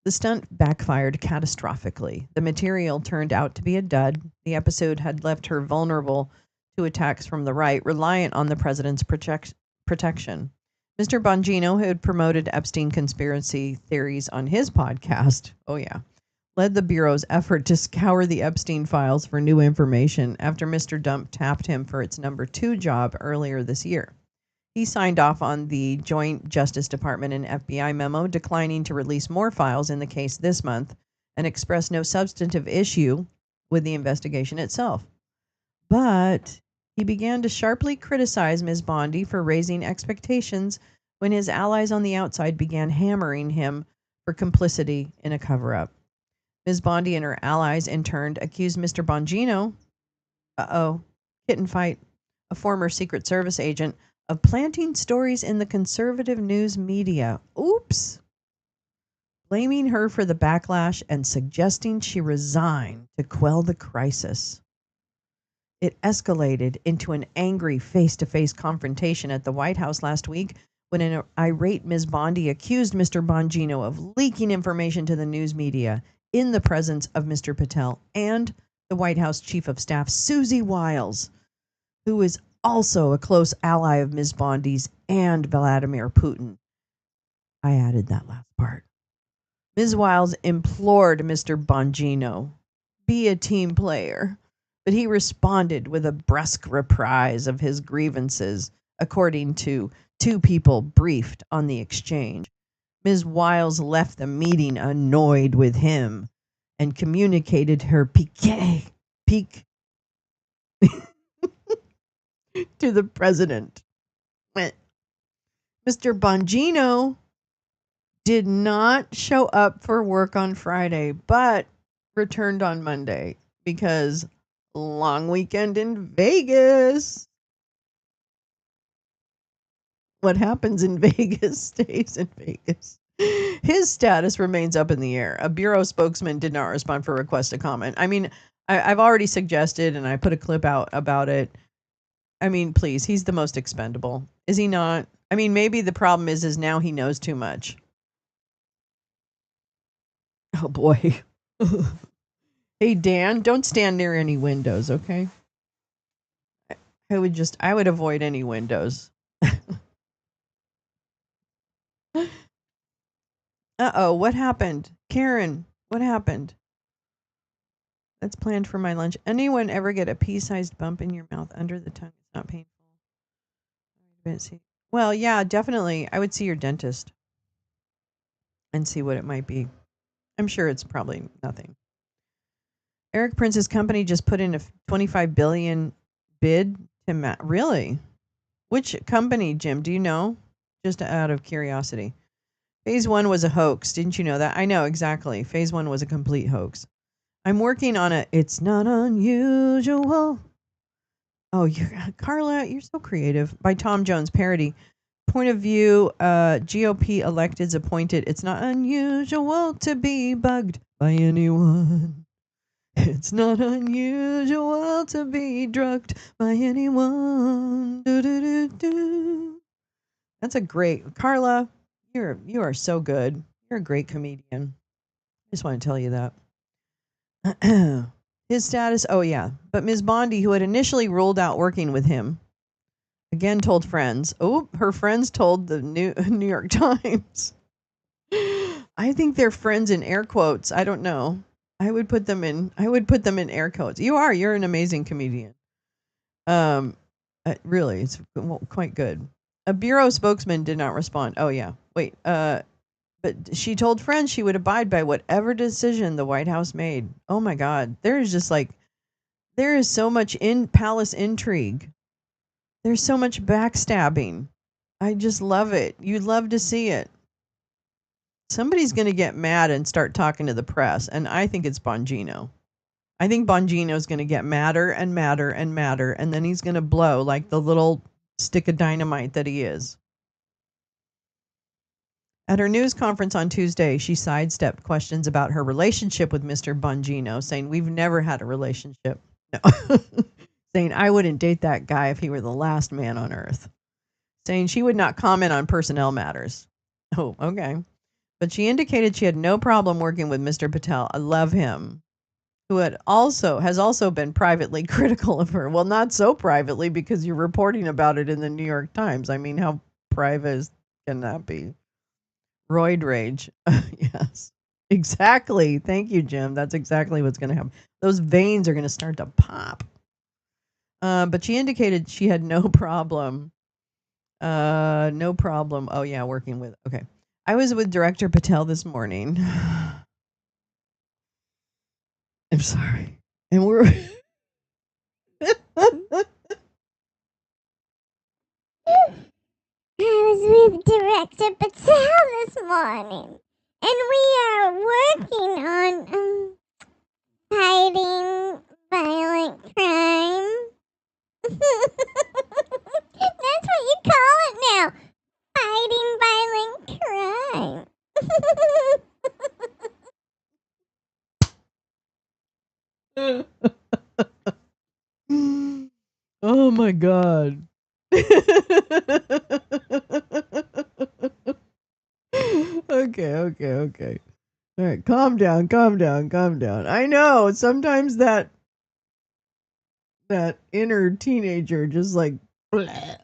The stunt backfired catastrophically. The material turned out to be a dud. The episode had left her vulnerable to attacks from the right, reliant on the president's protection. Mr. Bongino, who had promoted Epstein conspiracy theories on his podcast, led the Bureau's effort to scour the Epstein files for new information after Mr. Dump tapped him for its number 2 job earlier this year. He signed off on the Joint Justice Department and FBI memo declining to release more files in the case this month and expressed no substantive issue with the investigation itself. But he began to sharply criticize Ms. Bondi for raising expectations when his allies on the outside began hammering him for complicity in a cover-up. Ms. Bondi and her allies, in turn, accused Mr. Bongino, kitten fight, a former Secret Service agent, of planting stories in the conservative news media. Oops. Blaming her for the backlash and suggesting she resign to quell the crisis. It escalated into an angry face-to-face confrontation at the White House last week when an irate Ms. Bondi accused Mr. Bongino of leaking information to the news media in the presence of Mr. Patel and the White House Chief of Staff, Susie Wiles, who is also a close ally of Ms. Bondi's and Vladimir Putin. I added that last part. Ms. Wiles implored Mr. Bongino, be a team player, but he responded with a brusque reprise of his grievances, according to 2 people briefed on the exchange. Ms. Wiles left the meeting annoyed with him and communicated her pique to the president. Mr. Bongino did not show up for work on Friday, but returned on Monday because long weekend in Vegas. What happens in Vegas stays in Vegas. His status remains up in the air. A bureau spokesman did not respond for a request to comment. I mean, I've already suggested, and I put a clip out about it. I mean, please, he's the most expendable. Is he not? I mean, maybe the problem is now he knows too much. Oh, boy. Hey, Dan, don't stand near any windows, okay? I would avoid any windows. Uh-oh, what happened? Karen, what happened? That's planned for my lunch. Anyone ever get a pea-sized bump in your mouth under the tongue? It's not painful. Well, yeah, definitely. I would see your dentist and see what it might be. I'm sure it's probably nothing. Eric Prince's company just put in a $25 billion bid to really? Which company, Jim? Do you know? Just out of curiosity. Phase 1 was a hoax. Didn't you know that? I know, exactly. Phase 1 was a complete hoax. I'm working on a It's Not Unusual. Oh, Carla, you're so creative. By Tom Jones parody. Point of view, GOP electeds appointed. It's not unusual to be bugged by anyone. It's not unusual to be drugged by anyone. Do. That's a great Carla. You are so good. You're a great comedian. I just want to tell you that. His status, but Ms. Bondi, who had initially ruled out working with him, again told friends. Oh, her friends told the New York Times. I think they're friends in air quotes. I don't know. I would put them in air quotes. You're an amazing comedian. Really, it's quite good. A bureau spokesman did not respond. Oh yeah. Wait, but she told friends she would abide by whatever decision the White House made. Oh my God. There is so much palace intrigue. There's so much backstabbing. I just love it. You'd love to see it. Somebody's going to get mad and start talking to the press, and I think it's Bongino. I think Bongino's going to get madder and madder and madder, and then he's going to blow like the little stick of dynamite that he is. At her news conference on Tuesday, she sidestepped questions about her relationship with Mr. Bongino, saying, "We've never had a relationship." No. Saying, "I wouldn't date that guy if he were the last man on earth." Saying she would not comment on personnel matters. Oh, okay. But she indicated she had no problem working with Mr. Patel. I love him. Who has also been privately critical of her. Well, not so privately because you're reporting about it in the New York Times. I mean, how private can that be? Roid rage. Yes. Exactly. Thank you, Jim. That's exactly what's going to happen. Those veins are going to start to pop. But she indicated she had no problem. No problem. Oh, yeah, working with. Okay. I was with Director Patel this morning. I'm sorry. And we're. I was with Director Patel this morning, and we are working on fighting violent crime. That's what you call it now, fighting violent crime. Oh my God. Okay. All right, calm down. I know sometimes that inner teenager just like bleh.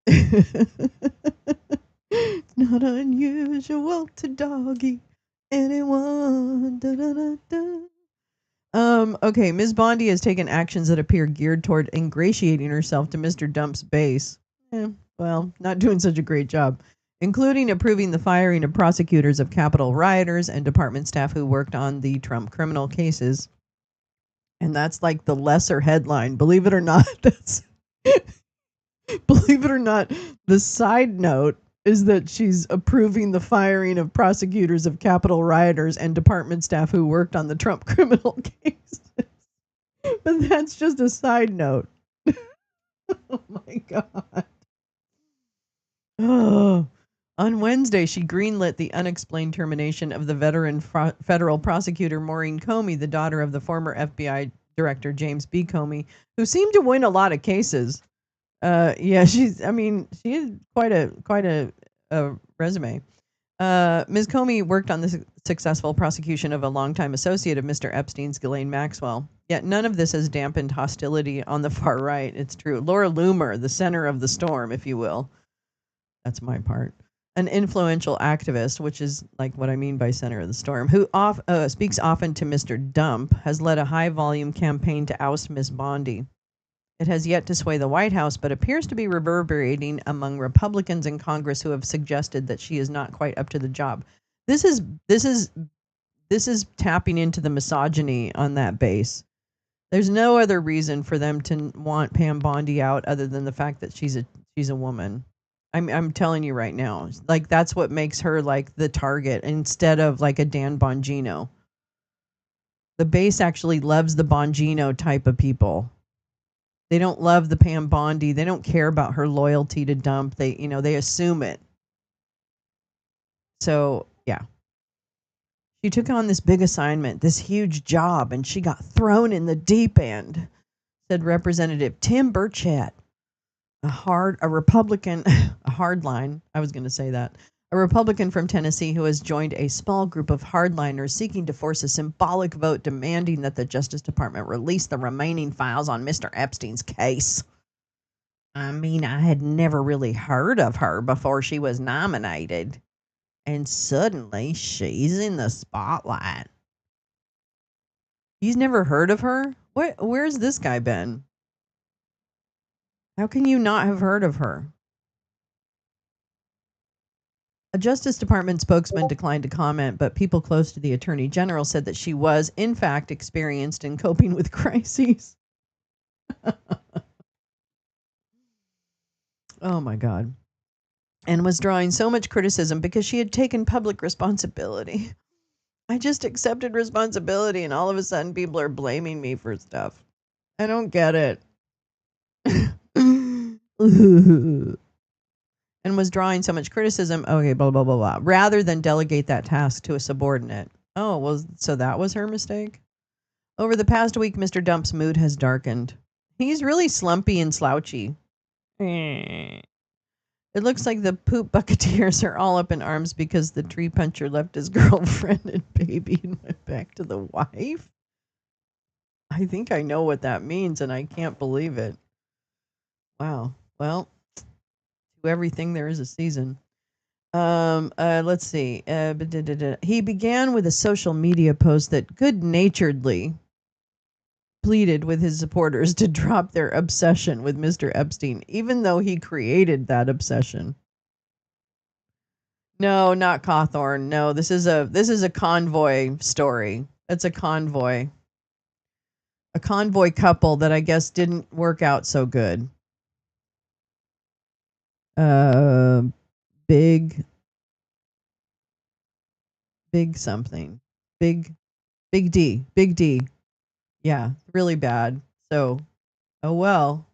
It's not unusual to doggy anyone. Da, da, da, da. Okay, Ms. Bondi has taken actions that appear geared toward ingratiating herself to Mr. Dump's base. Well, not doing such a great job, including approving the firing of prosecutors of Capitol rioters and department staff who worked on the Trump criminal cases. And that's like the lesser headline. Believe it or not, the side note is that she's approving the firing of prosecutors of Capitol rioters and department staff who worked on the Trump criminal cases. But that's just a side note. Oh my God. Oh. On Wednesday, she greenlit the unexplained termination of the veteran federal prosecutor Maureen Comey, the daughter of the former FBI director James B. Comey, who seemed to win a lot of cases. Yeah, she had quite a resume. Ms. Comey worked on the successful prosecution of a longtime associate of Mr. Epstein's, Ghislaine Maxwell. Yet none of this has dampened hostility on the far right. It's true. Laura Loomer, the center of the storm, if you will. That's my part. An influential activist, which is like what I mean by center of the storm, who speaks often to Mr. Dump, has led a high-volume campaign to oust Ms. Bondi. It has yet to sway the White House, but appears to be reverberating among Republicans in Congress who have suggested that she is not quite up to the job. This is tapping into the misogyny on that base. There's no other reason for them to want Pam Bondi out other than the fact that she's a woman. I'm telling you right now, like that's what makes her like the target instead of like a Dan Bongino. The base actually loves the Bongino type of people. They don't love the Pam Bondi. They don't care about her loyalty to Dump. They assume it. So, yeah. She took on this big assignment, this huge job, and she got thrown in the deep end, said Representative Tim Burchett, a Republican, a hardline. I was going to say that. A Republican from Tennessee who has joined a small group of hardliners seeking to force a symbolic vote demanding that the Justice Department release the remaining files on Mr. Epstein's case. I mean, I had never really heard of her before she was nominated. And suddenly she's in the spotlight. He's never heard of her? Where's this guy been? How can you not have heard of her? A Justice Department spokesman declined to comment, but people close to the Attorney General said that she was, in fact, experienced in coping with crises. Oh, my God. And was drawing so much criticism because she had taken public responsibility. I just accepted responsibility, and all of a sudden people are blaming me for stuff. I don't get it. and was drawing so much criticism. Okay, blah, blah, blah, blah, rather than delegate that task to a subordinate. Oh, well, so that was her mistake? Over the past week, Mr. Dump's mood has darkened. He's really slumpy and slouchy. It looks like the poop bucketeers are all up in arms because the tree puncher left his girlfriend and baby and went back to the wife. I think I know what that means, and I can't believe it. Wow. Well, to everything there is a season. Let's see. He began with a social media post that good-naturedly pleaded with his supporters to drop their obsession with Mr. Epstein, even though he created that obsession. No, not Cawthorn. No, this is a convoy story. It's a convoy couple that I guess didn't work out so good. Big something. Big D. Yeah, really bad. So, oh well.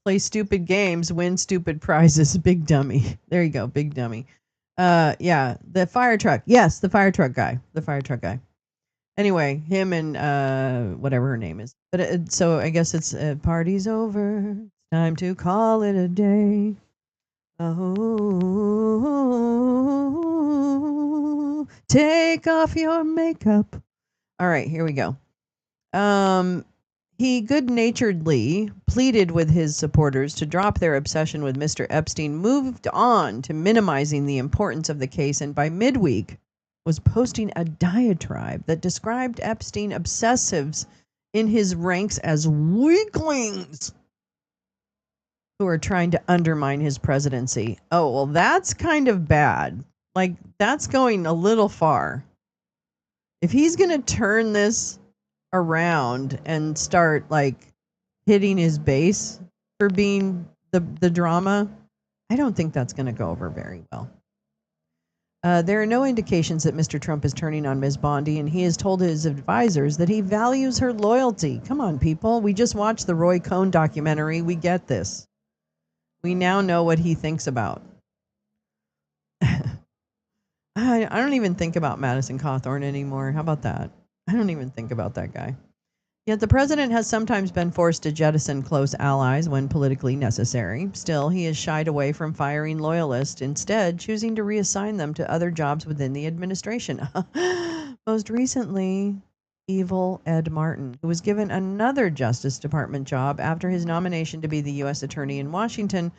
Play stupid games, win stupid prizes. Big dummy. There you go, big dummy. Yeah, the fire truck. Yes, the fire truck guy. Anyway, him and whatever her name is. But so I guess it's party's over. Time to call it a day. Oh, take off your makeup. All right, here we go. He good-naturedly pleaded with his supporters to drop their obsession with Mr. Epstein, moved on to minimizing the importance of the case, and by midweek was posting a diatribe that described Epstein obsessives in his ranks as weaklings who are trying to undermine his presidency. Oh, well, that's kind of bad. Like, that's going a little far. If he's going to turn this around and start like hitting his base for being the drama, I don't think that's going to go over very well. There are no indications that Mr. Trump is turning on Ms. Bondi, and he has told his advisors that he values her loyalty. Come on, people. We just watched the Roy Cohn documentary. We get this. We now know what he thinks about. I don't even think about Madison Cawthorn anymore. How about that? I don't even think about that guy. Yet the president has sometimes been forced to jettison close allies when politically necessary. Still, he has shied away from firing loyalists, instead choosing to reassign them to other jobs within the administration. Most recently, evil Ed Martin, who was given another Justice Department job after his nomination to be the U.S. Attorney in Washington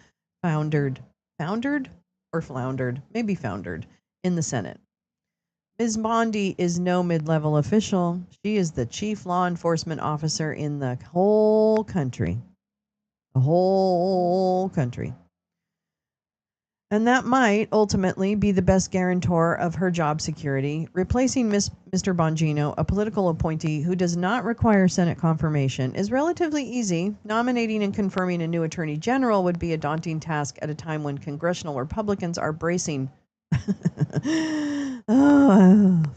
foundered in the Senate. Ms. Bondi is no mid-level official. She is the chief law enforcement officer in the whole country. The whole country. And that might ultimately be the best guarantor of her job security. Replacing Mr. Bongino, a political appointee who does not require Senate confirmation, is relatively easy. Nominating and confirming a new attorney general would be a daunting task at a time when congressional Republicans are bracing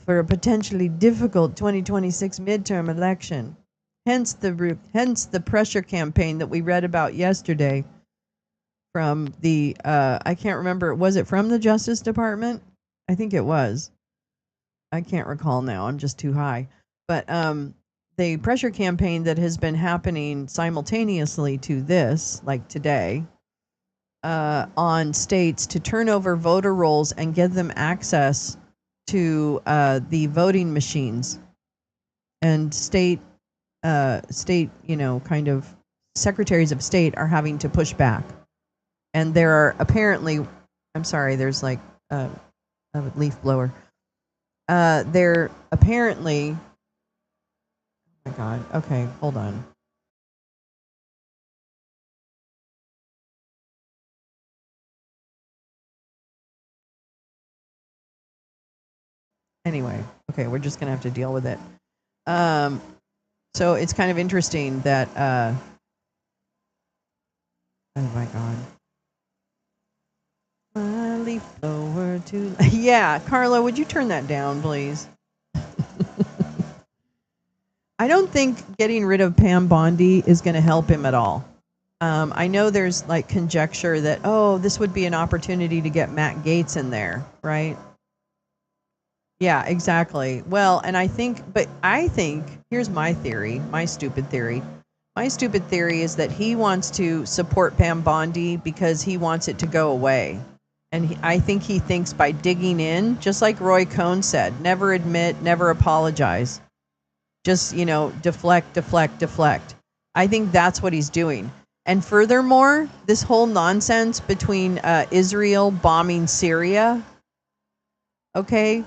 for a potentially difficult 2026 midterm election. Hence the pressure campaign that we read about yesterday from the I can't remember, was it from the Justice Department? I think it was. I can't recall now. I'm just too high. But the pressure campaign that has been happening simultaneously to this, like today, on states to turn over voter rolls and give them access to the voting machines, and state, kind of secretaries of state are having to push back. And there are apparently, I'm sorry, there's like a leaf blower. There apparently, oh my God, okay, hold on. Anyway, okay, we're just gonna have to deal with it. So it's kind of interesting that, oh my God. My leaf blower too. Yeah, Carla, would you turn that down, please? I don't think getting rid of Pam Bondi is going to help him at all. I know there's like conjecture that, oh, this would be an opportunity to get Matt Gaetz in there, right? Yeah, exactly. Well, and I think here's my theory, my stupid theory. My stupid theory is that he wants to support Pam Bondi because he wants it to go away. And I think he thinks by digging in, just like Roy Cohn said, never admit, never apologize. Just, deflect, deflect, deflect. I think that's what he's doing. And furthermore, this whole nonsense between Israel bombing Syria, okay,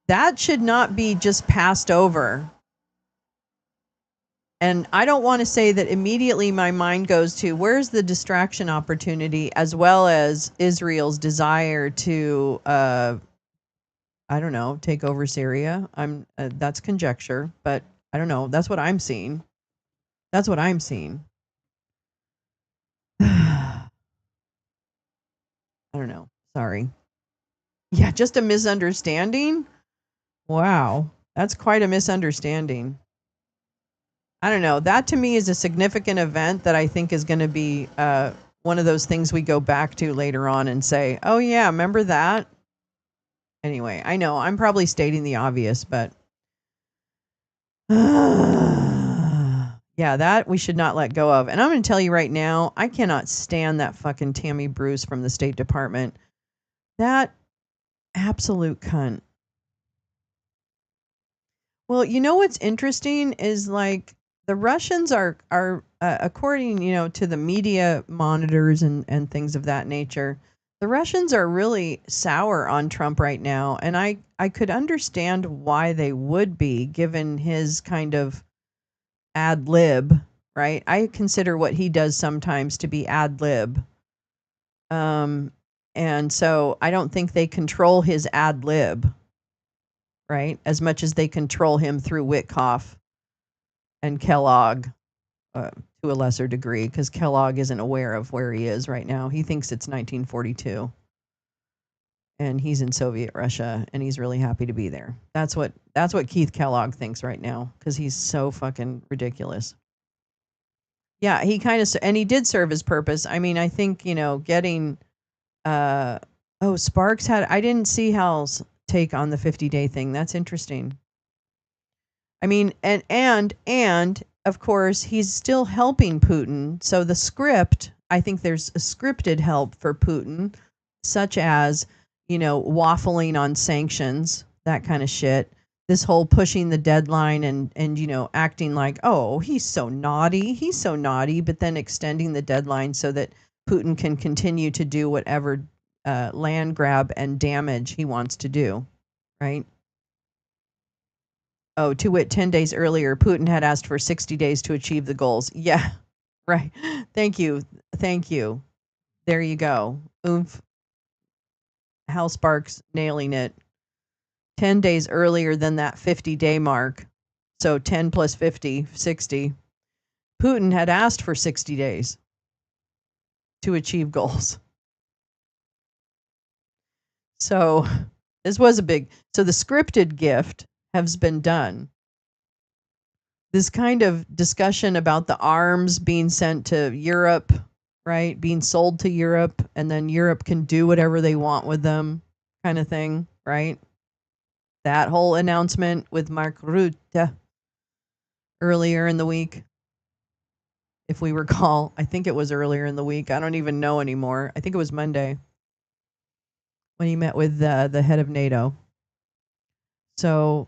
that should not be just passed over. And I don't want to say that immediately my mind goes to where's the distraction opportunity, as well as Israel's desire to, I don't know, take over Syria. That's conjecture, but I don't know. That's what I'm seeing. That's what I'm seeing. I don't know. Sorry. Yeah, just a misunderstanding. Wow, that's quite a misunderstanding. I don't know. That to me is a significant event that I think is going to be one of those things we go back to later on and say, oh, yeah, remember that? Anyway, I know I'm probably stating the obvious, but yeah, that we should not let go of. And I'm going to tell you right now, I cannot stand that fucking Tammy Bruce from the State Department. That absolute cunt. Well, you know what's interesting is like the Russians are according, to the media monitors and things of that nature. The Russians are really sour on Trump right now, and I could understand why they would be, given his kind of ad lib, right? I consider what he does sometimes to be ad lib. And so I don't think they control his ad lib, right? As much as they control him through Witkoff and Kellogg, to a lesser degree, because Kellogg isn't aware of where he is right now. He thinks it's 1942. And he's in Soviet Russia, and he's really happy to be there. That's what Keith Kellogg thinks right now, because he's so fucking ridiculous. Yeah, he kind of, and he did serve his purpose. I mean, I think, getting, Sparks I didn't see Hal's take on the 50-day thing. That's interesting. I mean, and of course, he's still helping Putin. So the script, I think there's a scripted help for Putin, such as, waffling on sanctions, that kind of shit. This whole pushing the deadline and acting like, oh, he's so naughty, but then extending the deadline so that Putin can continue to do whatever land grab and damage he wants to do, right? Oh, to wit, 10 days earlier, Putin had asked for 60 days to achieve the goals. Yeah, right. Thank you. There you go. Oomph. Hal Sparks nailing it. 10 days earlier than that 50-day mark. So 10 plus 50, 60. Putin had asked for 60 days to achieve goals. So this was so the scripted gift has been done. This kind of discussion about the arms being sent to Europe, right? Being sold to Europe, and then Europe can do whatever they want with them, kind of thing, right? That whole announcement with Mark Rutte earlier in the week, if we recall. I think it was earlier in the week. I don't even know anymore. I think it was Monday when he met with the head of NATO. So,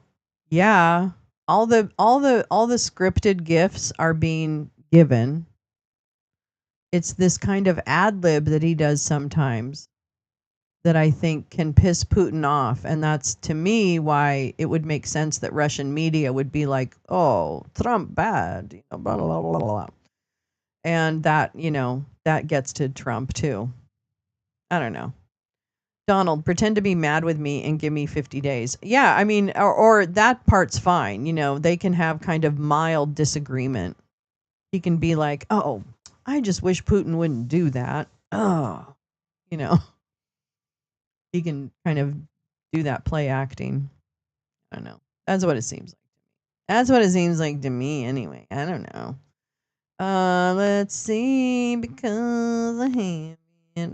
yeah, all the scripted gifts are being given. It's this kind of ad lib that he does sometimes that I think can piss Putin off. And that's, to me, why it would make sense that Russian media would be like, oh, Trump bad, blah, blah, blah, blah. And that, that gets to Trump too. I don't know. Donald, pretend to be mad with me and give me 50 days. Yeah, I mean, or that part's fine. They can have kind of mild disagreement. He can be like, oh, I just wish Putin wouldn't do that. Oh, he can kind of do that play acting. I don't know. That's what it seems like to me. That's what it seems like to me anyway. I don't know. Let's see, because I have it.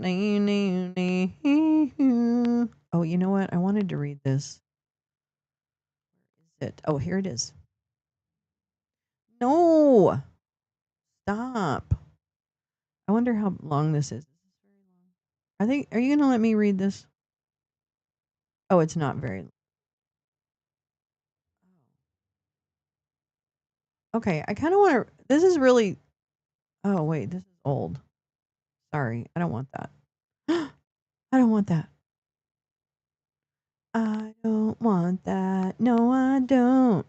Oh, you know what? I wanted to read this. Is it? Oh, here it is. No, stop. I wonder how long this is. I think. Are you going to let me read this? Oh, it's not very long. Okay, I kind of want to. This is really. Oh, wait, this is old. Sorry, I don't want that. I don't want that. I don't want that. No, I don't.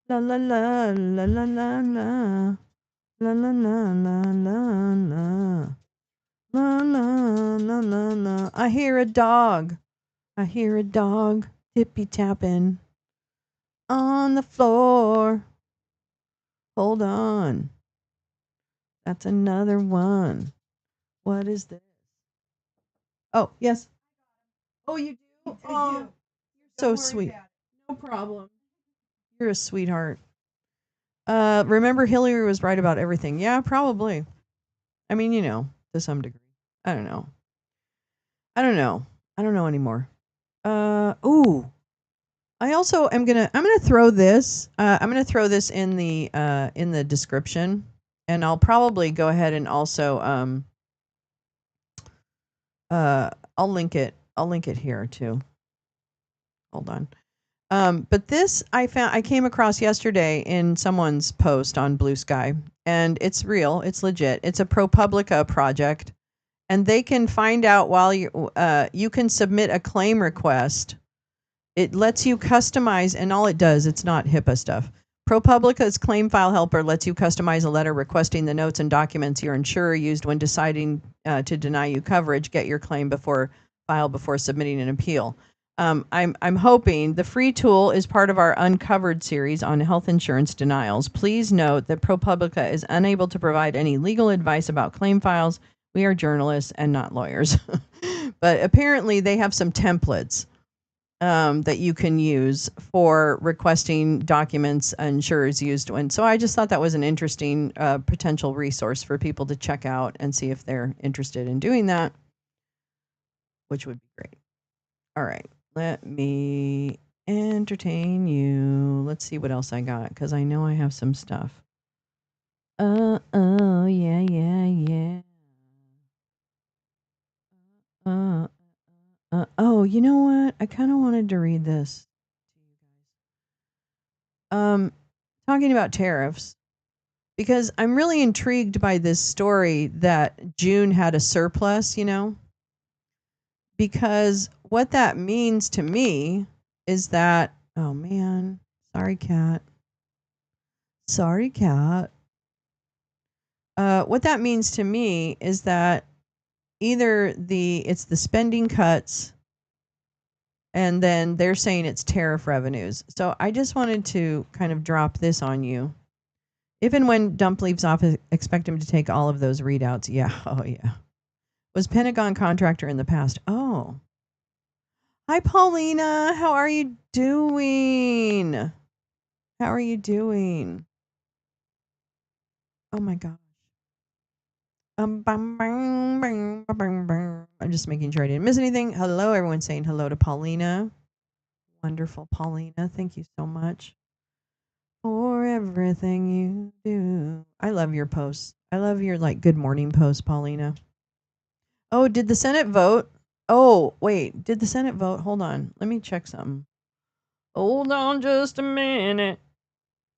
La la la la la la la. La la la la la la. La la la la la. I hear a dog. I hear a dog tippy tapping on the floor. Hold on. That's another one. What is this? Oh, yes. Oh, you do? Oh, you're so sweet. No problem. You're a sweetheart. Remember Hillary was right about everything. Yeah, probably. I mean, to some degree. I don't know. I don't know anymore. Ooh. I also am I'm gonna throw this. I'm gonna throw this in the description, and I'll probably go ahead and also I'll link it. I'll link it here too. Hold on. But this I came across yesterday in someone's post on Blue Sky, and it's real. It's legit. It's a ProPublica project, and they can find out while you can submit a claim request. It lets you customize, and all it does, it's not HIPAA stuff. ProPublica's Claim File Helper lets you customize a letter requesting the notes and documents your insurer used when deciding to deny you coverage. Get your claim filed before submitting an appeal. I'm hoping the free tool is part of our Uncovered series on health insurance denials. Please note that ProPublica is unable to provide any legal advice about claim files. We are journalists and not lawyers. But apparently they have some templates that you can use for requesting documents insurers used when. So I just thought that was an interesting potential resource for people to check out and see if they're interested in doing that, which would be great. All right, let me entertain you. Let's see what else I got, because I know I have some stuff. Oh, yeah, yeah, yeah. Oh, you know what? I kind of wanted to read this. Talking about tariffs, because I'm really intrigued by this story that June had a surplus, because what that means to me is that, oh man, sorry, cat. Sorry, cat. What that means to me is that either it's the spending cuts, and then they're saying it's tariff revenues. So I just wanted to kind of drop this on you. If and when Dump leaves office, expect him to take all of those readouts. Yeah. Oh, yeah. Was Pentagon contractor in the past. Oh. Hi, Paulina. How are you doing? How are you doing? Oh, my gosh. I'm just making sure I didn't miss anything. Hello, everyone saying hello to Paulina. Wonderful, Paulina. Thank you so much for everything you do. I love your posts. I love your good morning posts, Paulina. Oh, did the Senate vote? Oh, wait. Did the Senate vote? Hold on. Let me check something. Hold on just a minute.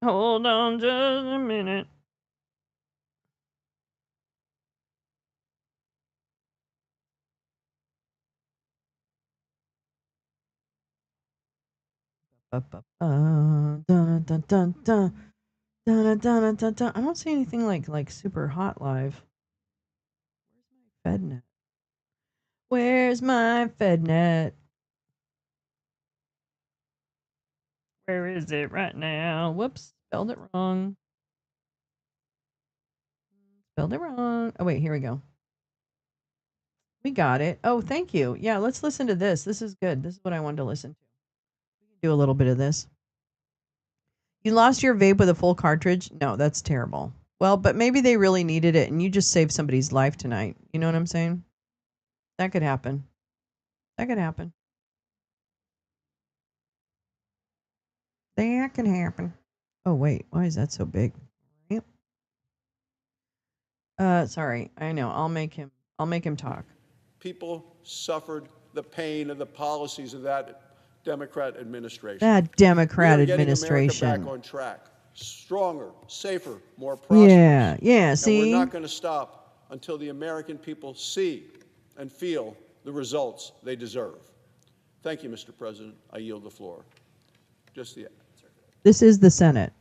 Hold on just a minute. Dun, dun, dun, dun, dun. Dun, dun, dun, dun. I don't see anything like super hot live. Where's my FedNet? Where's my FedNet? Where is it right now? Whoops, spelled it wrong. Spelled it wrong. Oh, wait, here we go. We got it. Oh, thank you. Yeah, let's listen to this. This is good. This is what I wanted to listen to. We can do a little bit of this. You lost your vape with a full cartridge? No, that's terrible. Well, but maybe they really needed it and you just saved somebody's life tonight. You know what I'm saying? That could happen. That could happen. That can happen. Oh wait, why is that so big? Yep. Sorry. I know. I'll make him talk. People suffered the pain of the policies of that Democrat administration. That Democrat We are getting administration. America back on track. Stronger, safer, more prosperous. Yeah, And see? we're not going to stop until the American people see and feel the results they deserve. Thank you, Mr. President. I yield the floor. This is the Senate.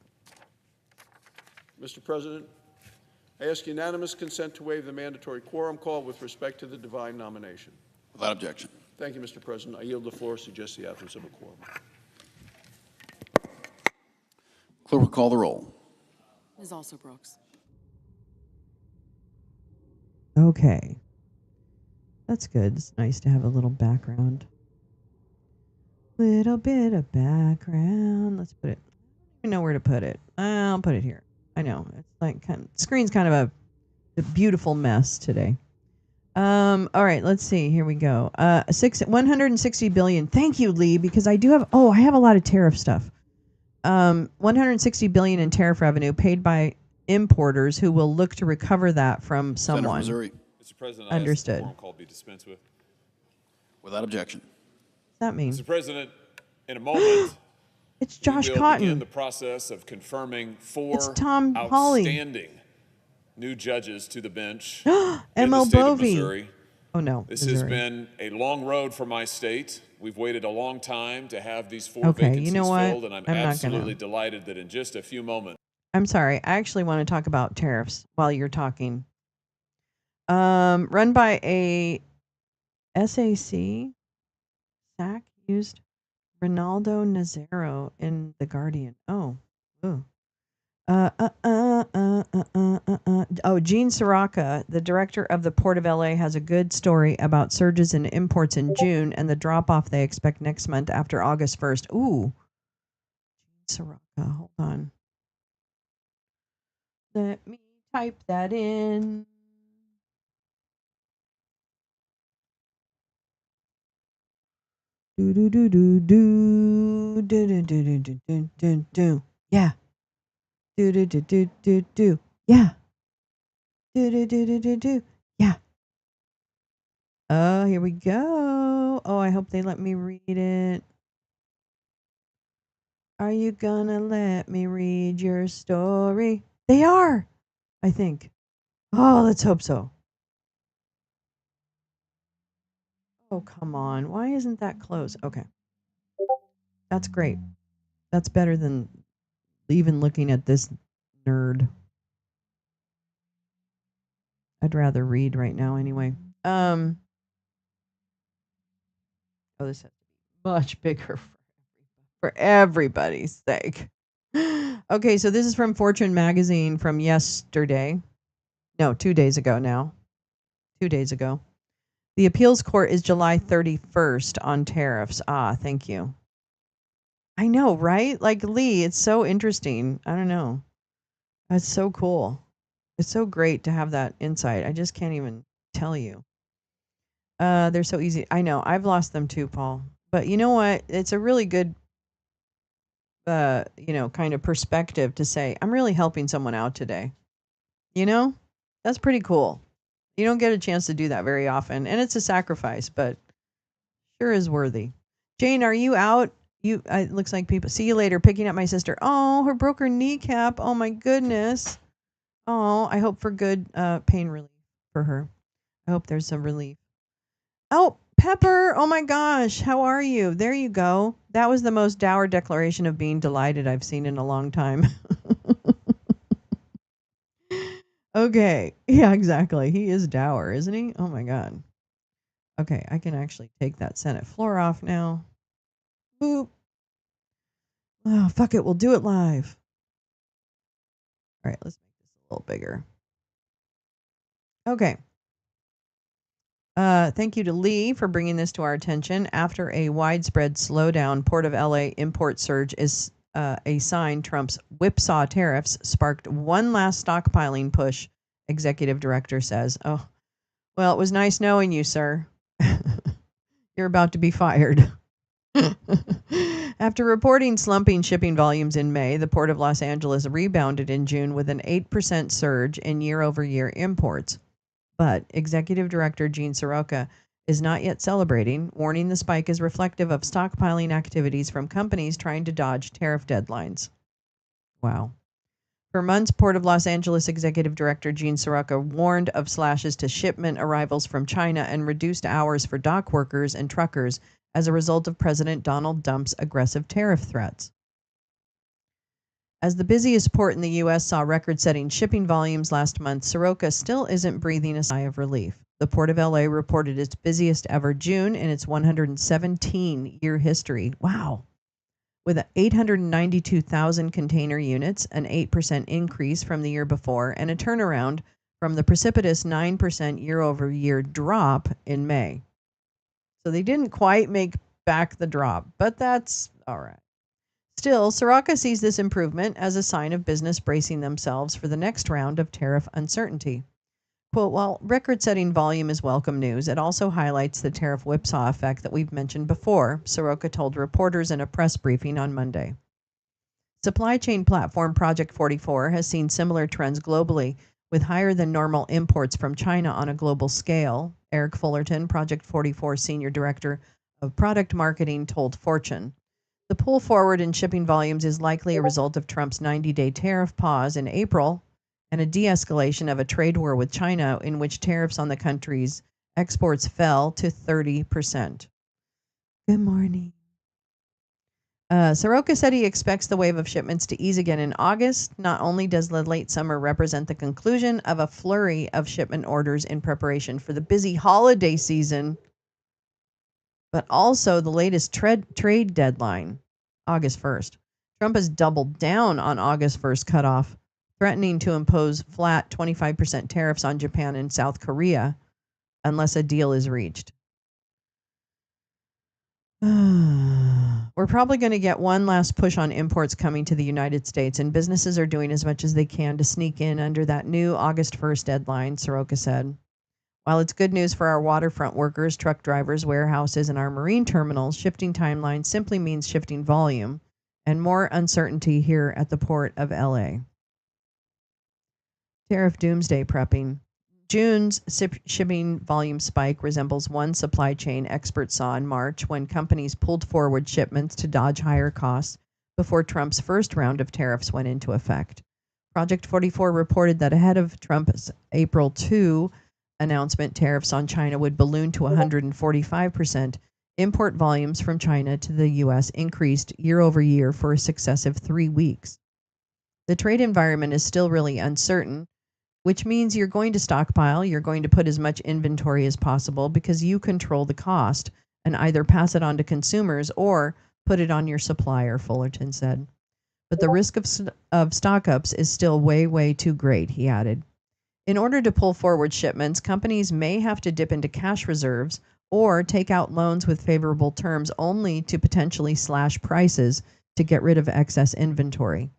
Mr. President, I ask unanimous consent to waive the mandatory quorum call with respect to the divine nomination. Without objection. Thank you, Mr. President. I yield the floor. Suggest the absence of a quorum. Clerk will call the roll. Ms. Also Brooks. Okay. That's good. It's nice to have a little background. Little bit of background. Let's put it. I don't even know where to put it. I'll put it here. I know. It's like screen's kind of a beautiful mess today. All right, let's see. Here we go. 160 billion. Thank you, Leigh, because I have a lot of tariff stuff. 160 billion in tariff revenue paid by importers who will look to recover that from someone. Senator from Missouri. Mr. President, Understood. I ask the quorum call be dispensed with. Without objection. What does that mean? Mr. President, in a moment, It's Josh we will Cotton. begin the process of confirming four It's Tom Hawley. outstanding new judges to the bench M.O. in the state of Bovie. Missouri. Oh, no. This Missouri. has been a long road for my state. We've waited a long time to have these four Okay, vacancies you know what? filled, and I'm I'm not absolutely delighted that in just a few moments. I'm sorry. I actually want to talk about tariffs while you're talking. Run by a SAC used Ronaldo Nazaro in The Guardian. Oh. Gene Soroka, the director of the Port of LA, has a good story about surges in imports in June and the drop-off they expect next month after August 1st. Ooh. Gene Soroka, hold on. Let me type that in. Do do do do do do do do do do do do. Yeah. Do do do do do do. Yeah. Do do do do do do. Yeah. Oh, here we go. Oh, I hope they let me read it. Are you gonna let me read your story? They are, I think. Oh, let's hope so. Oh, come on. Why isn't that close? Okay. That's great. That's better than even looking at this nerd. I'd rather read right now anyway. Oh, this has to be much bigger for everybody's sake. Okay, so this is from Fortune magazine from yesterday. No, 2 days ago now. 2 days ago. The appeals court is July 31st on tariffs. Ah, thank you. I know, right? Like, Leigh, it's so interesting. I don't know. That's so cool. It's so great to have that insight. I just can't even tell you. They're so easy. I know. I've lost them too, Paul. But you know what? It's a really good, kind of perspective to say, I'm really helping someone out today. You know? That's pretty cool. You don't get a chance to do that very often. And it's a sacrifice, but sure is worthy. Jane, are you out? It looks like people. See you later. Picking up my sister. Oh, her broke her kneecap. Oh, my goodness. Oh, I hope for good pain relief for her. I hope there's some relief. Oh, Pepper. Oh, my gosh. How are you? There you go. That was the most dour declaration of being delighted I've seen in a long time. Okay. Yeah, exactly. He is dour, isn't he? Oh, my God. Okay, I can actually take that Senate floor off now. Boop. Oh, fuck it. We'll do it live. All right, let's make this a little bigger. Okay. Thank you to Leigh for bringing this to our attention. After a widespread slowdown, Port of LA import surge is a sign Trump's whipsaw tariffs sparked one last stockpiling push, executive director says. Oh, well, it was nice knowing you, sir. You're about to be fired. After reporting slumping shipping volumes in May, the Port of Los Angeles rebounded in June with an 8% surge in year-over-year imports. But Executive Director Gene Soroka is not yet celebrating, warning the spike is reflective of stockpiling activities from companies trying to dodge tariff deadlines. Wow. For months, Port of Los Angeles Executive Director Gene Soroka warned of slashes to shipment arrivals from China and reduced hours for dock workers and truckers as a result of President Donald Trump's aggressive tariff threats. As the busiest port in the U.S. saw record-setting shipping volumes last month, Soroka still isn't breathing a sigh of relief. The Port of L.A. reported its busiest ever June in its 117-year history. Wow. With 892,000 container units, an 8% increase from the year before, and a turnaround from the precipitous 9% year-over-year drop in May. So they didn't quite make back the drop, but that's all right. Still, Soroka sees this improvement as a sign of business bracing themselves for the next round of tariff uncertainty. Quote, while record-setting volume is welcome news, it also highlights the tariff whipsaw effect that we've mentioned before, Soroka told reporters in a press briefing on Monday. Supply chain platform Project 44 has seen similar trends globally, with higher than normal imports from China on a global scale, Eric Fullerton, Project 44 Senior Director of Product Marketing, told Fortune. The pull forward in shipping volumes is likely a result of Trump's 90-day tariff pause in April and a de-escalation of a trade war with China in which tariffs on the country's exports fell to 30%. Good morning. Soroka said he expects the wave of shipments to ease again in August. Not only does the late summer represent the conclusion of a flurry of shipment orders in preparation for the busy holiday season, but also the latest trade deadline, August 1st. Trump has doubled down on August 1st cutoff, threatening to impose flat 25% tariffs on Japan and South Korea unless a deal is reached. We're probably going to get one last push on imports coming to the United States, and businesses are doing as much as they can to sneak in under that new August 1st deadline, Soroka said. While it's good news for our waterfront workers, truck drivers, warehouses, and our marine terminals, shifting timelines simply means shifting volume and more uncertainty here at the Port of LA. Tariff doomsday prepping. June's shipping volume spike resembles one supply chain experts saw in March when companies pulled forward shipments to dodge higher costs before Trump's first round of tariffs went into effect. Project 44 reported that ahead of Trump's April 2 announcement, tariffs on China would balloon to 145%. Import volumes from China to the U.S. increased year over year for a successive 3 weeks. The trade environment is still really uncertain, which means you're going to stockpile, you're going to put as much inventory as possible because you control the cost and either pass it on to consumers or put it on your supplier, Fullerton said. But the risk of stock-ups is still way, way too great, he added. In order to pull forward shipments, companies may have to dip into cash reserves or take out loans with favorable terms only to potentially slash prices to get rid of excess inventory.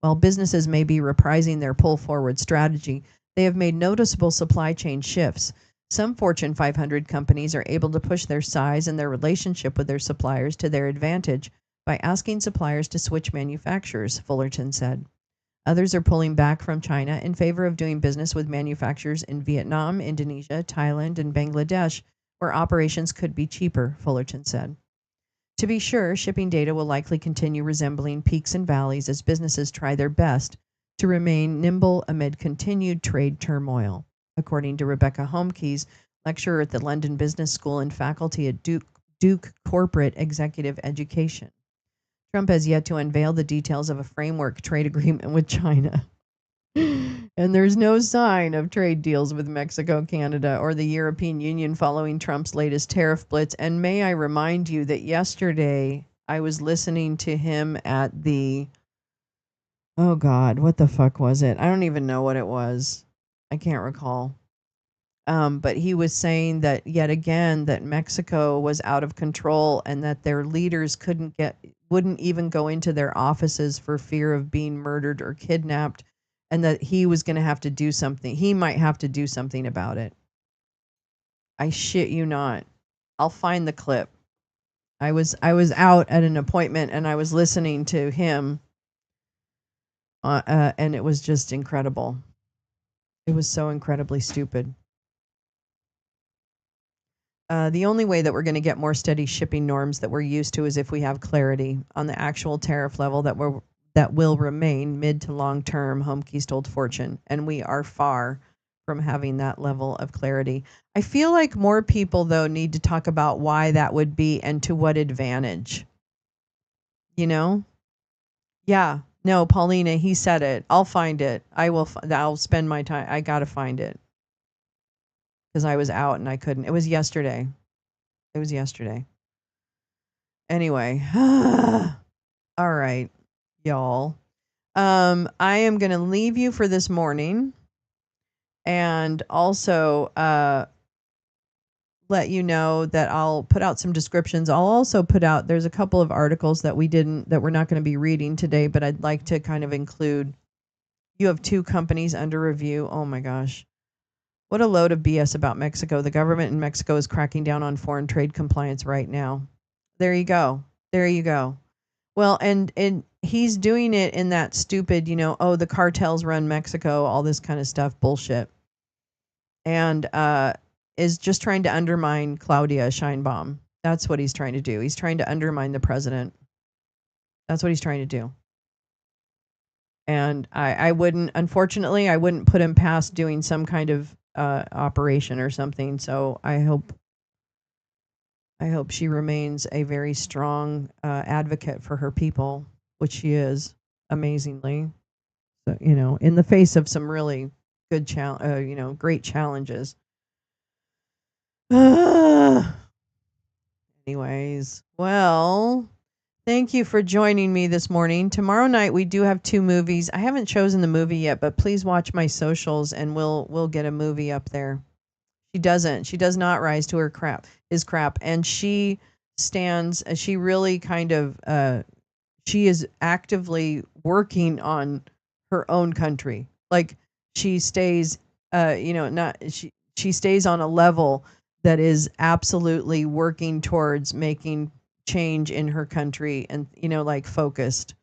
While businesses may be reprising their pull-forward strategy, they have made noticeable supply chain shifts. Some Fortune 500 companies are able to push their size and their relationship with their suppliers to their advantage by asking suppliers to switch manufacturers, Fullerton said. Others are pulling back from China in favor of doing business with manufacturers in Vietnam, Indonesia, Thailand, and Bangladesh, where operations could be cheaper, Fullerton said. To be sure, shipping data will likely continue resembling peaks and valleys as businesses try their best to remain nimble amid continued trade turmoil, according to Rebecca Homkeys, lecturer at the London Business School and faculty at Duke Corporate Executive Education. Trump has yet to unveil the details of a framework trade agreement with China. And there's no sign of trade deals with Mexico, Canada, or the European Union following Trump's latest tariff blitz. And may I remind you that yesterday I was listening to him at the, oh God, what the fuck was it? I don't even know what it was. I can't recall. But he was saying that yet again that Mexico was out of control and that their leaders wouldn't even go into their offices for fear of being murdered or kidnapped, and that he was going to have to do something. He might have to do something about it. I shit you not. I'll find the clip. I was out at an appointment and I was listening to him, and it was just incredible. It was so incredibly stupid. The only way that we're going to get more steady shipping norms that we're used to is if we have clarity on the actual tariff level that will remain mid to long term. Homke's told Fortune, and we are far from having that level of clarity. I feel like more people though need to talk about why that would be and to what advantage. You know? Yeah. No, Paulina, he said it. I'll find it. I'll spend my time. I got to find it because I was out and I couldn't. It was yesterday. Anyway, all right, y'all. I am going to leave you for this morning and also let you know that I'll put out some descriptions. I'll also put out, there's a couple of articles that we're not going to be reading today, but I'd like to kind of include. You have 2 companies under review. Oh my gosh. What a load of BS about Mexico. The government in Mexico is cracking down on foreign trade compliance right now. There you go. Well, and he's doing it in that stupid, the cartels run Mexico, all this kind of stuff, bullshit. And is just trying to undermine Claudia Sheinbaum. That's what he's trying to do. He's trying to undermine the president. That's what he's trying to do. And unfortunately, I wouldn't put him past doing some kind of operation or something. So I hope she remains a very strong advocate for her people, which she is, amazingly. So, in the face of some really good great challenges. Anyways, well, thank you for joining me this morning. Tomorrow night we do have 2 movies. I haven't chosen the movie yet, but please watch my socials and we'll get a movie up there. She does not rise to his crap. And she really kind of, she is actively working on her own country. Like she stays, she stays on a level that is absolutely working towards making change in her country and, like focused.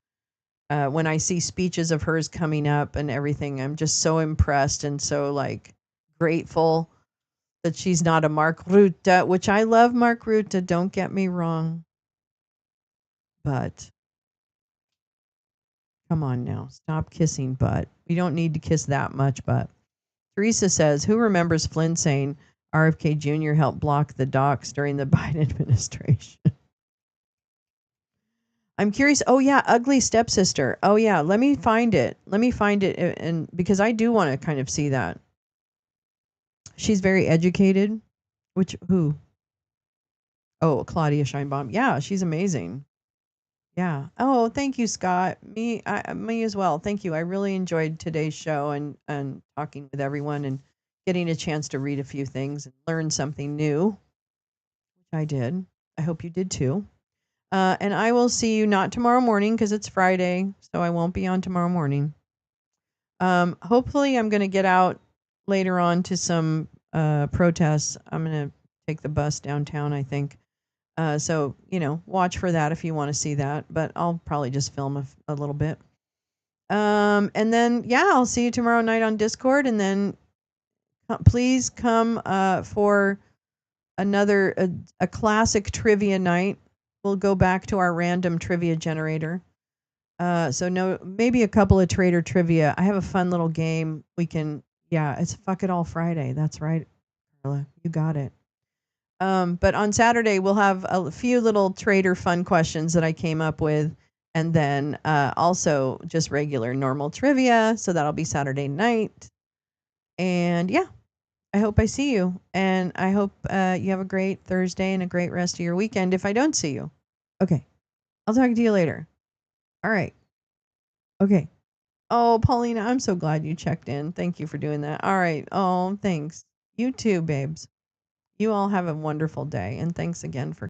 When I see speeches of hers coming up and everything, I'm just so impressed and so like grateful that she's not a Mark Rutte, which I love Mark Rutte, don't get me wrong. But come on now, stop kissing butt. We don't need to kiss that much butt. Teresa says, who remembers Flynn saying RFK Jr. helped block the docs during the Biden administration? I'm curious. Oh, yeah, ugly stepsister. Oh, yeah, let me find it. And because I do want to kind of see that. She's very educated. Who? Oh, Claudia Scheinbaum. Yeah, she's amazing. Yeah. Oh, thank you, Scott. Me as well. Thank you. I really enjoyed today's show and talking with everyone and getting a chance to read a few things and learn something new, which I did. I hope you did too. And I will see you not tomorrow morning because it's Friday, so I won't be on tomorrow morning. Hopefully I'm going to get out later on to some protests. I'm going to take the bus downtown, I think. So, watch for that if you want to see that, but I'll probably just film a little bit. And then, yeah, I'll see you tomorrow night on Discord. And then please come for another, a classic trivia night. We'll go back to our random trivia generator. So maybe a couple of trader trivia. I have a fun little game. It's Fuck It All Friday. That's right, Carla. You got it. But on Saturday, we'll have a few little trader fun questions that I came up with. And then also just regular normal trivia. So that'll be Saturday night. And yeah, I hope I see you. And I hope you have a great Thursday and a great rest of your weekend if I don't see you. Okay. I'll talk to you later. All right. Okay. Oh, Paulina, I'm so glad you checked in. Thank you for doing that. All right. Oh, thanks. You too, babes. You all have a wonderful day, and thanks again for